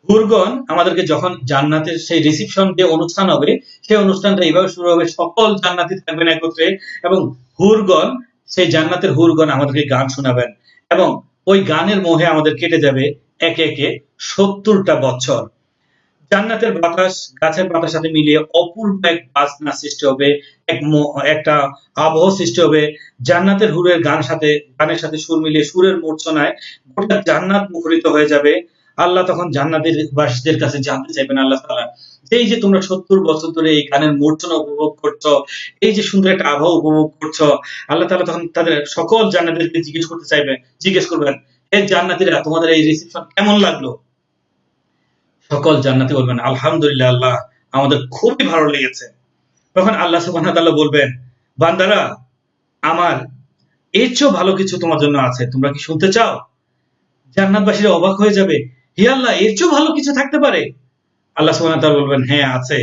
হুরগণ আমাদেরকে যখন জান্নাতের সেই রিসেপশন যে অনুষ্ঠান হবে, সেই অনুষ্ঠানটা এইভাবে শুরু হবে, সকল জান্নাতি থাকবেন একত্রে এবং হুরগণ, সেই জান্নাতের হুরগণ আমাদেরকে গান শোনাবেন এবং ওই গানের মোহে আমাদের কেটে যাবে একে একে 70টা বছর। জান্নাতের বাতাস গাছের পাতার সাথে মিলিয়ে অপূর্ব এক বাজনা সৃষ্টি হবে, একটা আবহ সৃষ্টি হবে। জান্নাতের হুরের গানের সাথে সুর মিলিয়ে সুরের মূর্ছনায় গোটা জান্নাত মুখরিত হয়ে যাবে। আল্লাহ তখন জান্নাতের বাসীদের কাছে জানতে চাইবেন আল্লাহ তাআলা, এই যে তোমরা 70 বছর ধরে এই গানের মূর্ছনা উপভোগ করছো, এই যে সুন্দর একটা আবহ উপভোগ করছো, আল্লাহ তাআলা তখন তাদের সকল জান্নাতীদেরকে জিজ্ঞেস করবেন, হে জান্নাতীরা তোমাদের এই রিসেপশন কেমন লাগলো? সকল জান্নাতি বলবেন আলহামদুলিল্লাহ আল্লাহ, আমাদের খুবই ভালো লেগেছে। তখন আল্লাহ সুবহানাহু ওয়া তাআলা বলবেন, বান্দারা আমার এর চেয়েও ভালো কিছু তোমার জন্য আছে, তোমরা কি শুনতে চাও? জান্নাতবাসীরা অবাক হয়ে যাবে, হে আল্লাহ, এর চেয়েও ভালো কিছু থাকতে পারে? আল্লাহ সুবহানাহু ওয়া তাআলা বলবেন, হ্যাঁ আছে।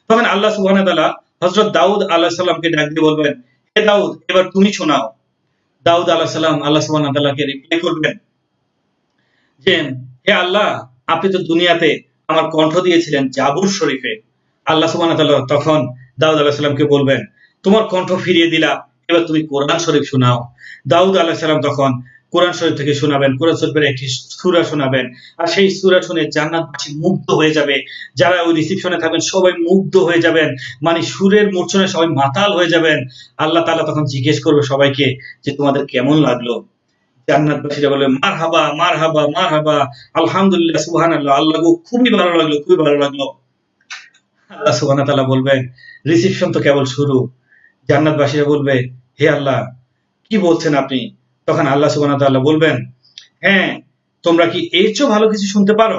তখন আল্লাহ সুবহানাহু ওয়া তাআলা হযরত দাউদ আলাইহিস সালামকে ডাক দিয়ে বলবেন, হে দাউদ, এবার তুমি শোনাও। দাউদ আলাইহিস সালাম আল্লাহ সুবহানাহু ওয়া তাআলাকে রিপ্লাই করবেন যে, হে আল্লাহ, আপনি তো দুনিয়াতে আমার কণ্ঠ দিয়েছিলেন জাবুর শরীফে। আল্লাহ সুবহানাহু ওয়া তাআলা তখন দাউদ আলাইহিস সালামকে বলবেন, তোমার কণ্ঠ ফিরিয়ে দিলাম, এবার তুমি কোরআন শরীফ শোনাও। দাউদ আলাইহিস সালাম তখন কোরআন শরীফ থেকে শোনাবেন, কোরআন শরীফের একটি সূরা শোনাবেন। আর সেই সূরা শুনে জান্নাতবাসী মুগ্ধ হয়ে যাবে। যারা ওই রিসেপশনে থাকবেন সবাই মুগ্ধ হয়ে যাবেন, মানে সুরের মূর্ছনায় সবাই মাতাল হয়ে যাবেন। আল্লাহ তাআলা তখন জিজ্ঞেস করবে সবাইকে যে তোমাদের কেমন লাগলো? জান্নাতবাসীরা বলবে মারহাবা মারহাবা মারহাবা, আলহামদুলিল্লাহ, সুবহানাল্লাহ, আল্লাহ গো খুবই ভালো লাগলো, খুবই ভালো লাগলো। আল্লাহ সুবহানাহু ওয়া তাআলা বলবেন, রিসেপশন তো কেবল শুরু। জান্নাতবাসীরা বলবে, হে আল্লাহ, কি বলছেন আপনি? তখন আল্লাহ সুবহানাহু ওয়া তাআলা বলবেন, হ্যাঁ, তোমরা কি এর চেয়েও ভালো কিছু শুনতে পারো,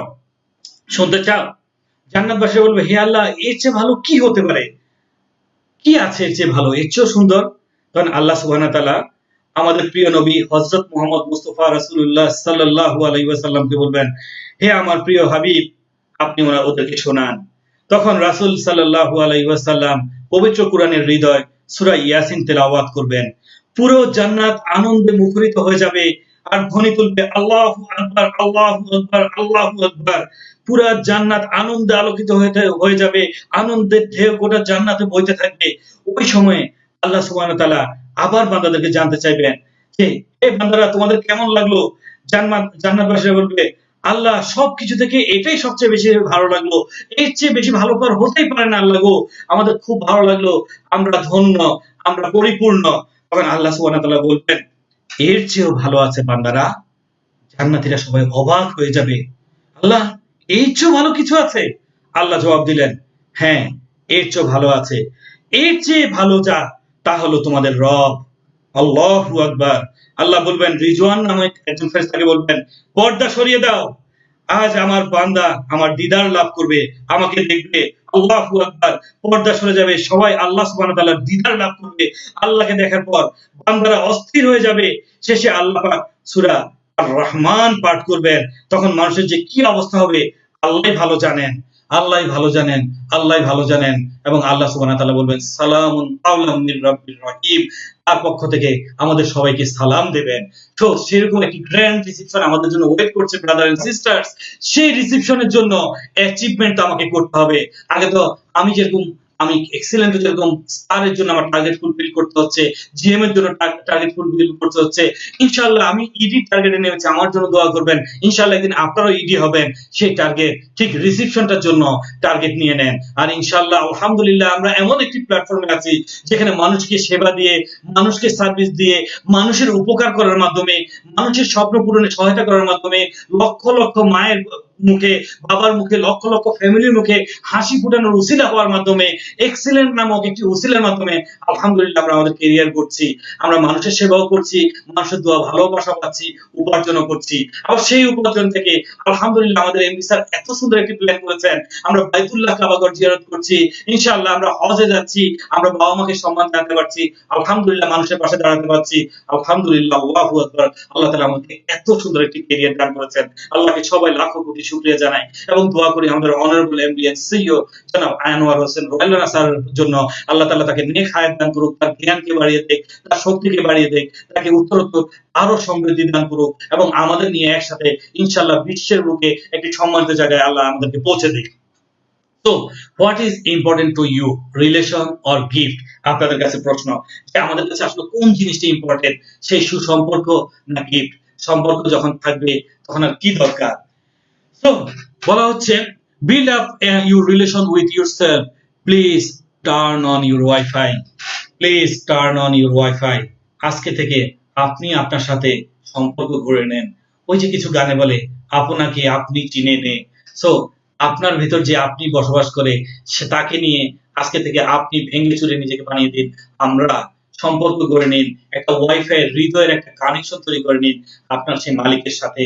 শুনতে চাও? জান্নাতবাসীরা বলবে, হে আল্লাহ, এর চেয়ে ভালো কি হতে পারে? কি আছে এর চেয়ে ভালো, এর চেয়েও সুন্দর? তখন আল্লাহ সুবহানাহু ওয়া তাআলা আমাদের প্রিয় নবী হযরত মুহাম্মদ মুস্তাফা রাসূলুল্লাহ সাল্লাল্লাহু আলাইহি ওয়াসাল্লামকে বলবেন, হে আমার প্রিয় হাবিব, আপনি ওদেরকে শোনান। তখন রাসূল সাল্লাল্লাহু আলাইহি ওয়াসাল্লাম পবিত্র কোরআনের হৃদয় সূরা ইয়াসিন তেলাওয়াত করবেন। পুরো জান্নাত আনন্দে মুখরিত হয়ে যাবে আর ধ্বনি তুলবে আল্লাহু আকবার, আল্লাহু আকবার, আল্লাহু আকবার। পুরা জান্নাত আনন্দে আলোকিত হয়ে যাবে, আনন্দের ঢেউ গোটা জান্নাতে বইতে থাকবে। ওই সময়ে আল্লাহ সুবহানাহু ওয়া তাআলা আবার বান্দাদেরকে জানতে চাইবেন যে, হে বান্দারা, তোমাদের কেমন লাগলো? জান্নাতবাসীরা বলবে, আল্লাহ, সবকিছু থেকে এটাই সবচেয়ে বেশি ভালো লাগলো, এর চেয়ে বেশি ভালো তো আর হতেই পারে না আল্লাহ গো, আমাদের খুব ভালো লাগলো, আমরা ধন্য, আমরা পরিপূর্ণ। তখন আল্লাহ সুবহানাহু ওয়া তাআলা বলবেন, এর চেয়েও ভালো আছে বান্দারা। জান্নাতীরা সবাই অবাক হয়ে যাবে, আল্লাহ, এর চেয়ে ভালো কিছু আছে? আল্লাহ জবাব দিলেন, হ্যাঁ, এর চেয়ে ভালো আছে। এর চেয়ে ভালো যা, তা হলো তোমাদের রব। আল্লাহু আকবার। আল্লাহ বলবেন, রিজওয়ান নামক একজন ফেরেশতাকে বলবেন, পর্দা সরিয়ে দাও। আজ আমার বান্দা আমার দিদার লাভ করবে, আমাকে দেখবে। আল্লাহু আকবার। পর্দা সরে যাবে, সবাই আল্লাহ সুবহানাহু ওয়া তাআলার দিদার লাভ করবে। আল্লাহকে দেখার পর বান্দারা অস্থির হয়ে যাবে। শেষে আল্লাহ পাক সূরা আর রহমান পাঠ করবেন। তখন মানুষের যে কি অবস্থা হবে আল্লাহই ভালো জানেন। আল্লাহই ভালো জানেন। আল্লাহই ভালো জানেন। এবং আল্লাহ সুবহানাহু ওয়া তাআলা বলবেন, সালামুন কাওলাম মির রাব্বির রহিম। তার পক্ষ থেকে আমাদের সবাইকে সালাম দেবেন। তো সেরকম একটি গ্র্যান্ড রিসিপশন আমাদের জন্য ওয়েট করছে ব্রাদার এন্ড সিস্টার্স। সেই রিসিপশনের জন্য অ্যাচিভমেন্ট তো আমাকে করতে হবে। আগে তো আমি এক্সেলেন্ট যেরকম স্টারের জন্য আমার টার্গেট ফুলফিল করতে হচ্ছে, জিএম এর জন্য টার্গেট ফুলফিল করতে হচ্ছে। ইনশাআল্লাহ আমি ইডি টার্গেটে নেমেছি, আমার জন্য দোয়া করবেন। ইনশাআল্লাহ একদিন আপনারাও ইডি হবেন। সেই টার্গেট ঠিক রিসিপশনটার জন্য টার্গেট নিয়ে নেন। আর ইনশাআল্লাহ আলহামদুলিল্লাহ আমরা এমন একটি প্ল্যাটফর্মে আছি যেখানে মানুষকে সেবা দিয়ে, মানুষকে সার্ভিস দিয়ে, মানুষের উপকার করার মাধ্যমে, মানুষের স্বপ্ন পূরণে সহায়তা করার মাধ্যমে লক্ষ লক্ষ মায়ের মুখে, বাবার মুখে, লক্ষ লক্ষ ফ্যামিলির মুখে হাসি ফুটানোর উসিলা হওয়ার মাধ্যমে, এক্সিলেন্ট নামক একটি উসিলার মাধ্যমে আলহামদুলিল্লাহ আমরা আমাদের ক্যারিয়ার করছি। আমরা মানুষের সেবাও করছি, মানুষের দোয়া ভালোবাসা পাচ্ছি, উপার্জনও করছি। আবার সেই উপার্জন থেকে আলহামদুলিল্লাহ আমাদের এমপি স্যার এত সুন্দর একটি প্ল্যান করেছেন। আমরা বাইতুল্লাহ কাবাগর জিয়ারত করছি, ইনশাআল্লাহ আমরা হজে যাচ্ছি, আমরা বাবা মাকে সম্মান জানাতে পারছি, আলহামদুলিল্লাহ মানুষের পাশে দাঁড়াতে পারছি, আলহামদুলিল্লাহ। আল্লাহু আকবার। আল্লাহ তাআলা আমাকে এত সুন্দর একটি ক্যারিয়ার দান করেছেন। আল্লাহকে সবাই লাখো কোটি শুকরিয়া জানাই এবং দোয়া করি আমাদের অনারেবল এমডি এন্ড সিইও জনাব আনোয়ার হোসেন রয়েল রানা স্যারের জন্য। আল্লাহ তাআলা তাকে নেক হায়াত দান করুক, তার জ্ঞানকে বাড়িয়ে দেখ, তার শক্তিকে বাড়িয়ে দেখ, তাকে উত্তরোত্তর আরো সমৃদ্ধি দান করুক এবং আমাদের নিয়ে একসাথে ইনশাআল্লাহ বিশ্বের বুকে একটি সম্মানিত জায়গায় আল্লাহ আমাদেরকে পৌঁছে দিক। তো what is important to you, relation or gift? আপনাদের কাছে প্রশ্ন যে আমাদের কাছে আসলে কোন জিনিসটা ইম্পর্টেন্ট, সেই সুসম্পর্ক না গিফট? সম্পর্ক যখন থাকবে তখন আর কি দরকার? So, বলা হচ্ছে build up your relation with yourself. Please turn on your Wi-Fi. Please turn on your Wi-Fi. আজকে থেকে আপনি আপনার সাথে সম্পর্ক গড়ে নেন। ওই যে কিছু গানে বলে, আপনাকে আপনি চিনে নে। সো আপনার ভেতর যে আপনি বসবাস করে সে তাকে নিয়ে আজকে থেকে আপনি ভেঙে চুরে নিজেকে বানিয়ে দিন। আমরা সম্পর্ক গড়ে নিন, একটা ওয়াইফাই হৃদয়ের একটা কানেকশন তৈরি করে নিন আপনার সেই মালিকের সাথে।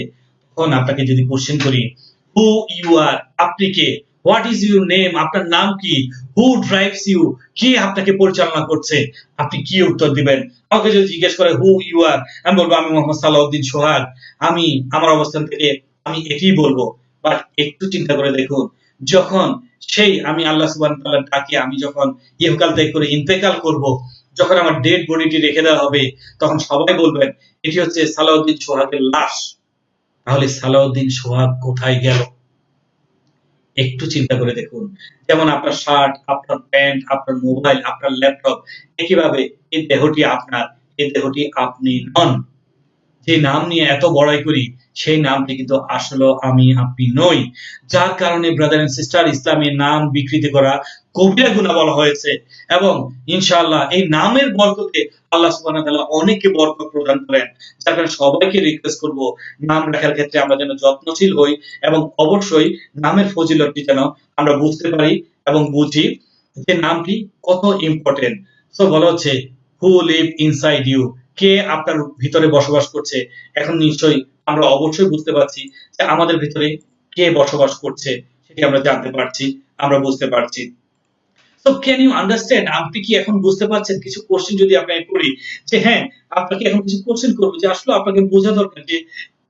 তখন আপনাকে যদি কোশ্চেন করি, হু ইউ আর, আপনি কে? হোয়াট ইজ ইউর নেম, আপনার নাম কি? হু ড্রাইভস ইউ, কে আপনাকে পরিচালনা করছে? আপনি কি উত্তর দিবেন? আমাকে যদি জিজ্ঞেস করে হু ইউ আর, আমি বলবো আমি মোহাম্মদ সালাউদ্দিন সোহাগ, আমি আমার অবস্থান থেকে আমি এটাই বলবো। বাট একটু চিন্তা করে দেখুন, যখন সেই আমি আল্লাহ সুবহানাহু ওয়া তাআলার ডাকে আমি যখন ইহকাল ত্যাগ করে ইন্তেকাল করব, যখন আমার ডেড বডিটি রেখে দেওয়া হবে, তখন সবাই বলবেন এটি হচ্ছে সালাউদ্দিন সোহাগের লাশ। তাহলে সালাউদ্দিন সোহাগ কোথায় গেল? একটু চিন্তা করে দেখুন। যেমন আপনার শার্ট, আপনার প্যান্ট, আপনার মোবাইল, আপনার ল্যাপটপ, একইভাবে এই দেহটি আপনার, এই দেহটি আপনি নন। যে নাম নিয়ে এত বড়াই করি সেই নামটি কিন্তু আসলে আমি আপনি নই। যার কারণে ব্রাদার এন্ড সিস্টার ইসলামের নাম বিকৃতি করা কবিরা গুনাহ বলা হয়েছে। এবং ইনশাআল্লাহ এই নামের বরকতে আল্লাহ সুবহানাহু ওয়া তাআলা অনেককে বরকত প্রদান করেন। যার কারণে সবাইকে রিকোয়েস্ট করব নাম রাখার ক্ষেত্রে আমরা যেন যত্নশীল হই এবং অবশ্যই নামের ফজিলতটি যেন আমরা বুঝতে পারি এবং বুঝি যে নামটি কত ইম্পর্টেন্ট। সো বলা হচ্ছে হু লিভ ইনসাইড ইউ, কে আপনার ভিতরে বসবাস করছে? এখন নিশ্চয়ই আমরা অবশ্যই বুঝতে পারছি যে আমাদের ভিতরে কে বসবাস করছে, সেটি আমরা জানতে পারছি, আমরা বুঝতে পারছি। So can you understand? আপনি কি এখন বুঝতে পারছেন? কিছু কোশ্চেন যদি আপনাকে করি যে হ্যাঁ, আপনাকে এখন কিছু কোশ্চেন করব যে আসলে আপনাকে বোঝা দরকার যে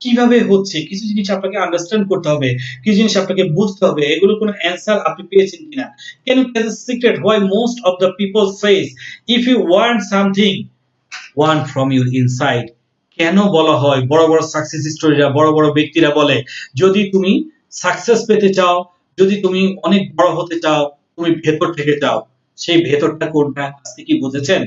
কিভাবে হচ্ছে, কিছু জিনিস আপনাকে আন্ডারস্ট্যান্ড করতে হবে, কিছু জিনিস আপনাকে বুঝতে হবে। এগুলো কোনো অ্যান্সার আপনি পেয়েছেন কিনা? Can you tell the secret why most of the people says if you want something one from your inside? কেন বলা হয়, বড় বড় সাকসেস স্টোরিরা, বড় বড় ব্যক্তিরা বলে যদি তুমি সাকসেস পেতে চাও, যদি তুমি অনেক বড় হতে চাও, তুমি ভেতর থেকে চাও। সেই ভেতরটা কোনটা আজকে কি বুঝেছেন?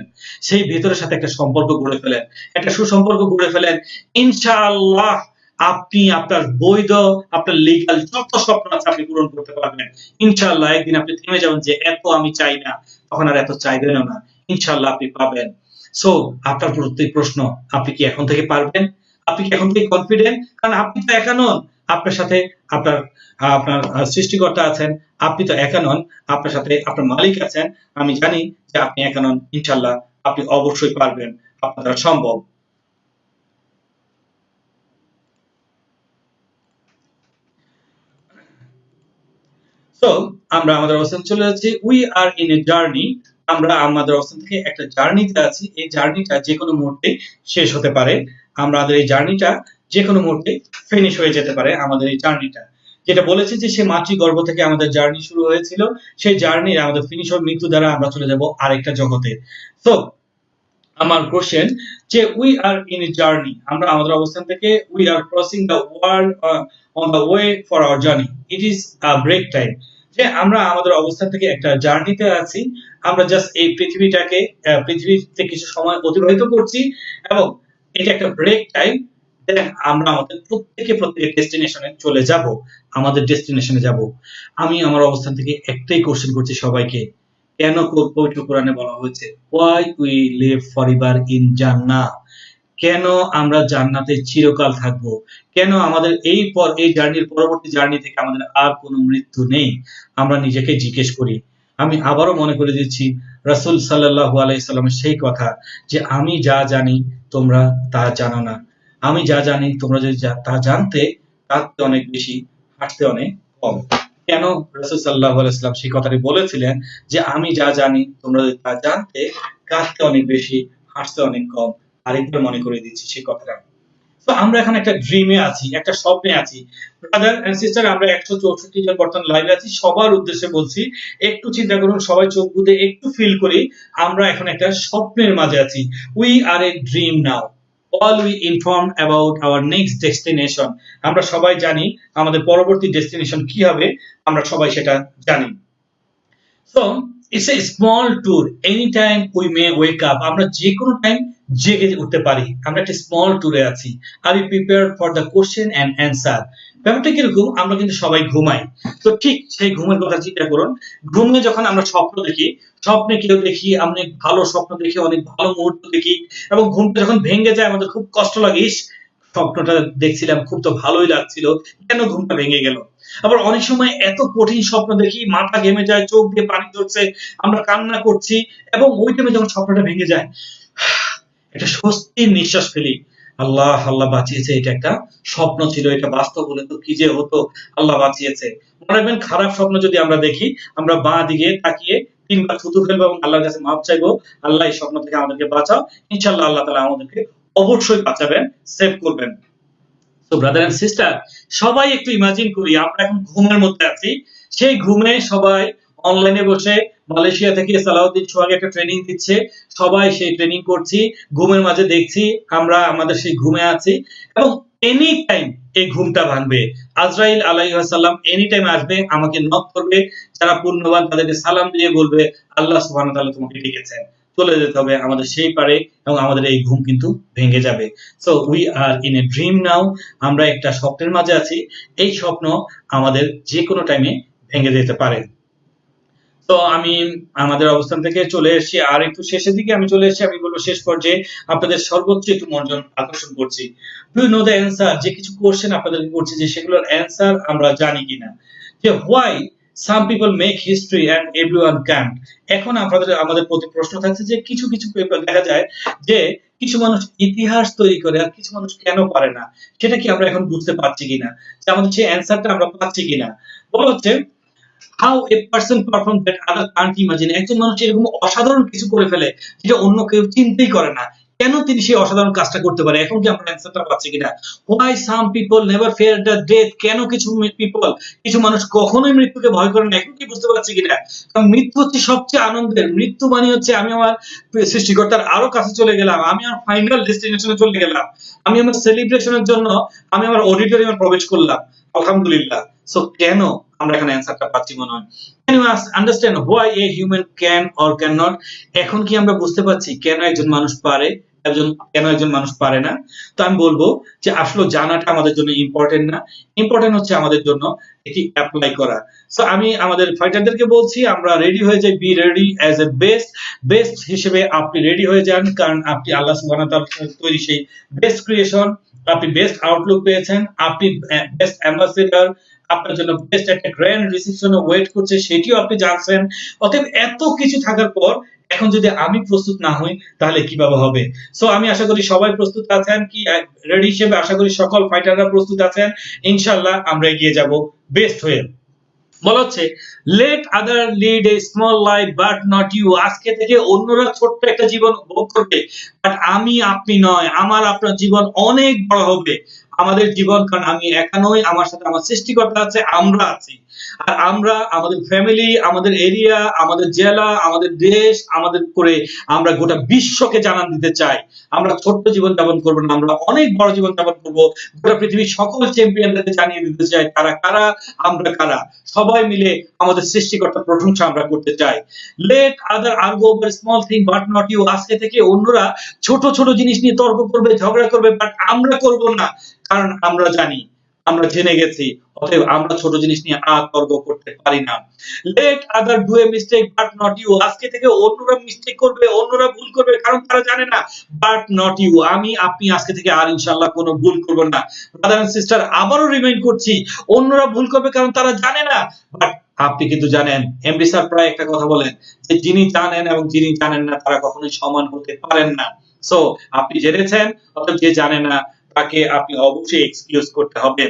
সেই ভেতরের সাথে একটা সম্পর্ক গড়ে ফেলেন, একটা সুসম্পর্ক গড়ে ফেলেন। ইনশাআল্লাহ আপনি আপনার বৈধ, আপনার লিগ্যাল যত স্বপ্ন আছে আপনি পূরণ করতে পারবেন। ইনশাআল্লাহ একদিন আপনি থেমে যাবেন যে এত আমি চাই না, তখন আর এত চাইবেনও না। ইনশাআল্লাহ আপনি পাবেন। সো আপনার প্রতি প্রশ্ন, আপনি কি এখন থেকে পারবেন? আপনি কি এখন থেকে কনফিডেন্ট? কারণ আপনি তো একা নন, আপনার সাথে আপনার আপনার সৃষ্টিকর্তা আছেন, আপনি তো একা নন, আপনার সাথে আপনার মালিক আছেন। আমি জানি যে আপনি একা নন, ইনশাল্লাহ আপনি অবশ্যই পারবেন, আপনার দ্বারা সম্ভব। সো আমরা আমাদের অবস্থান চলে যাচ্ছি, we are in a journey. আমরা আমাদের অবস্থান থেকে একটা জার্নিতে আছি, এই জার্নিটা যে কোনো মুহূর্তে শেষ হতে পারে। আমাদের এই জার্নিটা যে কোনো মুহূর্তে ফিনিশ হয়ে যেতে পারে। আমাদের এই জার্নিটা যেটা বলেছে যে সে মাতৃগর্ভ থেকে আমাদের জার্নি শুরু হয়েছিল, সেই জার্নির আমাদের ফিনিশ হবে মৃত্যু দ্বারা, আমরা চলে যাব আরেকটা জগতে। সো আমার কোশ্চেন যে we are in a journey, আমরা আমাদের অবস্থান থেকে we are crossing the world on the way for our journey, it is a break time. যে আমরা আমাদের অবস্থান থেকে একটা জার্নিতে আছি, আমরা জাস্ট এই পৃথিবীটাকে পৃথিবীতে কিছু সময় অতিবাহিত করছি এবং এটা একটা ব্রেক টাইম। দেন আমরা আমাদের প্রত্যেকের ডেস্টিনেশনে চলে যাব, আমাদের ডেস্টিনেশনে যাব। আমি আমার অবস্থান থেকে একটাই কোশ্চেন করছি সবাইকে, কেন পবিত্র কোরআনে বলা হয়েছে why we live forever in জান্নাহ? কেন আমরা জান্নাতে চিরকাল থাকব? কেন আমাদের এই জার্নির পরবর্তী জার্নি থেকে আমাদের আর কোনো মৃত্যু নেই? আমরা নিজেকে জিজ্ঞেস করি। আমি আবারও মনে করে দিচ্ছি রাসূল সাল্লাল্লাহু আলাইহি সাল্লামের সেই কথা যে আমি যা জানি তোমরা তা জানো না। আমি যা জানি তোমরা যদি তা জানতে, তার চেয়ে অনেক বেশি, হাঁটতে অনেক কম। কেন রাসূল সাল্লাল্লাহু আলাইহি ওয়াসাল্লাম সেই কথাটি বলেছিলেন যে আমি যা জানি তোমরা যদি তা জানতে, কাঁদতে অনেক বেশি, হাসতে অনেক কম। আরেকবার মনে করে দিচ্ছি সেই কথাটা। তো আমরা এখন একটা ড্রিমে আছি, একটা স্বপ্নে আছি। ব্রাদার এন্ড সিস্টার, আমরা 164 জন বর্তমান লাইভে আছি, সবার উদ্দেশ্যে বলছি একটু চিন্তা করুন, সবাই চোখ বুজে একটু ফিল করি, আমরা এখন একটা স্বপ্নের মাঝে আছি। We are A dream now, all we inform about our next destination। আমরা সবাই জানি আমাদের পরবর্তী ডেস্টিনেশন কি হবে, আমরা সবাই সেটা জানি। So it's a small tour, anytime we may wake up। আমরা যে কোনো টাইম জেগে উঠতে পারি, আমরা একটা স্মল ট্যুরে আছি। Are you prepare for the question and answer. ব্যাপারটা কিরকম, আমরা কিন্তু সবাই ঘুমাই। তো ঠিক সেই ঘুমের কথা চিন্তা করুন, ঘুমে যখন আমরা স্বপ্ন দেখি, স্বপ্নে কেউ দেখি অনেক ভালো স্বপ্ন দেখি, অনেক ভালো মুহূর্ত দেখি, এবং ঘুমটা যখন ভেঙে যায় আমাদের খুব কষ্ট লাগে, ইস স্বপ্নটা দেখছিলাম খুব তো ভালোই লাগছিল, কেন ঘুমটা ভেঙে গেল। আবার অনেক সময় এত কঠিন স্বপ্ন দেখি, মাথা ঘেমে যায়, চোখ দিয়ে পানি ঝরছে, আমরা কান্না করছি, এবং ওই টাইমে যখন স্বপ্নটা ভেঙে যায় একটা স্বস্তির নিঃশ্বাস ফেলি, আল্লাহ আল্লাহ বাঁচিয়েছে, এটা একটা স্বপ্ন ছিল, এটা বাস্তব হলে তো কি যে হতো, আল্লাহ বাঁচিয়েছে। মনে রাখবেন, খারাপ স্বপ্ন যদি আমরা দেখি, আমরা বাঁ দিকে তাকিয়ে 3 বার থুতু ফেলবো এবং আল্লাহর কাছে মাপ চাইবো, আল্লাহ এই স্বপ্ন থেকে আমাদেরকে বাঁচাও। ইনশাআল্লাহ আল্লাহ তাআলা আমাদেরকে অবশ্যই বাঁচাবেন, সেভ করবেন। তো ব্রাদার এন্ড সিস্টার, সবাই একটু ইমাজিন করি আমরা এখন ঘুমের মধ্যে আছি। সেই ঘুমে সবাই অনলাইনে বসে মালয়েশিয়া থেকে সালাউদ্দিন সোহাগ একটা ট্রেনিং দিচ্ছে, সবাই সেই ট্রেনিং করছি, ঘুমের মাঝে দেখছি আমরা আমাদের সেই ঘুমে আছি, এবং এনি টাইম এই ঘুমটা ভাঙবে। আজরাইল আলাইহিস সালাম এনি টাইম আসবে, আমাকে নক করবে, যারা পুণ্যবান তাদেরকে সালাম দিয়ে বলবে আল্লাহ সুবহানাহু ওয়া তাআলা তোমাকে ডেকেছেন, চলে যেতে হবে আমাদের সেই পারে, এবং আমাদের এই ঘুম কিন্তু ভেঙে যাবে। So we are in a dream now, আমরা একটা স্বপ্নের মাঝে আছি, এই স্বপ্ন আমাদের যে কোনো টাইমে ভেঙে যেতে পারে। তো আমি আমাদের অবস্থান থেকে চলে এসেছি আর একটু শেষের দিকে, আমি চলে এসেছি, আমি বলবো শেষ পর্যায়ে আপনাদের সর্বোচ্চ একটু মনোযোগ আকর্ষণ করছি। Do you know the answer, যে কিছু কোশ্চেন আপনাদেরকে করছি যে সেগুলোর অ্যান্সার আমরা জানি কিনা। যে why some people make history and everyone can't. এখন আমাদের প্রতি প্রশ্ন থাকছে যে কিছু কিছু পেপার দেখা যায় যে কিছু মানুষ ইতিহাস তৈরি করে আর কিছু মানুষ কেন পারে না, সেটা কি আমরা এখন বুঝতে পারছি কিনা, যে আমাদের সেই অ্যান্সারটা আমরা পাচ্ছি কিনা। বলা হচ্ছে how a person perform that other Kant imagine. একজন মানুষ এরকম অসাধারণ কিছু করে ফেলে যেটা অন্য কেউ চিন্তাই করে না, কেন তিনি সেই অসাধারণ কাজটা করতে পারে, এখন কি আমরা অ্যান্সারটা পাচ্ছি কিনা। Why some people never fear the death, কেন কিছু মানুষ কখনোই মৃত্যুকে ভয় করে না, এখন কি বুঝতে পারছি কিনা। কারণ মৃত্যু হচ্ছে সবচেয়ে আনন্দের, মৃত্যু মানে হচ্ছে আমি আমার সৃষ্টিকর্তার আরো কাছে চলে গেলাম, আমি আমার ফাইনাল ডেস্টিনেশনে চলে গেলাম, আমি আমার সেলিব্রেশনের জন্য আমি আমার অডিটোরিয়ামে প্রবেশ করলাম, আলহামদুলিল্লাহ। সো কেন আমরা এখানে অ্যান্সারটা পাচ্ছি মনে হয়। Can you understand why a human can or can not. এখন কি আমরা বুঝতে পারছি কেন একজন মানুষ পারে একজন মানুষ পারে না। তো আমি বলবো যে আসলে জানাটা আমাদের জন্য ইম্পর্টেন্ট না, ইম্পর্টেন্ট হচ্ছে আমাদের জন্য এটি অ্যাপ্লাই করা। সো আমি আমাদের ফাইটারদেরকে বলছি আমরা রেডি হয়ে যাই, be ready as a best হিসেবে আপনি রেডি হয়ে যান, কারণ আপনি আল্লাহ সুবহানাহু ওয়া তাআলার তৈরি সেই বেস্ট ক্রিয়েশন, আপনি বেস্ট আউটলুক পেয়েছেন, আপনি বেস্ট অ্যাম্বাসেডর, আপনার জন্য বেস্ট একটা গ্র্যান্ড রিসেপশন ওয়েট করছে সেটিও আপনি জানছেন। অতএব এত কিছু থাকার পর এখন যদি আমি প্রস্তুত না হই তাহলে কিভাবে হবে? সো আমি আশা করি সবাই প্রস্তুত আছেন, কি রেডি হিসেবে আশা করি সকল ফাইটাররা প্রস্তুত আছেন। ইনশাআল্লাহ আমরা এগিয়ে যাব বেস্ট হয়ে। বলা হচ্ছে let other lead a small life but not you. আজকে থেকে অন্যরা ছোট্ট একটা জীবন ভোগ করবে, বাট আমি আপনি নয়, আমার আপনার জীবন অনেক বড় হবে। আমাদের জীবন, কারণ আমি একা নই, আমার সাথে আমার সৃষ্টিকর্তা আছে, আমরা আছি। আর আমরা আমাদের ফ্যামিলি, আমাদের এরিয়া, আমাদের জেলা, আমাদের দেশ, আমাদের করে আমরা গোটা বিশ্বকে জানান দিতে চাই আমরা ছোট্ট জীবন যাপন করবো না, আমরা অনেক বড় জীবন যাপন করবো। গোটা পৃথিবীর সকল চ্যাম্পিয়নদেরকে জানিয়ে দিতে চাই তারা কারা, আমরা কারা। সবাই মিলে আমাদের সৃষ্টিকর্তার প্রশংসা আমরা করতে চাই। Let other argue over small thing but not you. আজকে থেকে অন্যরা ছোট ছোট জিনিস নিয়ে তর্ক করবে, ঝগড়া করবে, বাট আমরা করব না, কারণ আমরা জানি, আমরা জেনে গেছি। অতএব আমরা ছোট জিনিস নিয়ে আর তর্ক করতে পারি না। Let other do a mistake but not you. আজকে থেকে অন্যরা মিস্টেক করবে, অন্যরা ভুল করবে, কারণ তারা জানে না, বাট নট ইউ। আমি আপনি আজকে থেকে আর ইনশাআল্লাহ কোনো ভুল করব না। ব্রাদার এন্ড সিস্টার, আবারও রিমাইন্ড করছি, অন্যরা ভুল করবে কারণ তারা জানে না, বাট আপনি কিন্তু জানেন। এমডি স্যার প্রায় একটা কথা বলেন যে যিনি জানেন এবং যিনি জানেন না তারা কখনোই সমান হতে পারেন না। সো আপনি জেনেছেন, অতএব যে জানে না তাকে আপনি অবশ্যই এক্সকিউজ করতে হবে।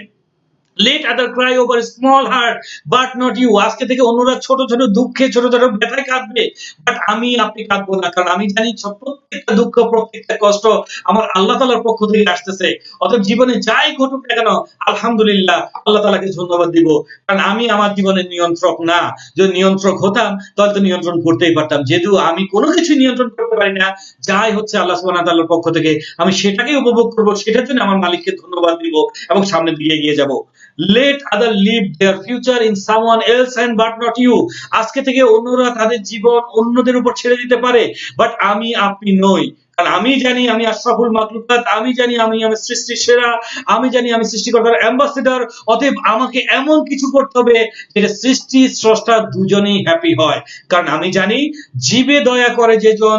Let other cry over small heart but not you. আজকে থেকে অন্যরা ছোট ছোট দুঃখে, ছোট ছোট ব্যথায় কাঁদবে, বাট আমি আপনি কাঁদবো না, কারণ আমি জানি প্রত্যেকটা দুঃখ, প্রত্যেকটা কষ্ট আমার আল্লাহ তাআলার পক্ষ থেকে আসতেছে। অতএব জীবনে যাই ঘটুক না কেন আলহামদুলিল্লাহ, আল্লাহ তাআলাকে ধন্যবাদ দিব, কারণ আমি আমার জীবনের নিয়ন্ত্রক না। যদি নিয়ন্ত্রক হতাম তাহলে তো নিয়ন্ত্রণ করতেই পারতাম। যেহেতু আমি কোনো কিছু নিয়ন্ত্রণ করতে পারি না, যাই হচ্ছে আল্লাহ সুবহানাহু ওয়া তাআলার পক্ষ থেকে, আমি সেটাকে উপভোগ করব, সেটার জন্য আমার মালিককে ধন্যবাদ দিব এবং সামনের দিকে এগিয়ে যাব। Let other live their future in someone else and but not you. আজকে থেকে অন্যরা তাদের জীবন অন্যদের উপর ছেড়ে দিতে পারে, বাট আমি আপনি নই। কারণ আমি জানি আমি আশরাফুল মাখলুকাত, আমি জানি আমি আমার সৃষ্টির সেরা, আমি জানি আমি সৃষ্টিকর্তার অ্যাম্বাসেডর। অতএব আমাকে এমন কিছু করতে হবে যেটা সৃষ্টি স্রষ্টা দুজনেই হ্যাপি হয়। কারণ আমি জানি জীবে দয়া করে যেজন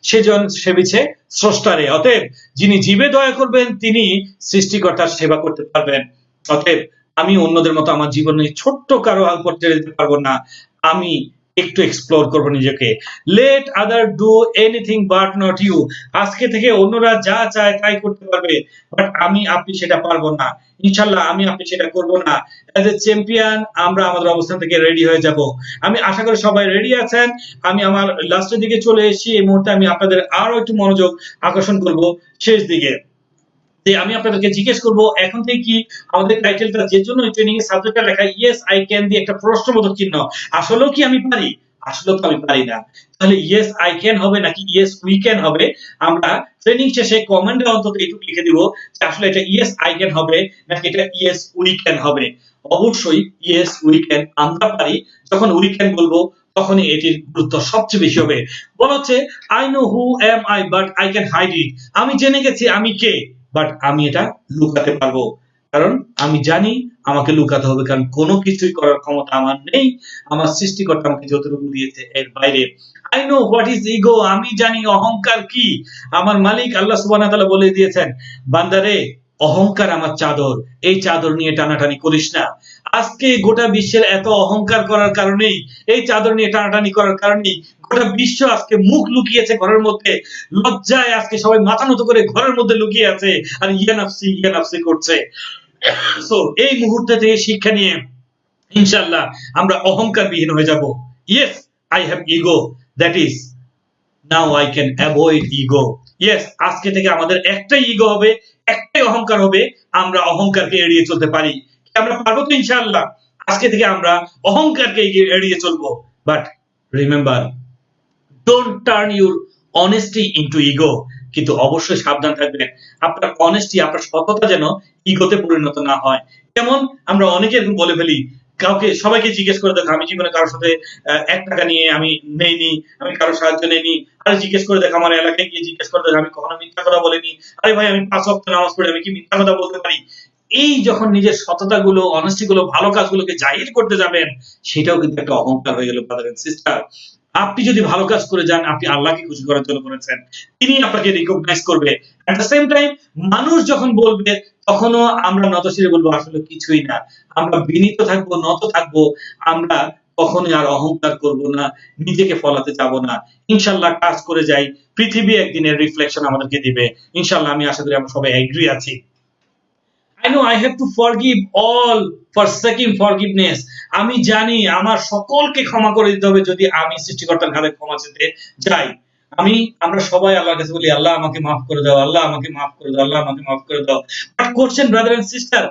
সেজন সেবিছে স্রষ্টারে। অতএব যিনি জীবে দয়া করবেন তিনি সৃষ্টিকর্তার সেবা করতে পারবেন। অতএব আমি অন্যদের মতো আমার জীবনে ছোট্ট কারো উপর ছেড়ে দিতে পারবো না, আমি একটু এক্সপ্লোর করবো নিজেকে। Let other do anything but not you. আজকে থেকে অন্যরা যা চায় তাই করতে পারবে, বাট আমি আপনি সেটা পারবো না। ইনশাআল্লাহ আমি আপনি সেটা করব না। অ্যাজ এ চ্যাম্পিয়ন আমরা আমাদের অবস্থান থেকে রেডি হয়ে যাব। আমি আশা করি সবাই রেডি আছেন। আমি আমার লাস্টের দিকে চলে এসেছি। এই মুহূর্তে আমি আপনাদের আরো একটু মনোযোগ আকর্ষণ করব শেষ দিকে। যে আমি আপনাদেরকে জিজ্ঞেস করব এখন থেকে কি আমাদের টাইটেলটা যে জন্য ট্রেনিং এর সাবজেক্টটা লেখা ইয়েস আই ক্যান দিয়ে একটা প্রশ্নবোধক চিহ্ন, আসলেও কি আমি পারি? আসলেও তো আমি পারি না। তাহলে ইয়েস আই ক্যান হবে নাকি ইয়েস উই ক্যান হবে? আমরা ট্রেনিং শেষে কমেন্টে অন্তত একটু লিখে দিব যে আসলে এটা ইয়েস আই ক্যান হবে নাকি এটা ইয়েস উই ক্যান হবে। অবশ্যই ইয়েস উই ক্যান আমরা পারি। যখন উই ক্যান বলবো তখনই এটির গুরুত্ব সবচেয়ে বেশি হবে। বলা হচ্ছে I know who am I but I can hide it. আমি জেনে গেছি আমি কে, বাট আমি এটা লুকাতে পারবো, কারণ আমি জানি আমাকে লুকাতে হবে, কারণ কোনো কিছুই করার ক্ষমতা আমার নেই। আমার সৃষ্টিকর্তা আমাকে যতটুকু দিয়েছে এর বাইরে। I know what is ego. আমি জানি অহংকার কি। আমার মালিক আল্লাহ সুবহানাহু ওয়া তাআলা বলে দিয়েছেন, বান্দারে অহংকার আমার চাদর, এই চাদর নিয়ে টানাটানি করিস না। আজকে গোটা বিশ্বের এত অহংকার করার কারণেই, এই চাদর নিয়ে টানাটানি করার কারণেই গোটা বিশ্ব আজকে মুখ লুকিয়েছে ঘরের মধ্যে, লজ্জায় আজকে সবাই মাথা নত করে ঘরের মধ্যে লুকিয়ে আছে আর ইয়া নাফসি করছে। সো এই মুহূর্তে থেকে শিক্ষা নিয়ে ইনশাআল্লাহ আমরা অহংকার বিহীন হয়ে যাব। Yes I have ego, that is now I can avoid ego. Yes আজকে থেকে আমাদের একটাই ইগো হবে, একটাই অহংকার হবে, আমরা অহংকারকে এড়িয়ে চলতে পারি। আমরা পারবো তো ইনশাআল্লাহ? আজকে থেকে আমরা অহংকারকে এড়িয়ে চলবো। But remember, don't turn your honesty into ego. কিন্তু অবশ্যই সাবধান থাকবেন আপনার অনেস্টি, আপনার সততা যেন ইগোতে পরিণত না হয়। যেমন আমরা অনেকে বলে ফেলি কাউকে সবাইকে জিজ্ঞেস করে দেখো, আমি জীবনে কারোর সাথে 1 টাকা নিয়ে আমি নেইনি, আমি কারোর সাহায্য নেইনি। আরে জিজ্ঞেস করে দেখো, আমার এলাকায় গিয়ে জিজ্ঞেস করে দেখো, আমি কখনো মিথ্যা কথা বলিনি। আরে ভাই, আমি 5 ওয়াক্ত নামাজ পড়ি, আমি কি মিথ্যা কথা বলতে পারি? এই যখন নিজের সততা গুলো, অনেস্টি গুলো, ভালো কাজগুলোকে জাহির করতে যাবেন, সেটাও কিন্তু একটা অহংকার হয়ে গেল ব্রাদার এন্ড সিস্টার। আপনি যদি ভালো কাজ করে যান, আপনি আল্লাহকে খুশি করার জন্য করেছেন, তিনি আপনাকে রিকগনাইজ করবে। এট দ্য সেম টাইম মানুষ যখন বলবে, তখনও আমরা নতশিরে বলবো আসলে কিছুই না। আমরা বিনীত থাকবো, নত থাকবো। আমরা কখনোই আর অহংকার করব না, নিজেকে ফলাতে যাব না। ইনশাআল্লাহ কাজ করে যাই, পৃথিবী একদিনের রিফ্লেকশন আমাদেরকে দিবে। ইনশাআল্লাহ আমি আশা করি আমরা সবাই এগ্রি আছি। I know I have to forgive all, forsaking forgiveness. আমি জানি আমার সকলকে ক্ষমা করে দিতে হবে যদি আমি সৃষ্টিকর্তার কাছে ক্ষমা চেতে যাই। আমরা সবাই আল্লাহর কাছে বলি, আল্লাহ আমাকে মাফ করে দাও, আল্লাহ আমাকে মাফ করে দাও, আল্লাহ আমাকে মাফ করে দাও। But question brother and sister,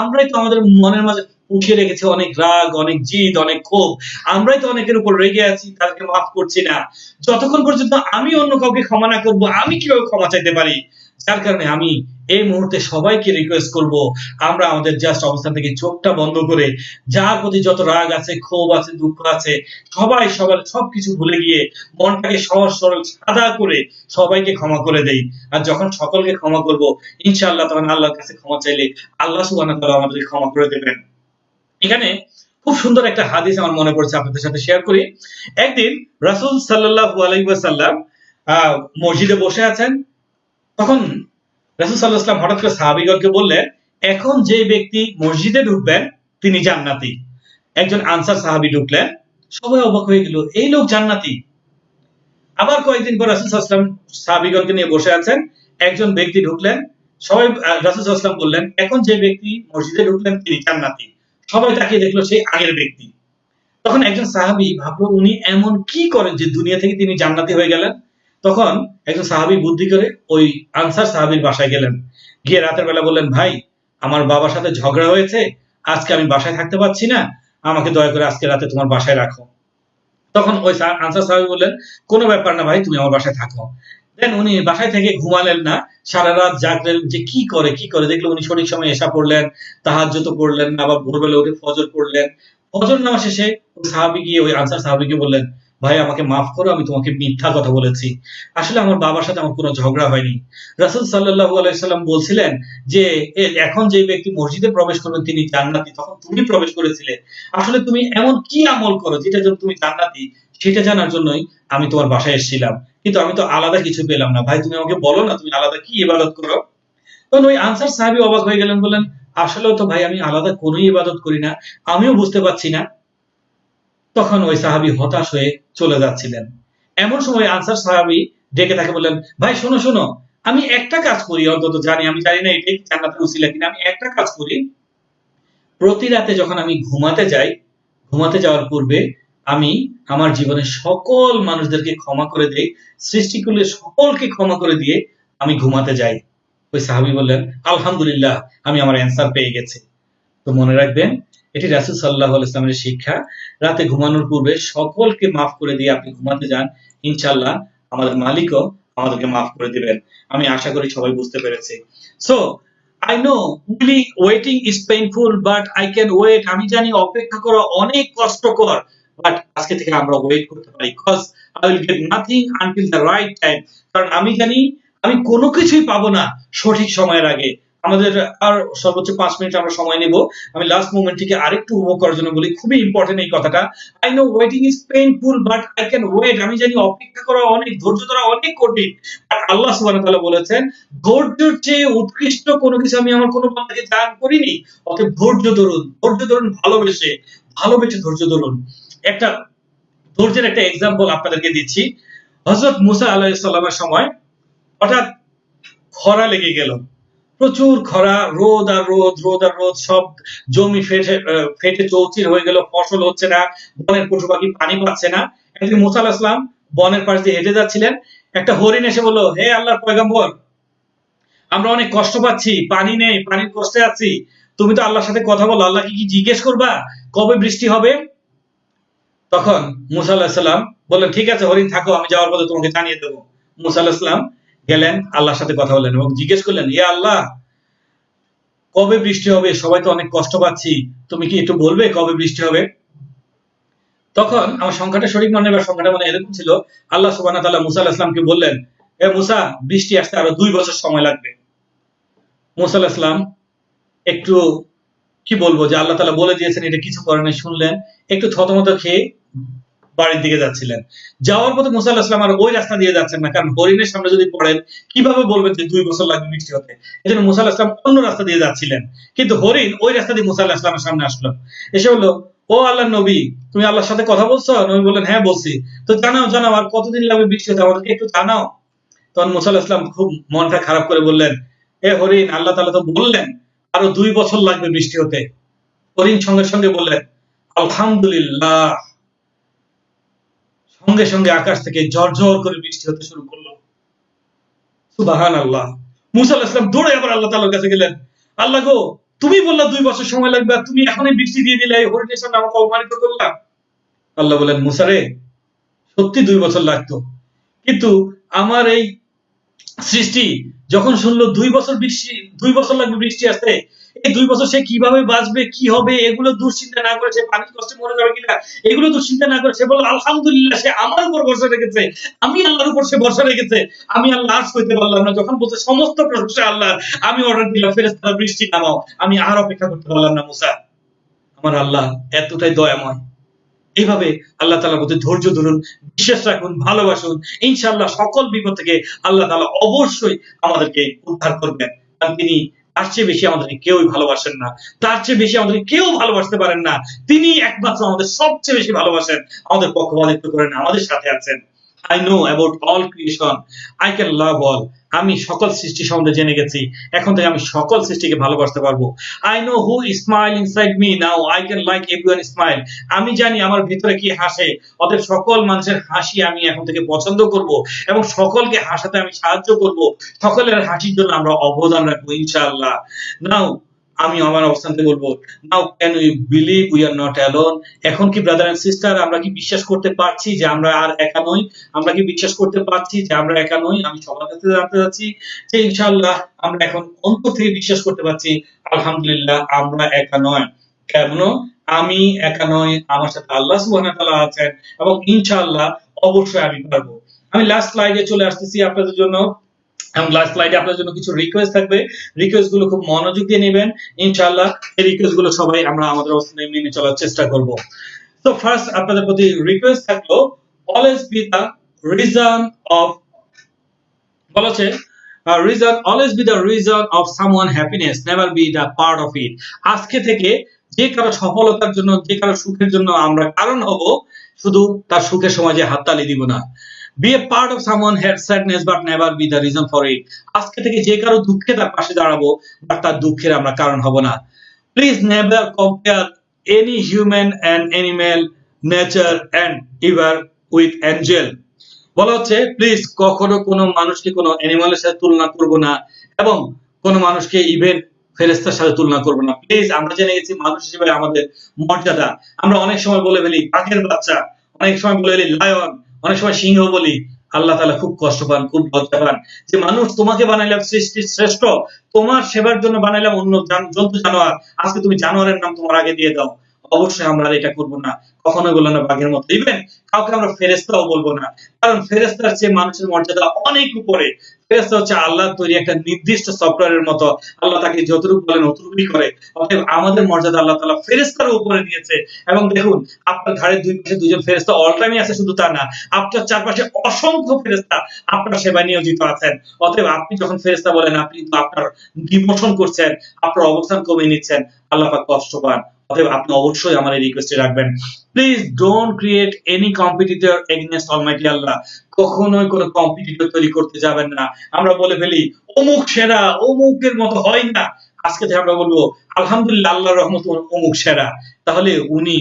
আমরাই তো আমাদের মনের মাঝে পুষিয়ে রেখেছি অনেক রাগ, অনেক জিদ, অনেক ক্ষোভ। আমরাই তো অনেকের উপর রেগে আছি, তাদেরকে মাফ করছি না। যতক্ষণ পর্যন্ত আমি অন্য কাউকে ক্ষমা না করব, আমি কিভাবে ক্ষমা চাইতে পারি? যার কারণে আমি এই মুহূর্তে সবাইকে রিকোয়েস্ট করব, আমরা আমাদের জাস্ট অবস্থান থেকে চোখটা বন্ধ করে যার প্রতি যত রাগ আছে, ক্ষোভ আছে, দুঃখ আছে, সবাই সবার সবকিছু ভুলে গিয়ে মনটাকে সহজ সরল সাদা করে সবাইকে ক্ষমা করে দেই। আর যখন সকলকে ক্ষমা করব, ইনশাআল্লাহ তখন আল্লাহর কাছে ক্ষমা চাইলে আল্লাহ সুবহানাহু ওয়া তাআলা আমাদেরকে ক্ষমা করে দেবেন। এখানে খুব সুন্দর একটা হাদিস আমার মনে পড়ছে, আপনাদের সাথে শেয়ার করি। একদিন রাসূল সাল্লাল্লাহু আলাইহি ওয়াসাল্লাম মসজিদে বসে আছেন। তখন রাসূল সাল্লাল্লাহু আলাইহি ওয়াসাল্লাম হঠাৎ করে সাহাবীগণকে বললেন, এখন যে ব্যক্তি মসজিদে ঢুকবেন তিনি জান্নাতি। একজন আনসার সাহাবী ঢুকলেন, সবাই অবাক হয়ে গেল, এই লোক জান্নাতি। আবার কয়েকদিন পর রাসূল সাল্লাল্লাহু আলাইহি ওয়াসাল্লাম সাহাবীগণকে নিয়ে বসে আছেন, একজন ব্যক্তি ঢুকলেন, সবাই রাসূল সাল্লাল্লাহু আলাইহি ওয়াসাল্লাম বললেন, এখন যে ব্যক্তি মসজিদে ঢুকলেন তিনি জান্নাতি। সবাই তাকিয়ে দেখলো সেই আগের ব্যক্তি। তখন একজন সাহাবী ভাবলো, উনি এমন কি করেন যে দুনিয়া থেকে তিনি জান্নাতি হয়ে গেলেন? তখন একজন সাহাবী বুদ্ধি করে ওই আনসার সাহাবীর বাসায় গেলেন। গিয়ে রাতের বেলা বললেন, ভাই আমার বাবার সাথে ঝগড়া হয়েছে, আজকে আমি বাসায় থাকতে পারছি না, আমাকে দয়া করে আজকে রাতে তোমার বাসায় রাখো। তখন ওই আনসার সাহাবী বললেন, কোনো ব্যাপার না ভাই, তুমি আমার বাসায় থাকো। দেন উনি বাসায় থেকে ঘুমালেন না, সারা রাত জাগলেন যে কি করে দেখলো উনি সঠিক সময় এশা পড়লেন, তাহাজ্জুদ পড়লেন না, আবার ভোরবেলা উঠে ফজর পড়লেন। ফজর নামাজ শেষে ওই সাহাবী গিয়ে ওই আনসার সাহাবীকে বললেন, ভাই আমাকে মাফ করো, আমি তোমাকে মিথ্যা কথা বলেছি, আসলে আমার বাবার সাথে আমার কোনো ঝগড়া হয়নি। রাসূল সাল্লাল্লাহু আলাইহি সাল্লাম বলছিলেন যে এখন যে ব্যক্তি মসজিদে প্রবেশ করবেন তিনি জান্নাতি, তখন তুমি প্রবেশ করেছিলে। আসলে তুমি এমন কি আমল করো যেটার জন্য তুমি জান্নাতি, সেটা জানার জন্যই আমি তোমার বাসায় এসেছিলাম, কিন্তু আমি তো আলাদা কিছু পেলাম না। ভাই তুমি আমাকে বলো না তুমি আলাদা কি ইবাদত করো? তখন ওই আনসার সাহাবী অবাক হয়ে গেলেন, বললেন, আসলেও তো ভাই আমি আলাদা কোনো ইবাদত করি না, আমিও বুঝতে পারছি না। তখন ওই সাহাবী হতাশ হয়ে চলে যাচ্ছিলেন। এমন সময় আনসার সাহাবী ডেকে তাকে বললেন, ভাই শোনো শোনো, আমি একটা কাজ করি, অন্তত জানি, আমি জানি না এটাই জান্নাতের উসিলা কিনা, আমি একটা কাজ করি, প্রতি রাতে যখন আমি ঘুমাতে যাই, ঘুমাতে যাওয়ার পূর্বে আমি আমার জীবনের সকল মানুষদেরকে ক্ষমা করে দেই, সৃষ্টিকুলের সকলকে ক্ষমা করে দিয়ে আমি ঘুমাতে যাই। ওই সাহাবী বললেন, আলহামদুলিল্লাহ, আমি আমার অ্যান্সার পেয়ে গেছি। তো মনে রাখবেন, এটি রাসূল সাল্লাল্লাহু আলাইহি ওয়াসাল্লামের শিক্ষা। রাতে ঘুমানোর পূর্বে সকলকে মাফ করে দিয়ে আপনি ঘুমাতে যান, ইনশাআল্লাহ আমাদের মালিকও আমাদেরকে মাফ করে দিবেন। আমি আশা করি সবাই বুঝতে পেরেছি। So I know really waiting is painful but I can wait. আমি জানি অপেক্ষা করা অনেক কষ্টকর, বাট আজকে থেকে আমরা ওয়েট করতে পারি, cause I will get nothing until the right time. কারণ আমি জানি আমি কোনো কিছুই পাবো না সঠিক সময়ের আগে। আমাদের আর সর্বোচ্চ 5 মিনিট আমরা সময় নেব। আমি লাস্ট মোমেন্টটিকে আরেকটু উপভোগ করার জন্য বলি, খুবই ইম্পর্টেন্ট এই কথাটা। I know waiting is painful but I can wait. আমি জানি অপেক্ষা করা অনেক, ধৈর্য ধরা অনেক কঠিন। আর আল্লাহ সুবহানাহু ওয়া তাআলা বলেছেন, ধৈর্যের চেয়ে উৎকৃষ্ট কোনো কিছু আমি আমার কোনো বান্দাকে দান করিনি। অতএব ধৈর্য ধরুন, ধৈর্য ধরুন ভালোবেসে, ভালোবেসে ধৈর্য ধরুন। একটা ধৈর্যের একটা এক্সাম্পল আপনাদেরকে দিচ্ছি। হযরত মুসা আলাইহিস সালামের সময় হঠাৎ খরা লেগে গেল, প্রচুর খরা, রোদ আর রোদ, রোদ আর রোদ, সব জমি ফেটে চৌচির হয়ে গেল, ফসল হচ্ছে না, বনের পশু পাখি পানি পাচ্ছে না। একদিন মুসা আলাইহিস সালাম বনের পাশ দিয়ে হেঁটে যাচ্ছিলেন, একটা হরিণ এসে বলল, হে আল্লাহর পয়গম্বর, আমরা অনেক কষ্ট পাচ্ছি, পানি নেই, পানির কষ্টে আছি, তুমি তো আল্লাহর সাথে কথা বলো, আল্লাহকে কি জিজ্ঞেস করবা কবে বৃষ্টি হবে? তখন মুসা আলাইহিস সালাম বললেন, ঠিক আছে হরিণ থাকো, আমি যাওয়ার পথে তোমাকে জানিয়ে দেবো। মুসা আলাইহিস সালাম গেলেন, আল্লাহর সাথে কথা বললেন এবং জিজ্ঞেস করলেন, ইয়া আল্লাহ, কবে বৃষ্টি হবে, সবাই তো অনেক কষ্ট পাচ্ছি, তুমি কি একটু বলবে কবে বৃষ্টি হবে? তখন আমার সংখ্যাটা সঠিক মনে নেই, বা সংখ্যাটা মানে এরকম ছিল, আল্লাহ সুবহানাহু ওয়া তাআলা মুসা আলাইহিস সালামকে বললেন, এ মুসা, বৃষ্টি আসতে আরো 2 বছর সময় লাগবে। মুসা আলাইহিস সালাম একটু, কি বলবো, যে আল্লাহ তাআলা বলে দিয়েছেন এটা কিছু করে নাই, শুনলেন, একটু থতমত খেয়ে বাড়ির দিকে যাচ্ছিলেন। যাওয়ার পথে মুসা আলাইহিস সালাম আর ওই রাস্তা দিয়ে যাচ্ছেন না, কারণ হরিণের সামনে যদি পড়েন কিভাবে বলবেন যে 2 বছর লাগবে বৃষ্টি হতে। এজন্য মুসা আলাইহিস সালাম অন্য রাস্তা দিয়ে যাচ্ছিলেন, কিন্তু হরিণ ওই রাস্তা দিয়ে মুসা আলাইহিস সালামের সামনে আসলো, এসে বললো, ও আল্লাহর নবী, তুমি আল্লাহর সাথে কথা বলছো? নবী বললেন, হ্যাঁ বলছি। তো জানাও জানাও, আর কতদিন লাগবে বৃষ্টি হতে, আমাদেরকে একটু জানাও। তখন মুসা আলাইহিস সালাম খুব মনটা খারাপ করে বললেন, এ হরিণ, আল্লাহ তাআলা তো বললেন আরো 2 বছর লাগবে বৃষ্টি হতে। হরিণ সঙ্গে সঙ্গে বললেন, আলহামদুলিল্লাহ। সঙ্গে সঙ্গে আকাশ থেকে ঝরঝর করে বৃষ্টি হতে শুরু করলো। সুবহানাল্লাহ। মুসা আলাইহিস সালাম দৌড়ে আবার আল্লাহ তাআলার কাছে গেলেন, আল্লাহ গো, তুমি বললা 2 বছর সময় লাগবে, আর তুমি এখনই বৃষ্টি দিয়ে দিলে, এই হরিণের সামনে আমাকে অপমানিত করলা। আল্লাহ বলেন, মুসা রে, সত্যি 2 বছর লাগতো, কিন্তু আমার এই সৃষ্টি যখন শুনলো 2 বছর বৃষ্টি, 2 বছর লাগবে বৃষ্টি আসতে, এই 2 বছর সে কিভাবে বাঁচবে, কি হবে, এগুলো দুশ্চিন্তা না করে, সে পানির কষ্টে মরে যাবে কিনা, এগুলো দুশ্চিন্তা না করে সে বলল, আলহামদুলিল্লাহ, সে আমার উপর ভরসা রেখেছে, আমি আল্লাহর উপর সে ভরসা রেখেছে, আমি আল্লাহ আজ কইতে পারলাম না, যখন বলতে সমস্ত প্রশংসা আল্লাহ, আমি অর্ডার দিলাম ফেরেশতারা বৃষ্টি নামাও, আমি আর অপেক্ষা করতে পারলাম না মুসা। আমার আল্লাহ এতটাই দয়াময়। এইভাবে আল্লাহ তাআলার প্রতি ধৈর্য ধরুন, বিশ্বাস রাখুন, ভালোবাসুন, ইনশাআল্লাহ সকল বিপদ থেকে আল্লাহ তাআলা অবশ্যই আমাদেরকে উদ্ধার করবেন। কারণ তিনি, তার চেয়ে বেশি আমাদেরকে কেউই ভালোবাসেন না, তার চেয়ে বেশি আমাদেরকে কেউ ভালোবাসতে পারেন না। তিনি একমাত্র আমাদের সবচেয়ে বেশি ভালোবাসেন, আমাদের পক্ষপাতিত্ব করেন, আমাদের সাথে আছেন। I know about all creation, I can love all. আমি সকল সৃষ্টি সম্বন্ধে জেনে গেছি, এখন থেকে আমি সকল সৃষ্টিকে ভালোবাসতে পারবো। I know who smile inside me now, I can like everyone smile. আমি জানি আমার ভিতরে কি হাসে, অতএব সকল মানুষের হাসি আমি এখন থেকে পছন্দ করব, এবং সকলকে হাসাতে আমি সাহায্য করব, সকলের হাসির জন্য আমরা অবদান রাখবো ইনশাআল্লাহ। নাও আমি আমার অবস্থান থেকে বলবো, now can we believe we are not alone. এখন কি ব্রাদার এন্ড সিস্টার, আমরা কি বিশ্বাস করতে পারছি যে আমরা আর একা নই? আমরা কি বিশ্বাস করতে পারছি যে আমরা একা নই? আমি সবার কাছে জানতে চাচ্ছি যে ইনশাআল্লাহ আমরা এখন অন্তর থেকে বিশ্বাস করতে পারছি, আলহামদুলিল্লাহ, আমরা একা নয়। কেন? আমি একা নই, আমার সাথে আল্লাহ সুবহানাহু ওয়া তাআলা আছেন, এবং ইনশাআল্লাহ অবশ্যই আমি পারবো। আমি লাস্ট স্লাইডে চলে আসতেছি আপনাদের জন্য, এবং লাস্ট স্লাইডে আপনার জন্য কিছু রিকোয়েস্ট থাকবে, রিকোয়েস্ট গুলো খুব মনোযোগ দিয়ে নেবেন ইনশাআল্লাহ। এই রিকোয়েস্ট গুলো সবাই আমরা আমাদের অবস্থানে মেনে চলার চেষ্টা করব। তো ফার্স্ট আপনাদের প্রতি রিকোয়েস্ট থাকলো, always be the reason of, বলেছে, reason, always be the reason of someone happiness, never be the part of it. আজকে থেকে যে কারো সফলতার জন্য, যে কারো সুখের জন্য আমরা কারণ হব, শুধু তার সুখের সময় যে হাততালি দিব না। Be a part of someone had sadness but never be the reason for it. আজকে থেকে যে কারো দুঃখে তার পাশে দাঁড়াবো, বাট তার দুঃখের আমরা কারণ হব না। Please never compare any human and animal, nature and even with angel. বলা হচ্ছে, প্লিজ কখনো কোনো মানুষকে কোনো অ্যানিমালের সাথে তুলনা করব না, এবং কোনো মানুষকে ইভেন ফেরেশতার সাথে তুলনা করব না। প্লিজ, আমরা জেনে গেছি মানুষ হিসেবে আমাদের মর্যাদা। আমরা অনেক সময় বলে ফেলি বাঘের বাচ্চা, অনেক সময় বলে ফেলি লায়ন, অনেক সময় সিংহ বলি। আল্লাহ তাআলা খুব কষ্ট পান, খুব লজ্জা পান, যে মানুষ তোমাকে বানাইলাম সৃষ্টির শ্রেষ্ঠ, তোমার সেবার জন্য বানাইলাম অন্য জন্তু জানোয়ার, আজকে তুমি জানোয়ারের নাম তোমার আগে দিয়ে দাও। অবশ্যই আমরা এটা করব না, কখনোই বলবো না বাঘের মতো। ইভেন কাউকে আমরা ফেরেশতাও বলবো না, কারণ ফেরেশতার চেয়ে মানুষের মর্যাদা অনেক উপরে। ফেরেশতা হচ্ছে আল্লাহর তৈরি একটা নির্দিষ্ট সফটওয়্যারের মতো, আল্লাহ তাকে যতটুকু বলেন অতটুকুই করে। অতএব আমাদের মর্যাদা আল্লাহ তাআলা ফেরেশতার উপরে দিয়েছে। এবং দেখুন, আপনার ঘাড়ের দুই পাশে দুইজন ফেরেশতা অল টাইমই আছে, শুধু তা না, আপনার চারপাশে অসংখ্য ফেরেশতা আপনার সেবায় নিয়োজিত আছেন। অতএব আপনি যখন ফেরেশতা বলেন, আপনি তো আপনার ডিমোশন করছেন, আপনার অবস্থান কমিয়ে নিচ্ছেন, আল্লাহ পাক কষ্ট পান। অতএব আপনি অবশ্যই আমার এই রিকোয়েস্টে রাখবেন, please don't create any competitor against almighty Allah. কখনোই কোনো কম্পিটিটর তৈরি করতে যাবেন না। আমরা বলে ফেলি অমুক সেরা, অমুকের মতো হয় না। আজকে থেকে আমরা বলবো আলহামদুলিল্লাহ, আল্লাহর রহমতে অমুক সেরা, তাহলে উনি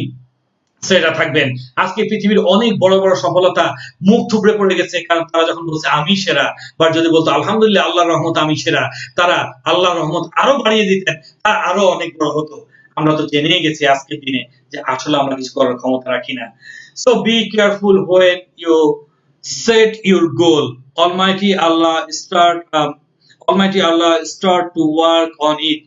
সেরা থাকবেন। আজকে পৃথিবীর অনেক বড় বড় সফলতা মুখ থুবড়ে পড়ে গেছে, কারণ তারা যখন বলছে আমি সেরা, বা যদি বলতো আলহামদুলিল্লাহ আল্লাহর রহমতে আমি সেরা, তারা আল্লাহর রহমত আরো বাড়িয়ে দিতেন, তার আরো অনেক বড় হতো। আমরা তো জেনেই গেছি আজকের দিনে যে আসলে আমরা কিছু করার ক্ষমতা রাখি না। So be careful when you set your goal. Almighty Allah start to work on it.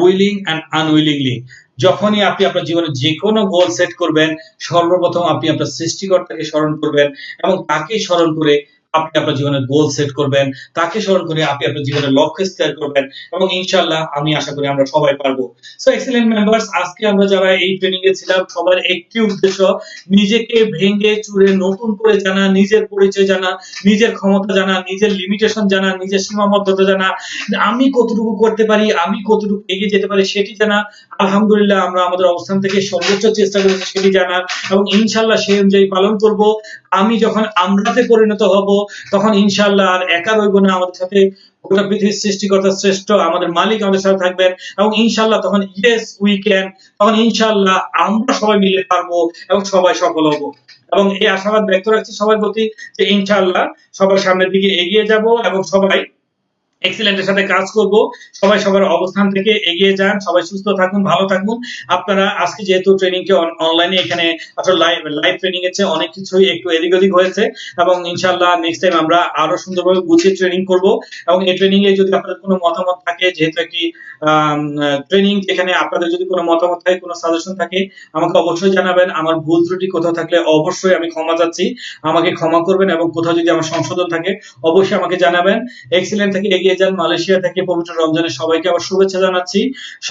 Willing and unwillingly. যখনই আপনি আপনার জীবনে যে কোনো গোল সেট করবেন, সর্বপ্রথম আপনি আপনার সৃষ্টিকর্তাকে স্মরণ করবেন এবং তাকে স্মরণ করে আপনি আপনার জীবনের গোল সেট করবেন, তাকে স্মরণ করে আপনি আপনার জীবনের লক্ষ্য স্থির করবেন এবং ইনশাআল্লাহ আমি আশা করি আমরা সবাই পারবো। সো এক্সেলেন্ট মেম্বার্স, আজকে আমরা যারা এই ট্রেনিং এ ছিলাম সবার একটি উদ্দেশ্য নিজেকে ভেঙে চুরে নতুন করে জানা, নিজের পরিচয় জানা, নিজের ক্ষমতা জানা, নিজের লিমিটেশন জানা, নিজের সীমাবদ্ধতা জানা, আমি কতটুকু করতে পারি, আমি কতটুকু এগিয়ে যেতে পারি সেটি জানা। আলহামদুলিল্লাহ আমরা আমাদের অবস্থান থেকে সর্বোচ্চ চেষ্টা করেছি সেটি জানার এবং ইনশাআল্লাহ সেই অনুযায়ী পালন করব। আমি যখন আমরাতে পরিণত হব তখন ইনশাআল্লাহ আর একা রইব না, আমাদের সাথে গোটা পৃথিবীর সৃষ্টিকর্তা শ্রেষ্ঠ আমাদের মালিক আমাদের সাথে থাকবেন এবং ইনশাআল্লাহ তখন ইয়েস উই ক্যান, তখন ইনশাআল্লাহ আমরা সবাই মিলে পারবো এবং সবাই সফল হব। এবং এই আশাবাদ ব্যক্ত রাখছি সবার প্রতি যে ইনশাআল্লাহ সবার সামনের দিকে এগিয়ে যাব এবং সবাই এক্সিলেন্টের সাথে কাজ করব। সবাই সবার অবস্থান থেকে এগিয়ে যান, সবাই সুস্থ থাকুন, ভালো থাকুন। আপনারা আজকে যেহেতু ট্রেনিং কে অনলাইনে এখানে আসলে লাইভ ট্রেনিং এর চেয়ে অনেক কিছুই একটু এদিক ওদিক হয়েছে এবং ইনশাআল্লাহ নেক্সট টাইম আমরা আরো সুন্দরভাবে গুছিয়ে ট্রেনিং করব এবং এই ট্রেনিং এ যদি আপনাদের কোনো মতামত থাকে, যেহেতু একটি ট্রেনিং যেখানে আপনাদের যদি কোনো মতামত থাকে, কোনো সাজেশন থাকে আমাকে অবশ্যই জানাবেন। আমার ভুল ত্রুটি কোথাও থাকলে অবশ্যই আমি ক্ষমা চাচ্ছি, আমাকে ক্ষমা করবেন এবং কোথাও যদি আমার সংশোধন থাকে অবশ্যই আমাকে জানাবেন। এক্সিলেন্ট থেকে এগিয়ে যান, মালয়েশিয়া থেকে পবিত্র রমজানের সবাইকে আবার শুভেচ্ছা জানাচ্ছি।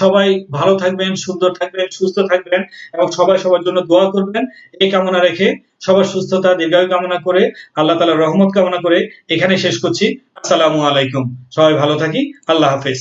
সবাই ভালো থাকবেন, সুন্দর থাকবেন, সুস্থ থাকবেন এবং সবাই সবার জন্য দোয়া করবেন এই কামনা রেখে, সবার সুস্থতা দীর্ঘায়ু কামনা করে, আল্লাহ তাআলার রহমত কামনা করে এখানে শেষ করছি। আসসালামু আলাইকুম। সবাই ভালো থাকি। আল্লাহ হাফেজ।